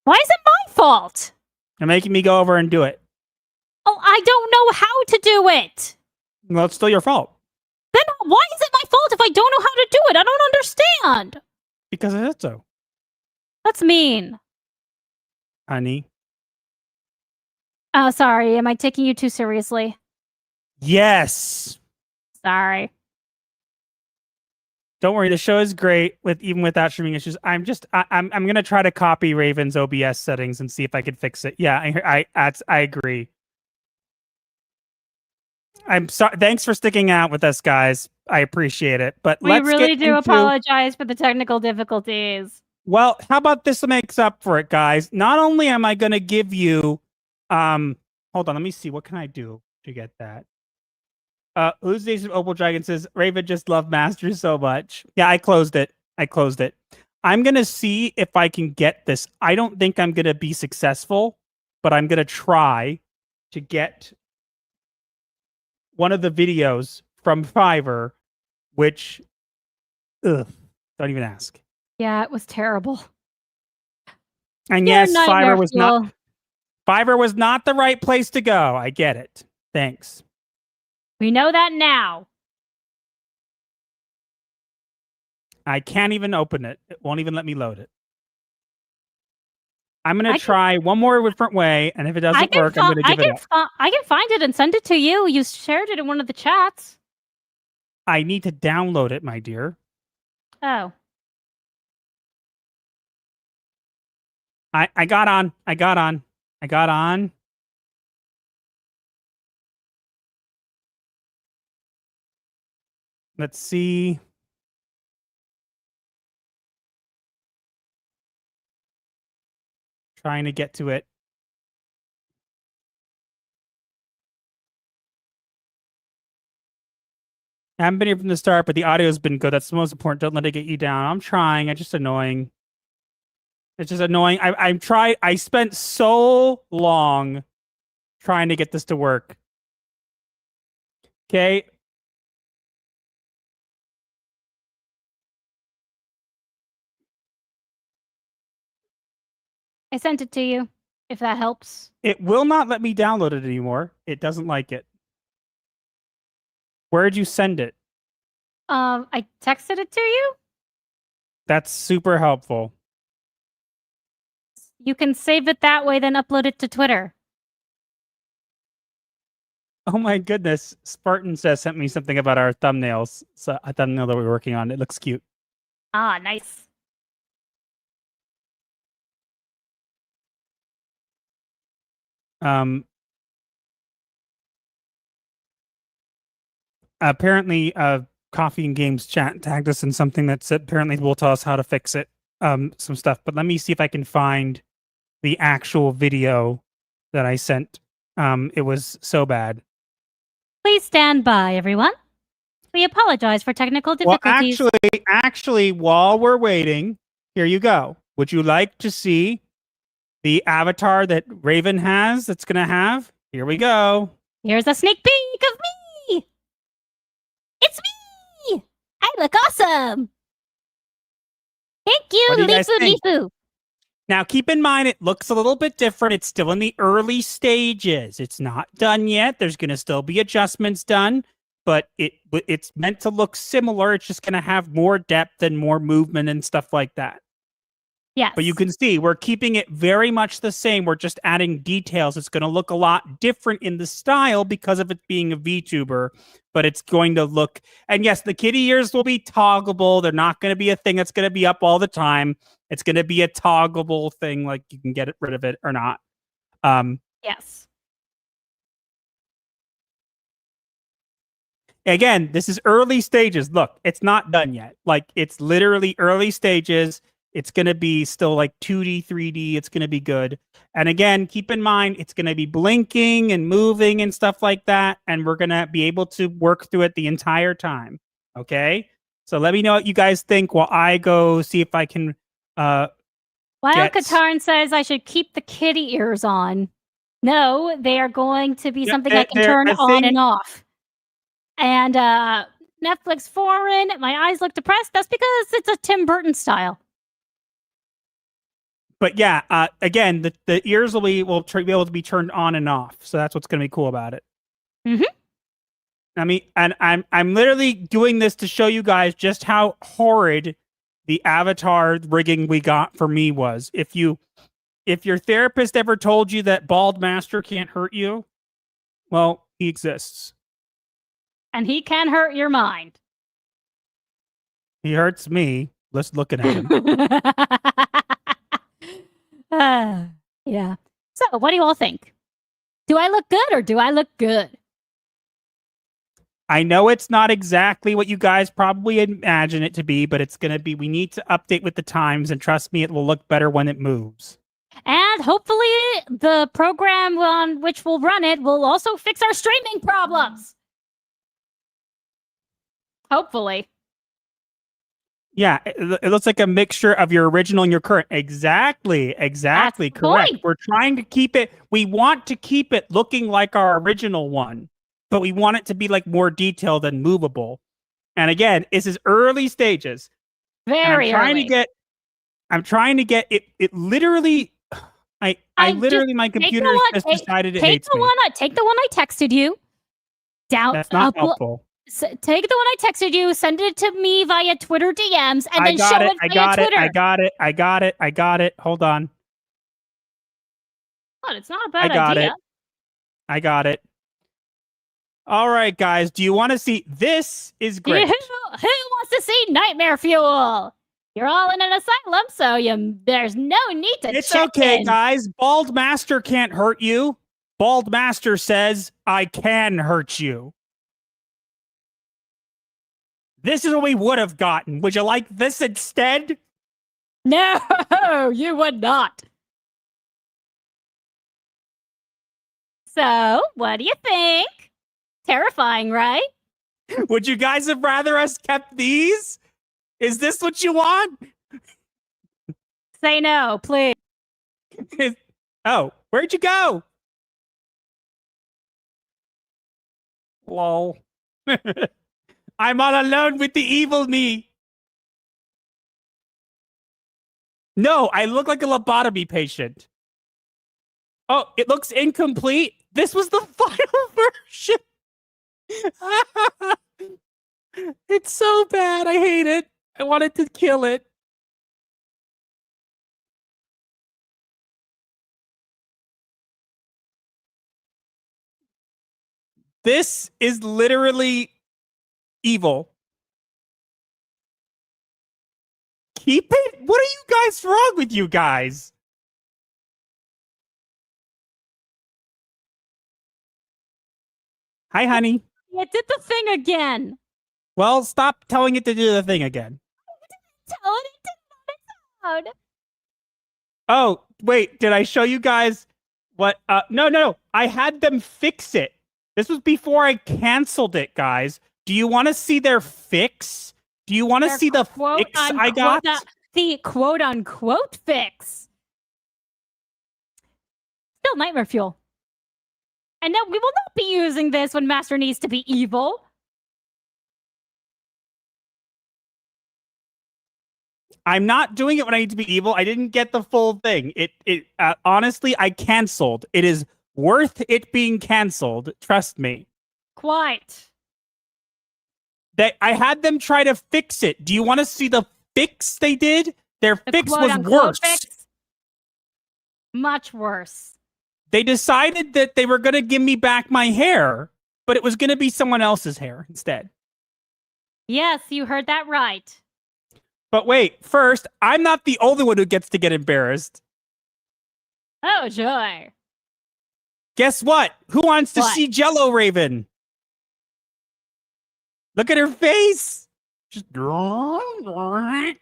Why is it my fault? You're making me go over and do it. Oh, I don't know how to do it. Well, it's still your fault. Then why is it my fault if I don't know how to do it? I don't understand. Because I said so. That's mean. Honey. Oh, sorry. Am I taking you too seriously? Yes. Sorry. Don't worry, the show is great even without streaming issues. I'm gonna try to copy Raven's OBS settings and see if I can fix it. Yeah, I agree. I'm sorry. Thanks for sticking out with us, guys. I appreciate it. But We let's really get do into... apologize for the technical difficulties. Well, how about this makes up for it, guys? Not only am I gonna give you, hold on, let me see. What can I do to get that? Who's Days of Opal Dragon says, Raven just loved Masters so much. Yeah, I closed it. I'm going to see if I can get this. I don't think I'm going to be successful, but I'm going to try to get one of the videos from Fiverr, which, don't even ask. Yeah, it was terrible. And You're yes, Fiverr was fuel. not the right place to go. I get it. Thanks. We know that now. I can't even open it. It won't even let me load it. I'm going to try one more different way, and if it doesn't work, I'm going to give it up. I can find it and send it to you. You shared it in one of the chats. I need to download it, my dear. Oh. I got on. Let's see. Trying to get to it. I haven't been here from the start, but the audio's been good. That's the most important. Don't let it get you down. I'm trying. It's just annoying. I spent so long trying to get this to work. Okay. I sent it to you, if that helps. It will not let me download it anymore. It doesn't like it. Where'd you send it? I texted it to you. That's super helpful. You can save it that way, then upload it to Twitter. Oh my goodness. Spartan sent me something about our thumbnails. So a thumbnail that we're working on. It looks cute. Ah, nice. Apparently, Coffee and Games chat tagged us in something that apparently will tell us how to fix it. Some stuff. But let me see if I can find the actual video that I sent. It was so bad. Please stand by, everyone. We apologize for technical Well, difficulties. actually, while we're waiting, here you go. Would you like to see the avatar that Raven has that's going to have? Here we go. Here's a sneak peek of me. It's me. I look awesome. Thank you, What do you guys Lifu think? Lifu. Now, keep in mind, it looks a little bit different. It's still in the early stages. It's not done yet. There's going to still be adjustments done, but it's meant to look similar. It's just going to have more depth and more movement and stuff like that. Yes. But you can see we're keeping it very much the same. We're just adding details. It's going to look a lot different in the style because of it being a VTuber, but it's going to look... And yes, the kitty ears will be toggleable. They're not going to be a thing that's going to be up all the time. It's going to be a toggleable thing, like you can get rid of it or not. Yes. Again, this is early stages. Look, it's not done yet. Like, it's literally early stages. It's going to be still like 2D, 3D. It's going to be good. And again, keep in mind, it's going to be blinking and moving and stuff like that. And we're going to be able to work through it the entire time. Okay? So let me know what you guys think while I go see if I can... Wild Katarn says I should keep the kitty ears on. No, they are going to be something I can turn on and off. And Netflix Foreign, my eyes look depressed. That's because it's a Tim Burton style. But yeah, again, the ears will be able to be turned on and off. So that's what's going to be cool about it. Mm-hmm. I mean, and I'm literally doing this to show you guys just how horrid the avatar rigging we got for me was. If your therapist ever told you that Bald Master can't hurt you, well, he exists. And he can hurt your mind. He hurts me. Let's look at him. Yeah. So, what do you all think? Do I look good or do I look good? I know it's not exactly what you guys probably imagine it to be, but it's going to be, we need to update with the times, and trust me, it will look better when it moves. And hopefully the program on which we'll run it will also fix our streaming problems. Hopefully. Yeah, it looks like a mixture of your original and your current. Exactly, correct. Point. We're trying to keep it, we want to keep it looking like our original one, but we want it to be like more detailed and movable. And again, this is early stages. Very early. I'm trying to get it literally, I literally, my computer just decided it hates me. Take the one I texted you. That's not helpful. Take the one I texted you, send it to me via Twitter DMs, and then show it via Twitter. I got it. Hold on. Oh, it's not a bad idea. I got it. All right, guys. Do you want to see? This is great. Who wants to see Nightmare Fuel? You're all in an asylum, so there's no need to It's check okay, in. guys. Bald Master can't hurt you. Bald Master says, I can hurt you. This is what we would have gotten. Would you like this instead? No, you would not. So, what do you think? Terrifying, right? Would you guys have rather us kept these? Is this what you want? Say no, please. Oh, where'd you go? Lol. I'm all alone with the evil me. No, I look like a lobotomy patient. Oh, it looks incomplete. This was the final version. It's so bad. I hate it. I wanted to kill it. This is literally evil. Keep it? What are you guys wrong with you guys? Hi, honey. It did the thing again. Well, stop telling it to do the thing again. Tell it to not. Oh, wait. Did I show you guys what? No. I had them fix it. This was before I canceled it, guys. Do you want to see their fix? Do you want to see the fix I got? The quote-unquote fix. Still nightmare fuel. And no, we will not be using this when Master needs to be evil. I'm not doing it when I need to be evil. I didn't get the full thing. Honestly, I canceled. It is worth it being canceled. Trust me. Quite. I had them try to fix it. Do you want to see the fix they did? Their fix was worse. Fix? Much worse. They decided that they were going to give me back my hair, but it was going to be someone else's hair instead. Yes, you heard that right. But wait, first, I'm not the only one who gets to get embarrassed. Oh, joy. Guess what? Who wants to see Jello Raven? Look at her face. Just... I'm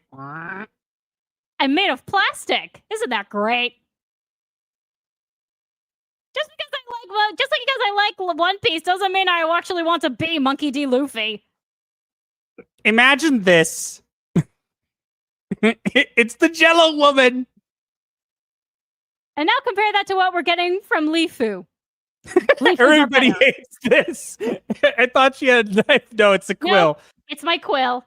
made of plastic. Isn't that great? Just because I like One Piece doesn't mean I actually want to be Monkey D. Luffy. Imagine this. It's the Jello woman. And now compare that to what we're getting from Lifu. Everybody hates this. I thought she had a knife. No, it's a quill. No, it's my quill.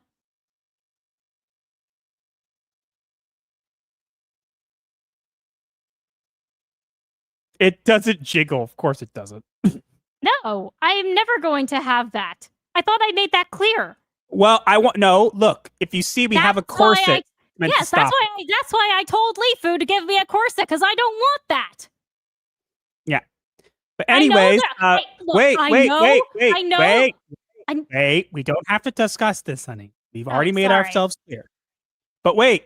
It doesn't jiggle. Of course it doesn't. No, I am never going to have that. I thought I made that clear. Well, no, look. If you see we have a corset. Yes, that's why I told Lifu to give me a corset, because I don't want that. Yeah. But anyways, wait. We don't have to discuss this, honey. We've already made ourselves clear. But wait,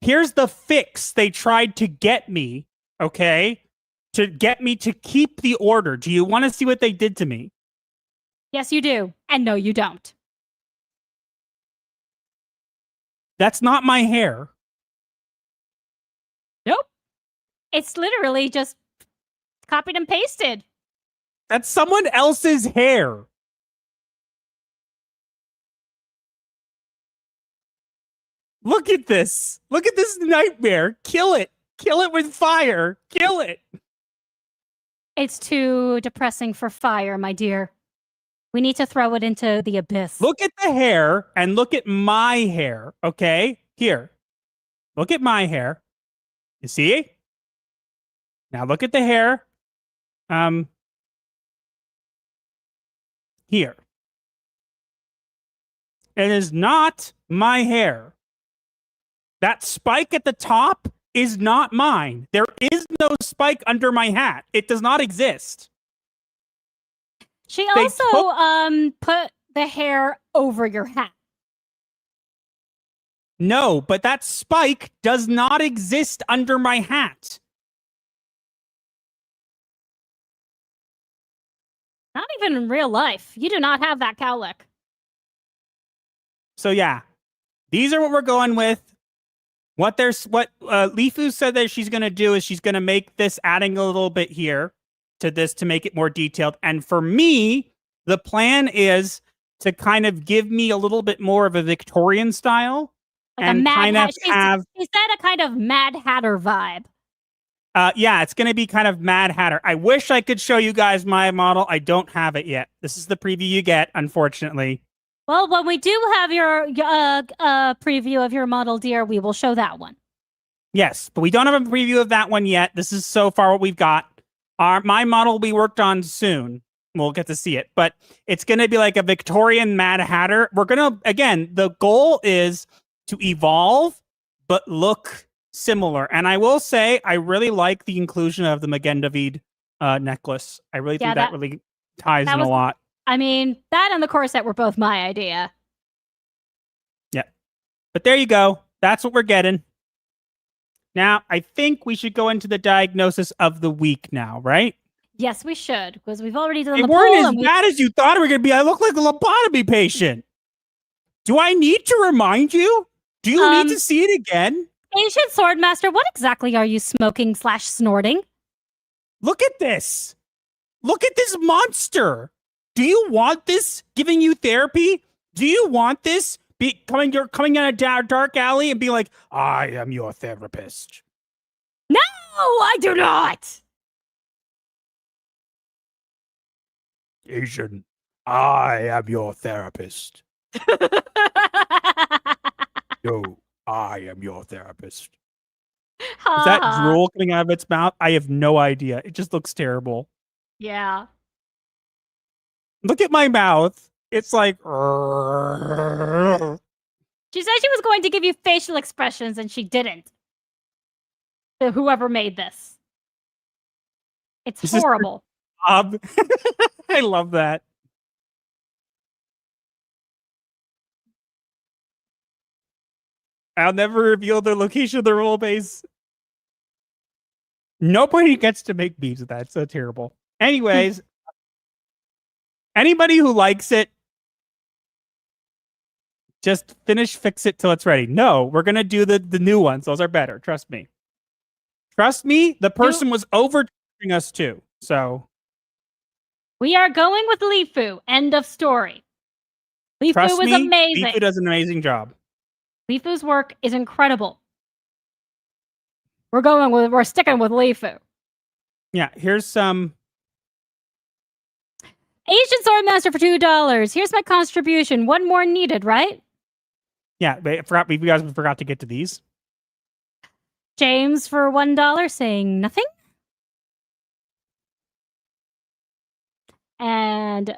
here's the fix they tried to get me, okay? To get me to keep the order. Do you want to see what they did to me? Yes, you do. And no, you don't. That's not my hair. Nope. It's literally just copied and pasted. That's someone else's hair. Look at this. Look at this nightmare. Kill it. Kill it with fire. Kill it. It's too depressing for fire, my dear. We need to throw it into the abyss. Look at the hair and look at my hair, okay? Here. Look at my hair. You see? Now look at the hair. Here. It is not my hair. That spike at the top is not mine. There is no spike under my hat. It does not exist. She also put the hair over your hat. No, but that spike does not exist under my hat. Not even in real life. You do not have that cowlick. So yeah, these are what we're going with. What Lifu said that she's going to do is she's going to make this, adding a little bit here to this to make it more detailed. And for me, the plan is to kind of give me a little bit more of a Victorian style, like and kind of have. Is that a kind of Mad Hatter vibe? Yeah, it's going to be kind of Mad Hatter. I wish I could show you guys my model. I don't have it yet. This is the preview you get, unfortunately. Well, when we do have your preview of your model, dear, we will show that one. Yes, but we don't have a preview of that one yet. This is so far what we've got. My model will be worked on soon. We'll get to see it, but it's going to be like a Victorian Mad Hatter. We're going to, again, the goal is to evolve, but look similar. And I will say, I really like the inclusion of the Magen David necklace. I really think that really ties in a lot. I mean, that and the corset were both my idea. Yeah. But there you go. That's what we're getting. Now, I think we should go into the diagnosis of the week now, right? Yes, we should, because we've already done They the poll. weren't as bad as you thought it were going to be. I look like a lobotomy patient. Do I need to remind you? Do you need to see it again? Ancient Swordmaster, what exactly are you smoking/snorting? Look at this. Look at this monster. Do you want this giving you therapy? Do you want this coming in a dark alley and be like, I am your therapist? No, I do not. Asian, I am your therapist. Yo, I am your therapist. Is that drool coming out of its mouth? I have no idea. It just looks terrible. Yeah. Look at my mouth. It's like. She said she was going to give you facial expressions and she didn't. To whoever made this. It's horrible. I love that. I'll never reveal the location of the role base. Nobody gets to make beats with that. It's so terrible. Anyways, anybody who likes it, just fix it till it's ready. No, we're going to do the new ones. Those are better. Trust me. Trust me, the person was overcharging us too. So we are going with Lifu. End of story. Lifu was amazing. Lifu does an amazing job. Lifu's work is incredible. We're sticking with Lifu. Yeah, here's some Asian Swordmaster for $2. Here's my contribution. One more needed, right? Yeah, we guys forgot to get to these. James for $1 saying nothing. And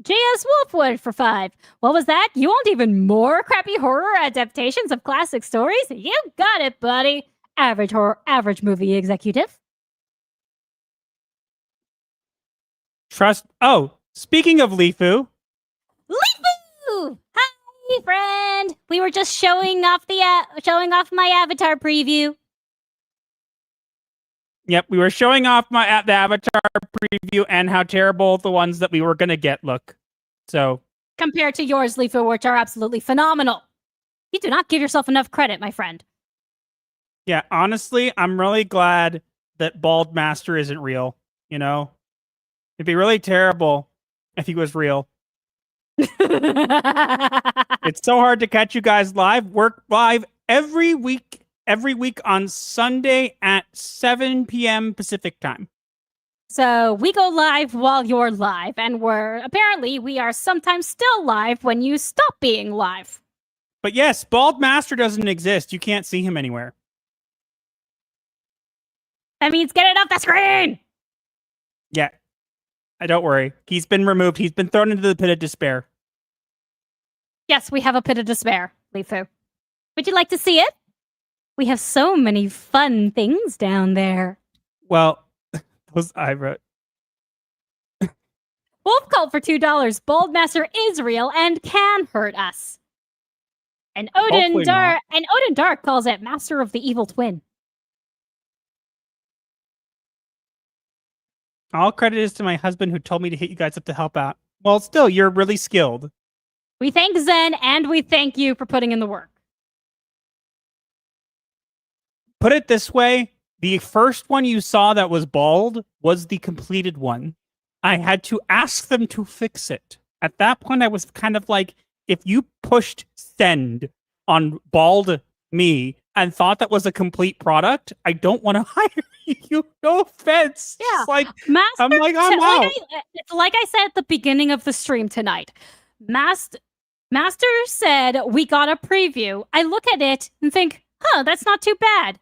J.S. Wolfwood for $5. What was that? You want even more crappy horror adaptations of classic stories? You got it, buddy. Average movie executive. Oh, speaking of Lifu. Lifu! Hi, friend. We were just showing off my avatar preview. Yep, we were showing off the avatar preview and how terrible the ones that we were going to get look. So compared to yours, Lifu, which are absolutely phenomenal. You do not give yourself enough credit, my friend. Yeah, honestly, I'm really glad that Bald Master isn't real. You know, it'd be really terrible if he was real. It's so hard to catch you guys live. Work live every week on Sunday at 7 p.m. Pacific time. So we go live while you're live, and we are sometimes still live when you stop being live. But yes, Bald Master doesn't exist. You can't see him anywhere. That means get it off the screen! Yeah. Don't worry. He's been removed. He's been thrown into the pit of despair. Yes, we have a pit of despair, Lifu. Would you like to see it? We have so many fun things down there. Well, those I wrote. Wolf called for $2. Bald Master is real and can hurt us. And Odin Dark calls it Master of the Evil Twin. All credit is to my husband who told me to hit you guys up to help out. Well, still, you're really skilled. We thank Zen and we thank you for putting in the work. Put it this way, the first one you saw that was bald was the completed one. I had to ask them to fix it. At that point, I was kind of like, if you pushed send on bald me and thought that was a complete product, I don't want to hire you. No offense. Yeah. Like, Master, I'm out. Like I said at the beginning of the stream tonight, Master said we got a preview. I look at it and think, that's not too bad.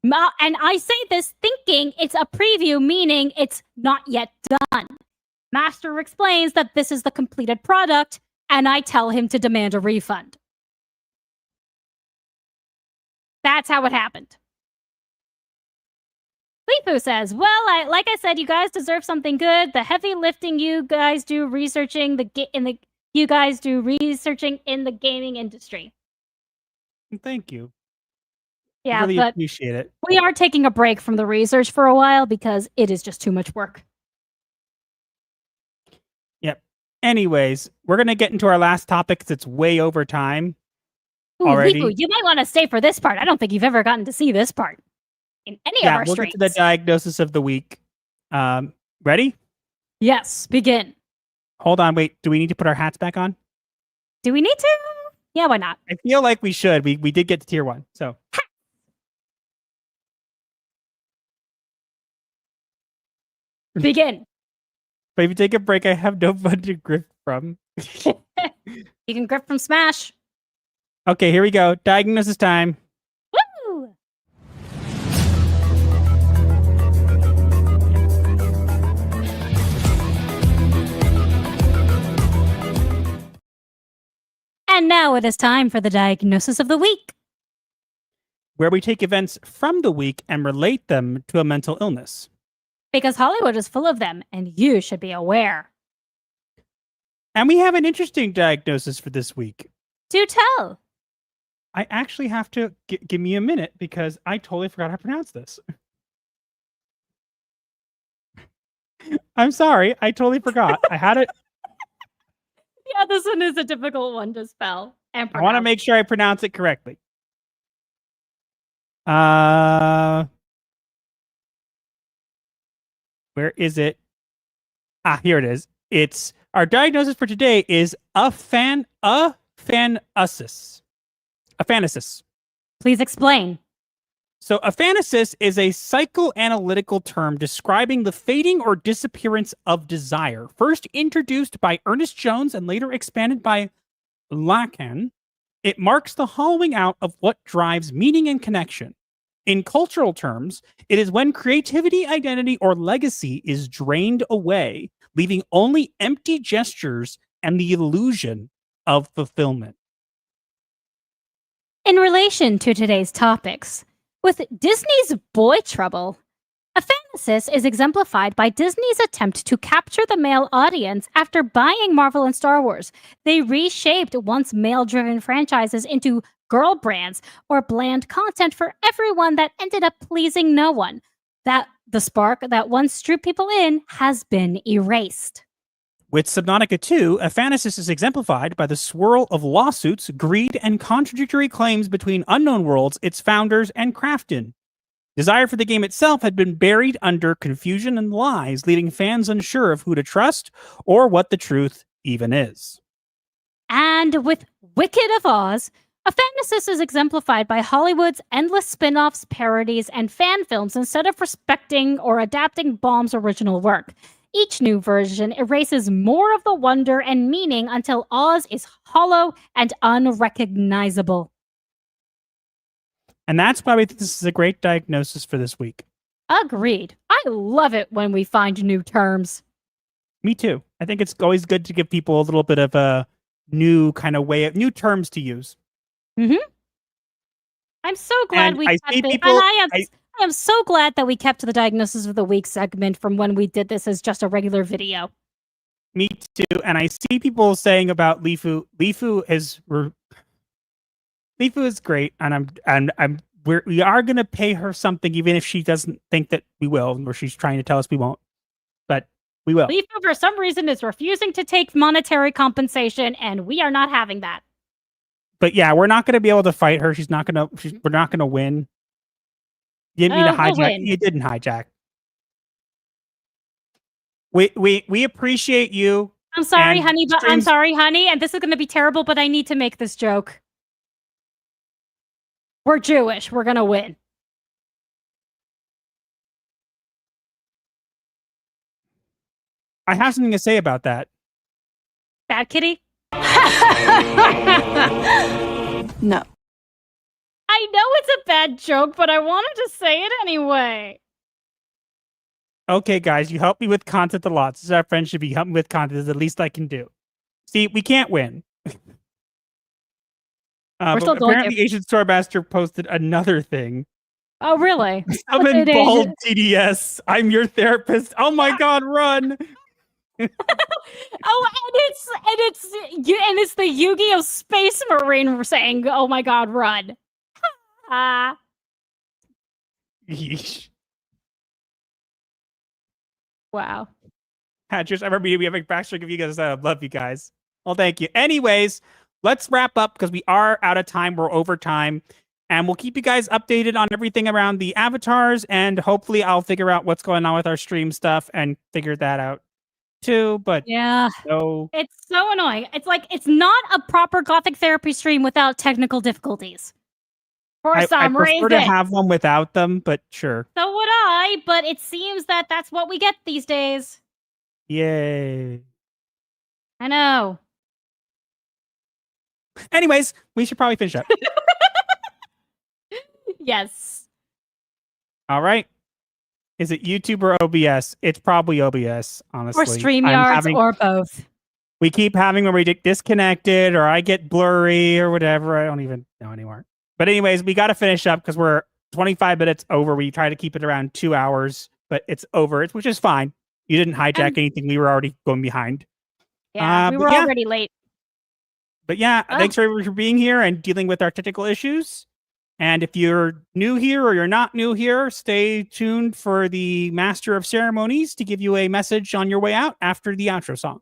And I say this thinking it's a preview, meaning it's not yet done. Master explains that this is the completed product, and I tell him to demand a refund. That's how it happened. Lifu says, well, like I said, you guys deserve something good. The heavy lifting you guys do researching in the gaming industry. Thank you. Yeah, I really but appreciate it. We are taking a break from the research for a while because it is just too much work. Yep. Anyways, we're going to get into our last topic because it's way over time. Ooh, already. Lifu, you might want to stay for this part. I don't think you've ever gotten to see this part in any of our we'll streams. get to the diagnosis of the week. Ready? Yes, begin. Hold on, wait. Do we need to put our hats back on? Do we need to? Yeah, why not? I feel like we should. We did get to tier 1, so. Begin. But if you take a break, I have no one to grip from. You can grip from Smash. Okay, here we go. Diagnosis time. Woo! And now it is time for the diagnosis of the week. Where we take events from the week and relate them to a mental illness. Because Hollywood is full of them, and you should be aware. And we have an interesting diagnosis for this week. Do tell. I actually have to give me a minute because I totally forgot how to pronounce this. I'm sorry. I totally forgot. I had it. Yeah, this one is a difficult one to spell. And I want to make sure I pronounce it correctly. Where is it? Here it is. It's our diagnosis for today is aphanasis. Please explain. So aphanasis is a psychoanalytical term describing the fading or disappearance of desire, first introduced by Ernest Jones and later expanded by Lacan. It marks the hollowing out of what drives meaning and connection. In cultural terms, it is when creativity, identity, or legacy is drained away, leaving only empty gestures and the illusion of fulfillment. In relation to today's topics, with Disney's Boy Trouble, aphanasis is exemplified by Disney's attempt to capture the male audience after buying Marvel and Star Wars. They reshaped once male-driven franchises into girl brands or bland content for everyone that ended up pleasing no one. That the spark that once drew people in has been erased. With Subnautica 2, aphanasis is exemplified by the swirl of lawsuits, greed, and contradictory claims between Unknown Worlds, its founders, and Krafton. Desire for the game itself had been buried under confusion and lies, leaving fans unsure of who to trust or what the truth even is. And with Wicked of Oz, aphanasis is exemplified by Hollywood's endless spin-offs, parodies, and fan films instead of respecting or adapting Baum's original work. Each new version erases more of the wonder and meaning until Oz is hollow and unrecognizable. And that's why we think this is a great diagnosis for this week. Agreed. I love it when we find new terms. Me too. I think it's always good to give people a little bit of a new kind of way of new terms to use. Mm-hmm. I'm so glad we kept it. And I am so glad that we kept the diagnosis of the week segment from when we did this as just a regular video. Me too. And I see people saying about Lifu. Lifu is great, and we are gonna pay her something, even if she doesn't think that we will, or she's trying to tell us we won't. But we will. Lifu, for some reason, is refusing to take monetary compensation, and we are not having that. But yeah, we're not gonna be able to fight her. We're not gonna win. You didn't mean to hijack. You didn't hijack. We appreciate you. I'm sorry, honey, but I'm sorry, honey, and this is going to be terrible, but I need to make this joke. We're Jewish. We're going to win. I have something to say about that. Bad kitty? No. I know it's a bad joke, but I wanted to say it anyway. Okay, guys, you help me with content a lot. This is our friendship. You help me with content. This is the least I can do. See, we can't win. We're still apparently, Asian Store Master posted another thing. Oh, really? Summon bald TDS. I'm your therapist. Oh my God, run! Oh, and it's the Yu-Gi-Oh! Space Marine saying, "Oh my God, run!" Yeesh. Wow. Hatchers, I remember we have a backstreak of you guys. I love you guys. Well, thank you. Anyways, let's wrap up because we are out of time. We're over time. And we'll keep you guys updated on everything around the avatars. And hopefully I'll figure out what's going on with our stream stuff and figure that out. to, but yeah, no. it's so annoying. It's like it's not a proper Gothic Therapy stream without technical difficulties. For I some prefer reason. to have one without them, but sure. So would I, but it seems that that's what we get these days. Yay. I know. Anyways, we should probably finish up. Yes. All right. Is it YouTube or OBS? It's probably OBS, honestly. Or StreamYards or both. We keep having where we get disconnected or I get blurry or whatever. I don't even know anymore. But anyways, we got to finish up because we're 25 minutes over. We try to keep it around 2 hours, but it's over, which is fine. You didn't hijack anything. We were already going behind. Yeah, we were already late. But yeah, thanks for being here and dealing with our technical issues. And if you're new here or you're not new here, stay tuned for the Master of Ceremonies to give you a message on your way out after the outro song.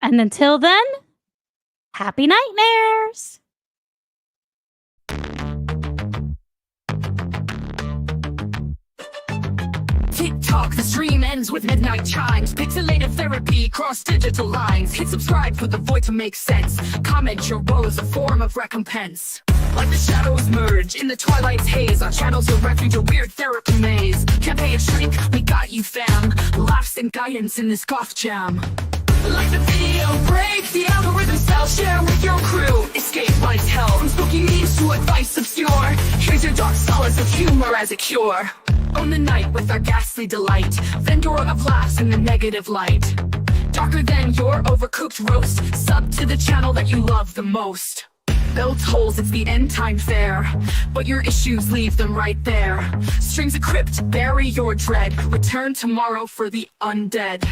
And until then, happy nightmares. TikTok, the stream ends with midnight chimes. Pixelated therapy, cross digital lines. Hit subscribe for the void to make sense. Comment your woe as a form of recompense. Like the shadows merge in the twilight's haze, our channel's a refuge, a weird therapy maze. Can't pay a shrink, we got you fam. Laughs and guidance in this goth jam. Like the video break, the algorithm cell, share with your crew. Escape life's hell, from spooky memes to advice obscure. Here's your dark solace of humor as a cure. Own the night with our ghastly delight. Vendor of laughs in the negative light. Darker than your overcooked roast. Sub to the channel that you love the most. Bell tolls, it's the end time fair. But your issues, leave them right there. Strings of crypt, bury your dread. Return tomorrow for the undead.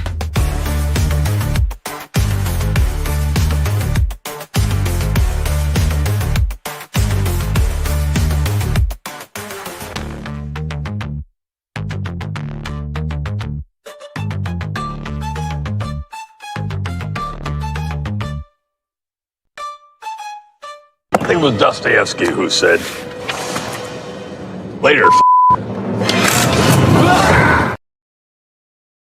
I think it was Dostoevsky who said, later,